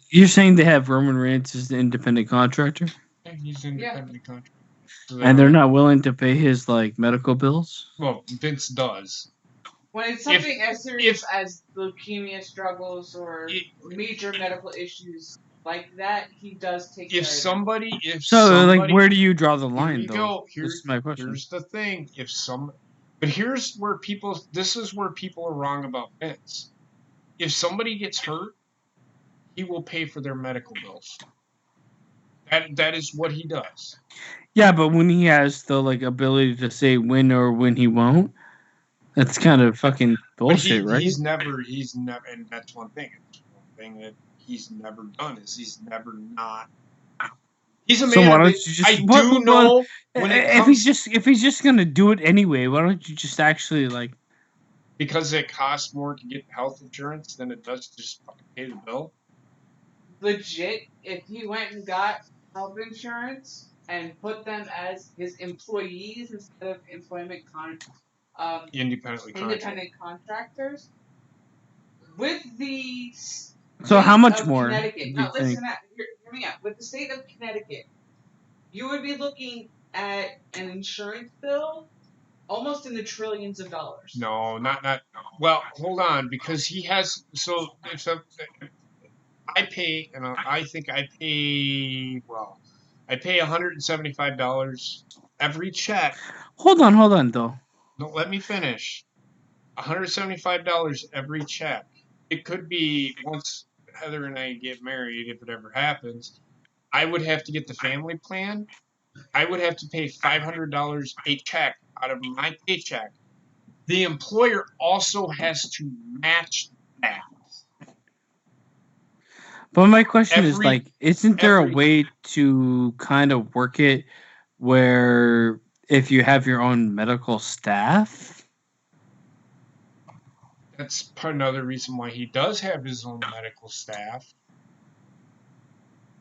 B: You're saying they have Roman Reigns as the independent contractor,
A: And he's independent contractor. So
B: and they're not willing to pay his like medical bills.
A: Well, Vince does.
D: When it's something as serious as leukemia struggles or major medical issues like that, he does take care of it.
B: So like, where do you draw the line,
A: Here you
B: though?
A: go.
B: This is my question.
A: Here's the thing. But here's where this is where people are wrong about Vince. If somebody gets hurt, he will pay for their medical bills. That is what he does.
B: Yeah, but when he has the like ability to say when or when he won't, that's kind of fucking bullshit, right?
A: He's never, and that's one thing. One thing that he's never done is he's never not. He's a man.
B: So why don't you just? If he's just gonna do it anyway, why don't you just actually like?
A: Because it costs more to get health insurance than it does to just fucking pay the bill.
D: Legit, if he went and got health insurance and put them as his employees instead of independent contractors, with the
B: so how much
D: of
B: more?
D: Connecticut. Now listen, hear me out. With the state of Connecticut, you would be looking at an insurance bill almost in the trillions of dollars.
A: No, not. Well, hold on, because he has. So if I pay, and I think I pay. Well, I pay $175 every check.
B: Hold on, though.
A: Don't let me finish. $175 every check. It could be once Heather and I get married, if it ever happens. I would have to get the family plan. I would have to pay $500 a check out of my paycheck. The employer also has to match that.
B: But my question is,
A: Every
B: like, isn't there a
A: every
B: way to kind of work it where if you have your own medical staff?
A: that's another reason why he does have his own medical staff.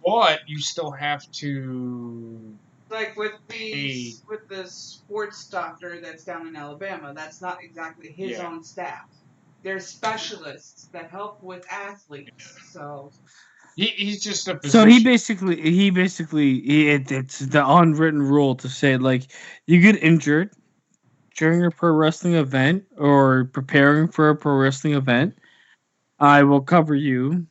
A: But you still have to
D: Like with
A: pay.
D: the sports doctor that's down in Alabama, that's not exactly his
A: Yeah.
D: own staff. They're specialists that help with athletes. So
A: He's just a
B: So
A: physician.
B: it's the unwritten rule to say, like, you get injured during a pro wrestling event or preparing for a pro wrestling event, I will cover you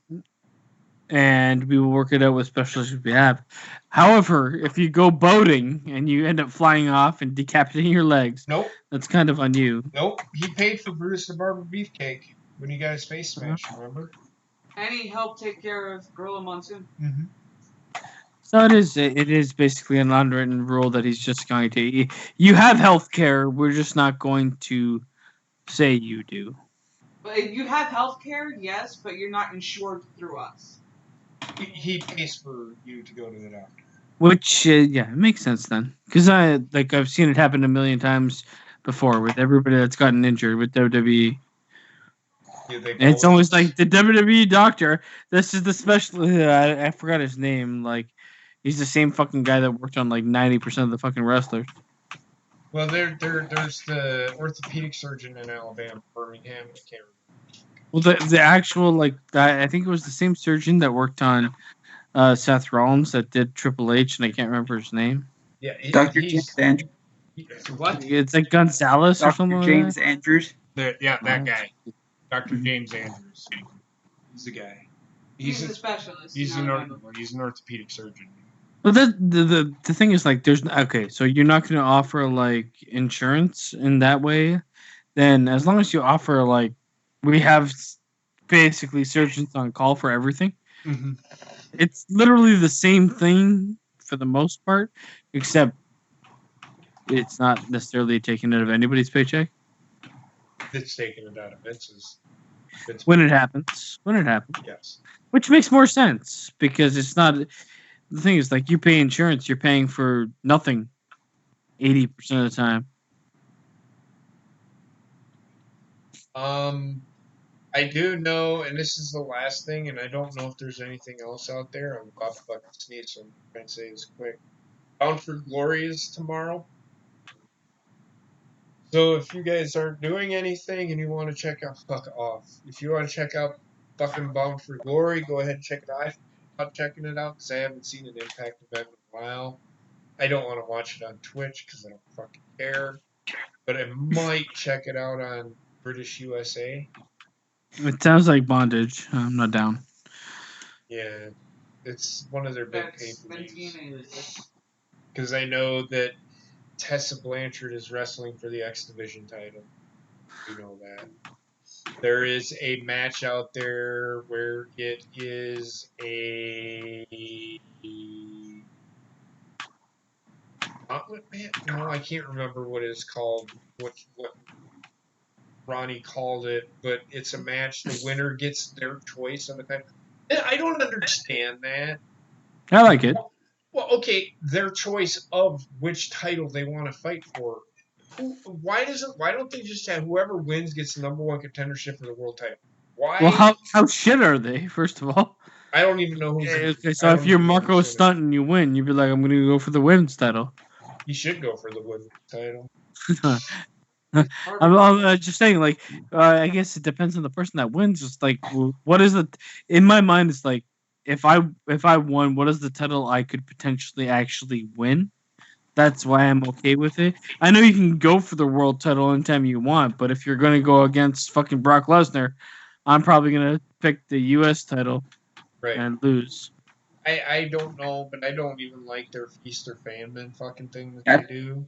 B: and we will work it out with specialists we have. However, if you go boating and you end up flying off and decapitating your legs,
A: Nope.
B: that's kind of on you.
A: Nope. He paid for Brutus the Barber Beefcake when he got his face smashed, remember?
D: and he helped take care of Gorilla Monsoon.
A: Mm-hmm.
B: So it is basically an unwritten rule that he's just going to. You have health care. We're just not going to say you do.
D: But you have health care, yes, but you're not insured through us.
A: He pays for you to go to the doctor.
B: Which yeah, it makes sense then, because I've seen it happen a million times before with everybody that's gotten injured with WWE.
A: Yeah,
B: It's always like the WWE doctor. This is the special. I forgot his name. Like, he's the same fucking guy that worked on like 90% of the fucking wrestlers.
A: Well, there's the orthopedic surgeon in Alabama, Birmingham. I can't remember.
B: Well, the actual I think it was the same surgeon that worked on Seth Rollins that did Triple H, and I can't remember his name.
A: Yeah,
E: Dr. James Andrews.
A: What?
B: It's like Gonzalez or something
E: Dr. James
B: like
E: Andrews.
A: That guy, Dr. James Andrews. He's the guy.
D: He's a specialist.
A: He's an orthopedic surgeon.
B: But the thing is, like, there's okay, so you're not going to offer like insurance in that way. Then as long as you offer like, we have basically surgeons on call for everything.
A: Mm-hmm.
B: It's literally the same thing for the most part, except it's not necessarily taken out of anybody's paycheck.
A: It's taking it out of Vince's.
B: When it happens.
A: Yes.
B: Which makes more sense because it's not. The thing is, like, you pay insurance, you're paying for nothing 80% of the time.
A: I do know, and this is the last thing, and I don't know if there's anything else out there. I'm about to fucking sneeze, so I'm trying to say this quick. Bound for Glory is tomorrow. So if you guys aren't doing anything and you want to check out, fuck off. If you want to check out fucking Bound for Glory, go ahead and check it out. I'm not checking it out because I haven't seen an Impact event in a while. I don't want to watch it on Twitch because I don't fucking care. But I might check it out on British USA.
B: It sounds like bondage. I'm not down.
A: Yeah, it's one of their big pay-per-views.
D: That's
A: Because I know that Tessa Blanchard is wrestling for the X Division title. You know that. There is a match out there where it is a gauntlet match. No, I can't remember what it's called. What Ronnie called it, but it's a match. The winner gets their choice of the title. I don't understand that.
B: I like it.
A: Well, okay, their choice of which title they want to fight for. Why don't they just have whoever wins gets the number one contendership for the world title? Why?
B: Well, how shit are they? First of all,
A: I don't even know who's.
B: okay, so if you're Marco Stunt and you win, you'd be like, I'm going to go for the women's title.
A: You should go for the women's title.
B: I'm just saying, like, I guess it depends on the person that wins. It's like, what is it? In my mind, it's like, if I won, what is the title I could potentially actually win? That's why I'm okay with it. I know you can go for the world title anytime you want, but if you're going to go against fucking Brock Lesnar, I'm probably going to pick the U.S. title
A: Right.
B: and lose.
A: I don't know, but I don't even like their feast or famine fucking thing that
E: That-
A: they do.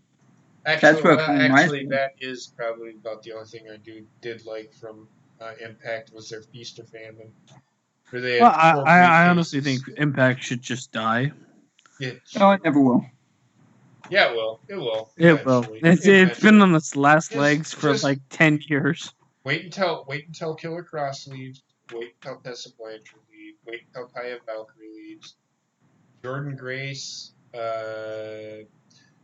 E: That's
A: Actually,
E: what
A: well,
E: fueled my
A: actually, that is probably about the only thing I did like from Impact was their feast or famine, where they
B: Well,
A: had
B: I,
A: four
B: I, I honestly think
A: briefcases.
B: Impact should just die.
A: Yeah,
E: No, it never will.
A: yeah, it will. It will
B: It will.
A: eventually.
B: It's been on its last
A: Just,
B: legs for
A: just
B: like 10 years.
A: wait until Killer Cross leaves. Wait until Tessa Blanchard leaves. Wait until Taya Valkyrie leaves. Jordan Grace.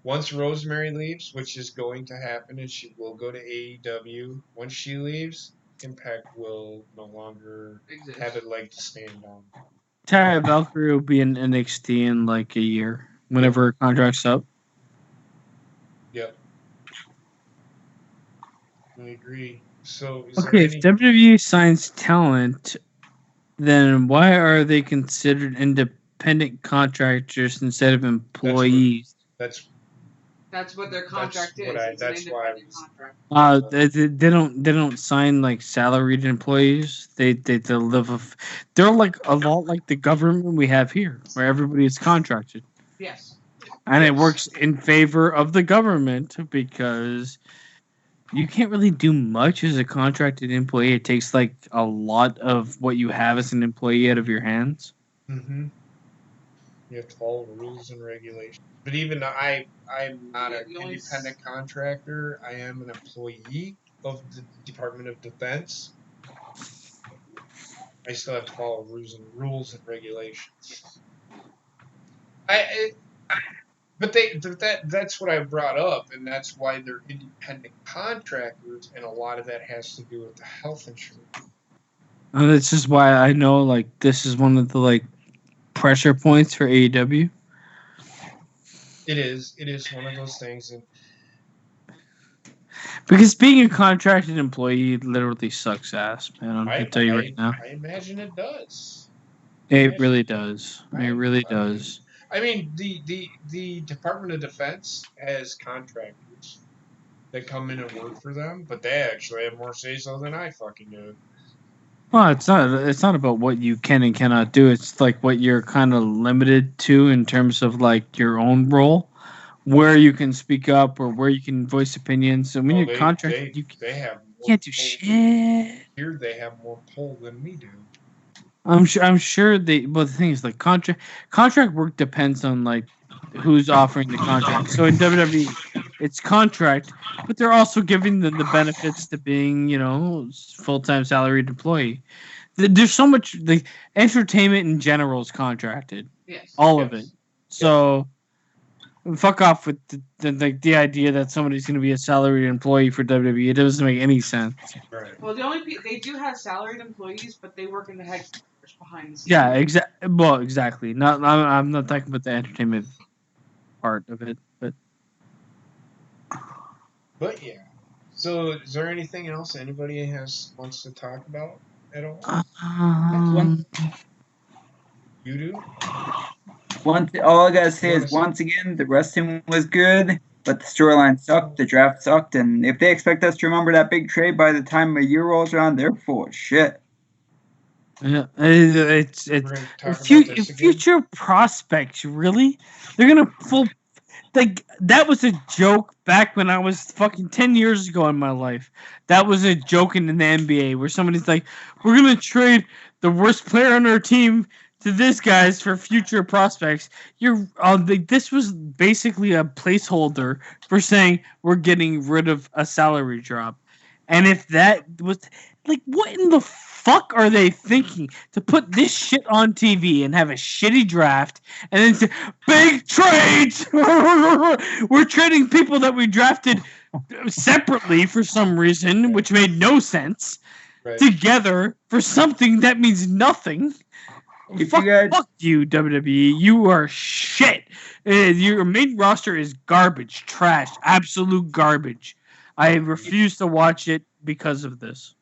A: Once Rosemary leaves, which is going to happen, and she will go to AEW. Once she leaves, Impact will no longer have a leg to stand on.
B: Tara Valkyrie will be in NXT in like a year, whenever her contract's up.
A: Yep. I agree. So, is
B: Okay, if WWE signs talent, then why are they considered independent contractors instead of employees?
D: That's what their contract is. It's an independent contract.
B: They don't sign like salaried employees. They live they're like a lot like the government we have here, where everybody is contracted.
D: Yes.
B: And it works in favor of the government because you can't really do much as a contracted employee. It takes like a lot of what you have as an employee out of your hands.
A: Mm-hmm. You have to follow the rules and regulations. But even I'm not an independent contractor. I am an employee of the Department of Defense. I still have to follow rules and regulations. But that's what I brought up, and that's why they're independent contractors, and a lot of that has to do with the health insurance.
B: And that's just why I know like this is one of the like pressure points for AEW.
A: It is one of those things, and
B: because being a contracted employee literally sucks ass, man. I'm gonna tell you right now.
A: I imagine it does.
B: It really does. It really does.
A: I mean, the Department of Defense has contractors that come in and work for them, but they actually have more say so than I fucking do.
B: Well, it's not about what you can and cannot do. It's like what you're kind of limited to in terms of like your own role, where you can speak up or where you can voice opinions. And when you're contracted, you can't do shit.
A: Here they have more pull than we do.
B: I'm sure they. But the thing is, like contract work depends on like who's offering the contract. So in WWE, it's contract, but they're also giving them the benefits to being, full-time salaried employee. There's so much. The entertainment in general is contracted.
D: Yes.
B: All of it. So fuck off with the idea that somebody's going to be a salaried employee for WWE. It doesn't make any sense.
A: Right.
D: Well, they do have salaried employees, but they work in the headquarters behind the scenes.
B: Yeah, exactly. Well, exactly. I'm not talking about the entertainment part of it, but
A: yeah. So, is there anything else anybody wants to talk about at all? You do?
E: All I gotta say is once again, the wrestling was good, but the storyline sucked, the draft sucked, and if they expect us to remember that big trade by the time a year rolls around, they're full of shit.
B: Yeah, it's future prospects. Really, they're gonna like that was a joke back when I was fucking 10 years ago in my life. That was a joke in the NBA where somebody's like, "We're gonna trade the worst player on our team to this guy's for future prospects." This was basically a placeholder for saying we're getting rid of a salary drop, and if that was like, what in the fuck are they thinking to put this shit on TV and have a shitty draft and then say big trades? We're trading people that we drafted separately for some reason, which made no sense, together for something that means nothing. Fuck you, WWE. You are shit. Your main roster is garbage, trash, absolute garbage. I refuse to watch it because of this.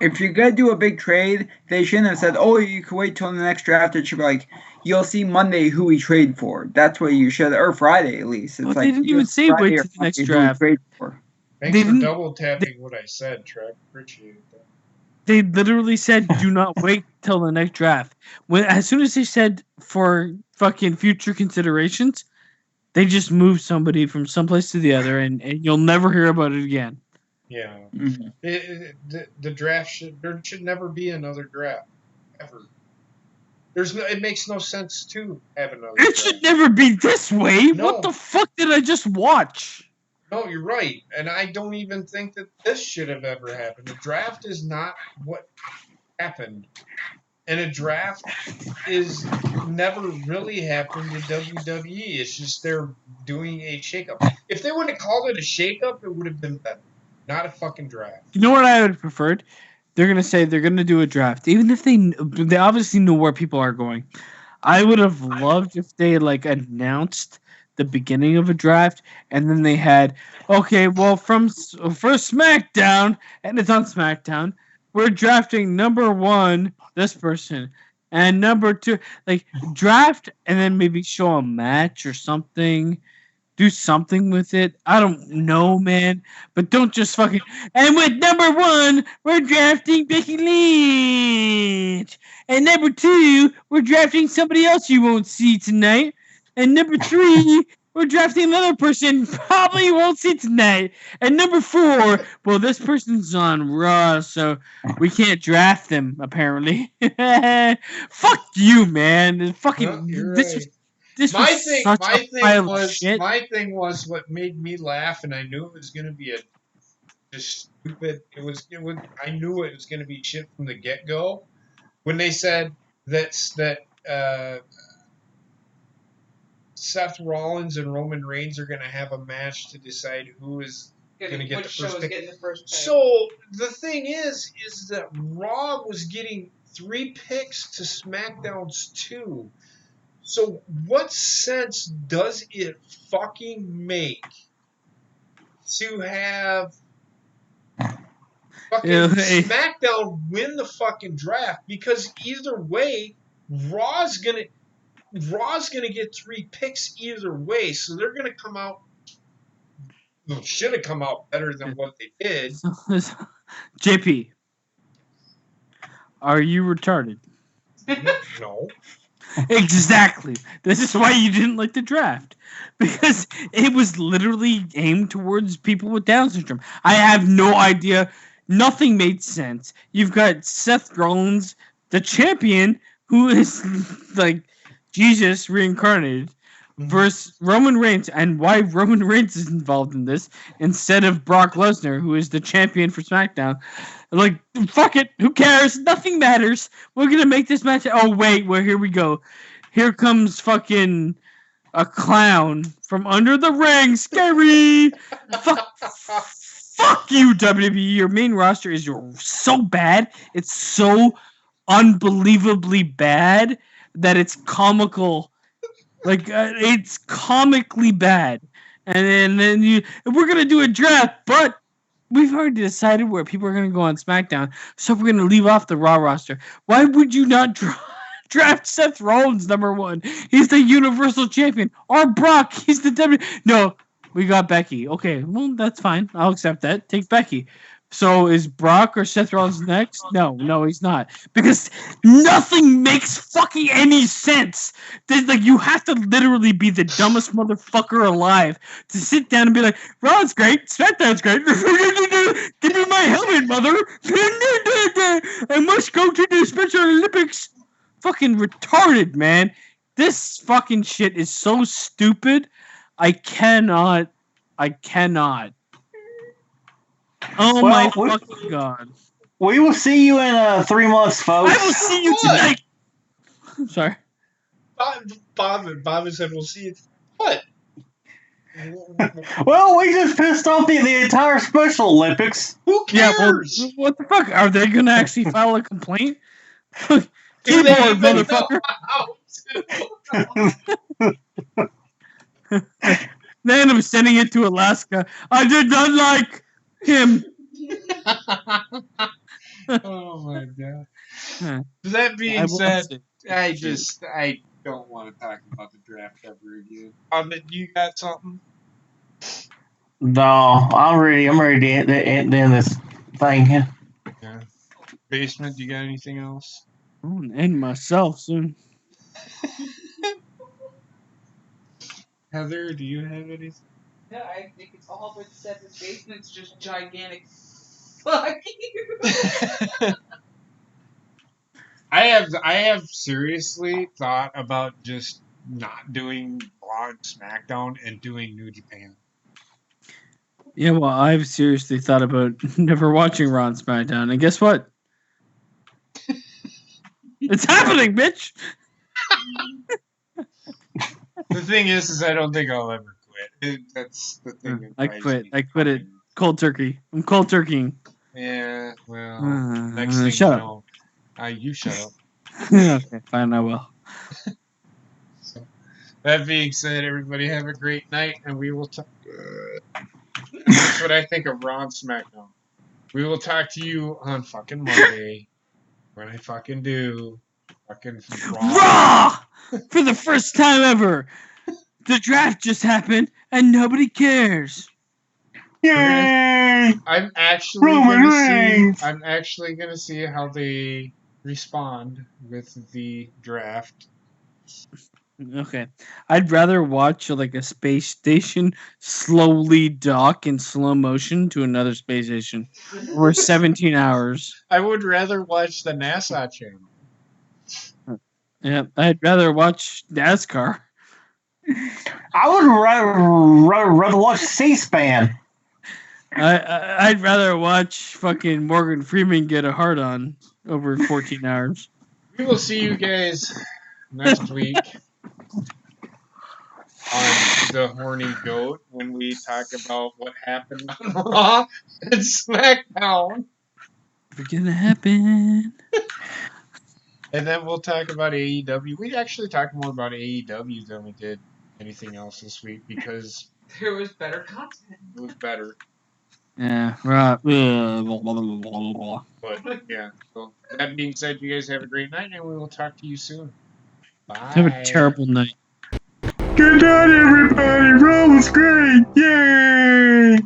E: If you're gonna do a big trade, they shouldn't have said, "Oh, you can wait till the next draft." It should be like, "You'll see Monday who we trade for." That's what you should, or Friday at least. It's
B: But they
E: like
B: didn't
E: you'll
B: even
E: see
B: say
E: Friday
B: wait
E: or
B: to the next
E: Monday who we
B: draft.
E: trade for.
A: Thanks
B: They
A: for
B: didn't.
A: double tapping what I said, Trek. Appreciate that.
B: They literally said, "Do not wait till the next draft." When as soon as they said for fucking future considerations, they just moved somebody from someplace to the other, and you'll never hear about it again.
A: Yeah.
E: Mhm.
A: The draft there should never be another draft ever. It makes no sense to have another
B: It
A: draft.
B: should never be this way.
A: No.
B: What the fuck did I just watch?
A: No, you're right. And I don't even think that this should have ever happened. The draft is not what happened. And a draft is never really happened in WWE. It's just they're doing a shakeup. If they would have called it a shakeup, it would have been better. Not a fucking draft.
B: You know what I would have preferred? They're gonna say they're gonna do a draft, even if they obviously know where people are going. I would have loved if they like announced the beginning of a draft, and then they had, okay, well, for SmackDown, and it's on SmackDown, we're drafting number 1 this person, and number 2, like draft, and then maybe show a match or something. Do something with it. I don't know, man. But don't just fucking. And with number 1, we're drafting Becky Lynch. And number 2, we're drafting somebody else you won't see tonight. And number 3, we're drafting another person probably you won't see tonight. And number 4, well, this person's on Raw, so we can't draft them, apparently. Fuck you, man. Fucking.
A: Well, you're
B: This
A: right.
B: was. This
A: My
B: was
A: thing,
B: such
A: my
B: a
A: thing
B: pile of
A: was,
B: shit.
A: my thing was what made me laugh, and I knew it was going to be just stupid. I knew it was going to be shit from the get go when they said that Seth Rollins and Roman Reigns are going to have a match to decide who is going to get the first pick.
D: Getting the first pick.
A: So the thing is that Raw was getting 3 picks to SmackDown's 2. So what sense does it fucking make to have fucking SmackDown win the fucking draft? Because either way, Raw's gonna get 3 picks either way. So they're gonna come out. Well, should have come out better than what they did.
B: JP, are you retarded?
A: No.
B: Exactly. This is why you didn't like the draft. Because it was literally aimed towards people with Down syndrome. I have no idea. Nothing made sense. You've got Seth Rollins, the champion, who is like Jesus reincarnated, versus Roman Reigns, and why Roman Reigns is involved in this instead of Brock Lesnar, who is the champion for SmackDown. Like, fuck it, who cares? Nothing matters. We're gonna make this match. Oh wait, well here we go. Here comes fucking a clown from under the ring. Scary. Fuck you, WWE. Your main roster is so bad. It's so unbelievably bad that it's comical. Like it's comically bad. And then we're gonna do a draft, but we've already decided where people are going to go on SmackDown, so we're going to leave off the Raw roster. Why would you not draft Seth Rollins number 1? He's the Universal Champion. Or Brock, he's the W. No, we got Becky. Okay, well, that's fine. I'll accept that. Take Becky. So is Brock or Seth Rollins next? No, he's not. Because nothing makes fucking any sense. Like, you have to literally be the dumbest motherfucker alive to sit down and be like, Raw's great, SmackDown's great. Give me my helmet, mother. I must go to the Special Olympics. Fucking retarded, man. This fucking shit is so stupid. I cannot. Oh my fucking god.
G: We will see you in 3 months, folks.
B: I will see you tonight. I'm sorry.
A: Bob said we'll see you. What?
G: Well, we just pissed off the entire Special Olympics.
A: Who
B: Yeah,
A: cares?
B: well, what the fuck? Are they gonna actually file a complaint?
A: Do they
B: Keyboard,
A: even
B: motherfucker.
A: know how to?
B: Then I'm sending it to Alaska. I did not like him.
A: Oh my god.
B: Huh.
A: That
B: I
A: being
B: will
A: said,
B: say.
A: I don't want to talk about the draft ever again. You got something?
G: No, I'm ready. I'm ready to end this thing.
A: Yeah. Basement, you got anything else?
B: I'm gonna end myself soon.
A: Heather, do you have anything?
D: Yeah, I think it's all but said. This basement's just gigantic. Fuck you.
A: I have seriously thought about just not doing Raw and SmackDown and doing New Japan.
B: Yeah, well, I've seriously thought about never watching Raw and SmackDown, and guess what? It's happening, bitch.
A: The thing is I don't think I'll ever quit. That's the thing that
B: I
A: drives
B: quit.
A: me
B: I quit it.
A: fucking-
B: Cold turkey. I'm cold turkeying.
A: Yeah, well, next thing
B: Shut
A: you
B: up.
A: know, you shut up.
B: Okay, fine. I will.
A: So, that being said, everybody have a great night, and we will talk. That's what I think of Raw and SmackDown. We will talk to you on fucking Monday when I fucking do fucking Raw.
B: Raw! For the first time ever, the draft just happened, and nobody cares.
G: Yay!
A: I'm actually
G: Roman
A: gonna see.
G: Reigns!
A: I'm actually gonna see how they respond with the draft.
B: Okay. I'd rather watch like a space station slowly dock in slow motion to another space station over 17 hours.
A: I would rather watch the NASA channel.
B: Yeah, I'd rather watch NASCAR.
G: I would rather watch C-SPAN.
B: I'd rather watch fucking Morgan Freeman get a hard on over 14 hours.
A: We will see you guys next week on the Horny Goat when we talk about what happened on Raw and SmackDown.
B: What's gonna happen?
A: And then we'll talk about AEW. We actually talked more about AEW than we did anything else this week because
D: There was better content.
A: it was better.
B: Yeah, right.
A: But yeah, so that being said, you guys have a great night and we will talk to you soon. Bye.
B: Have a terrible night.
G: Good night, everybody. Raw was great. Yay!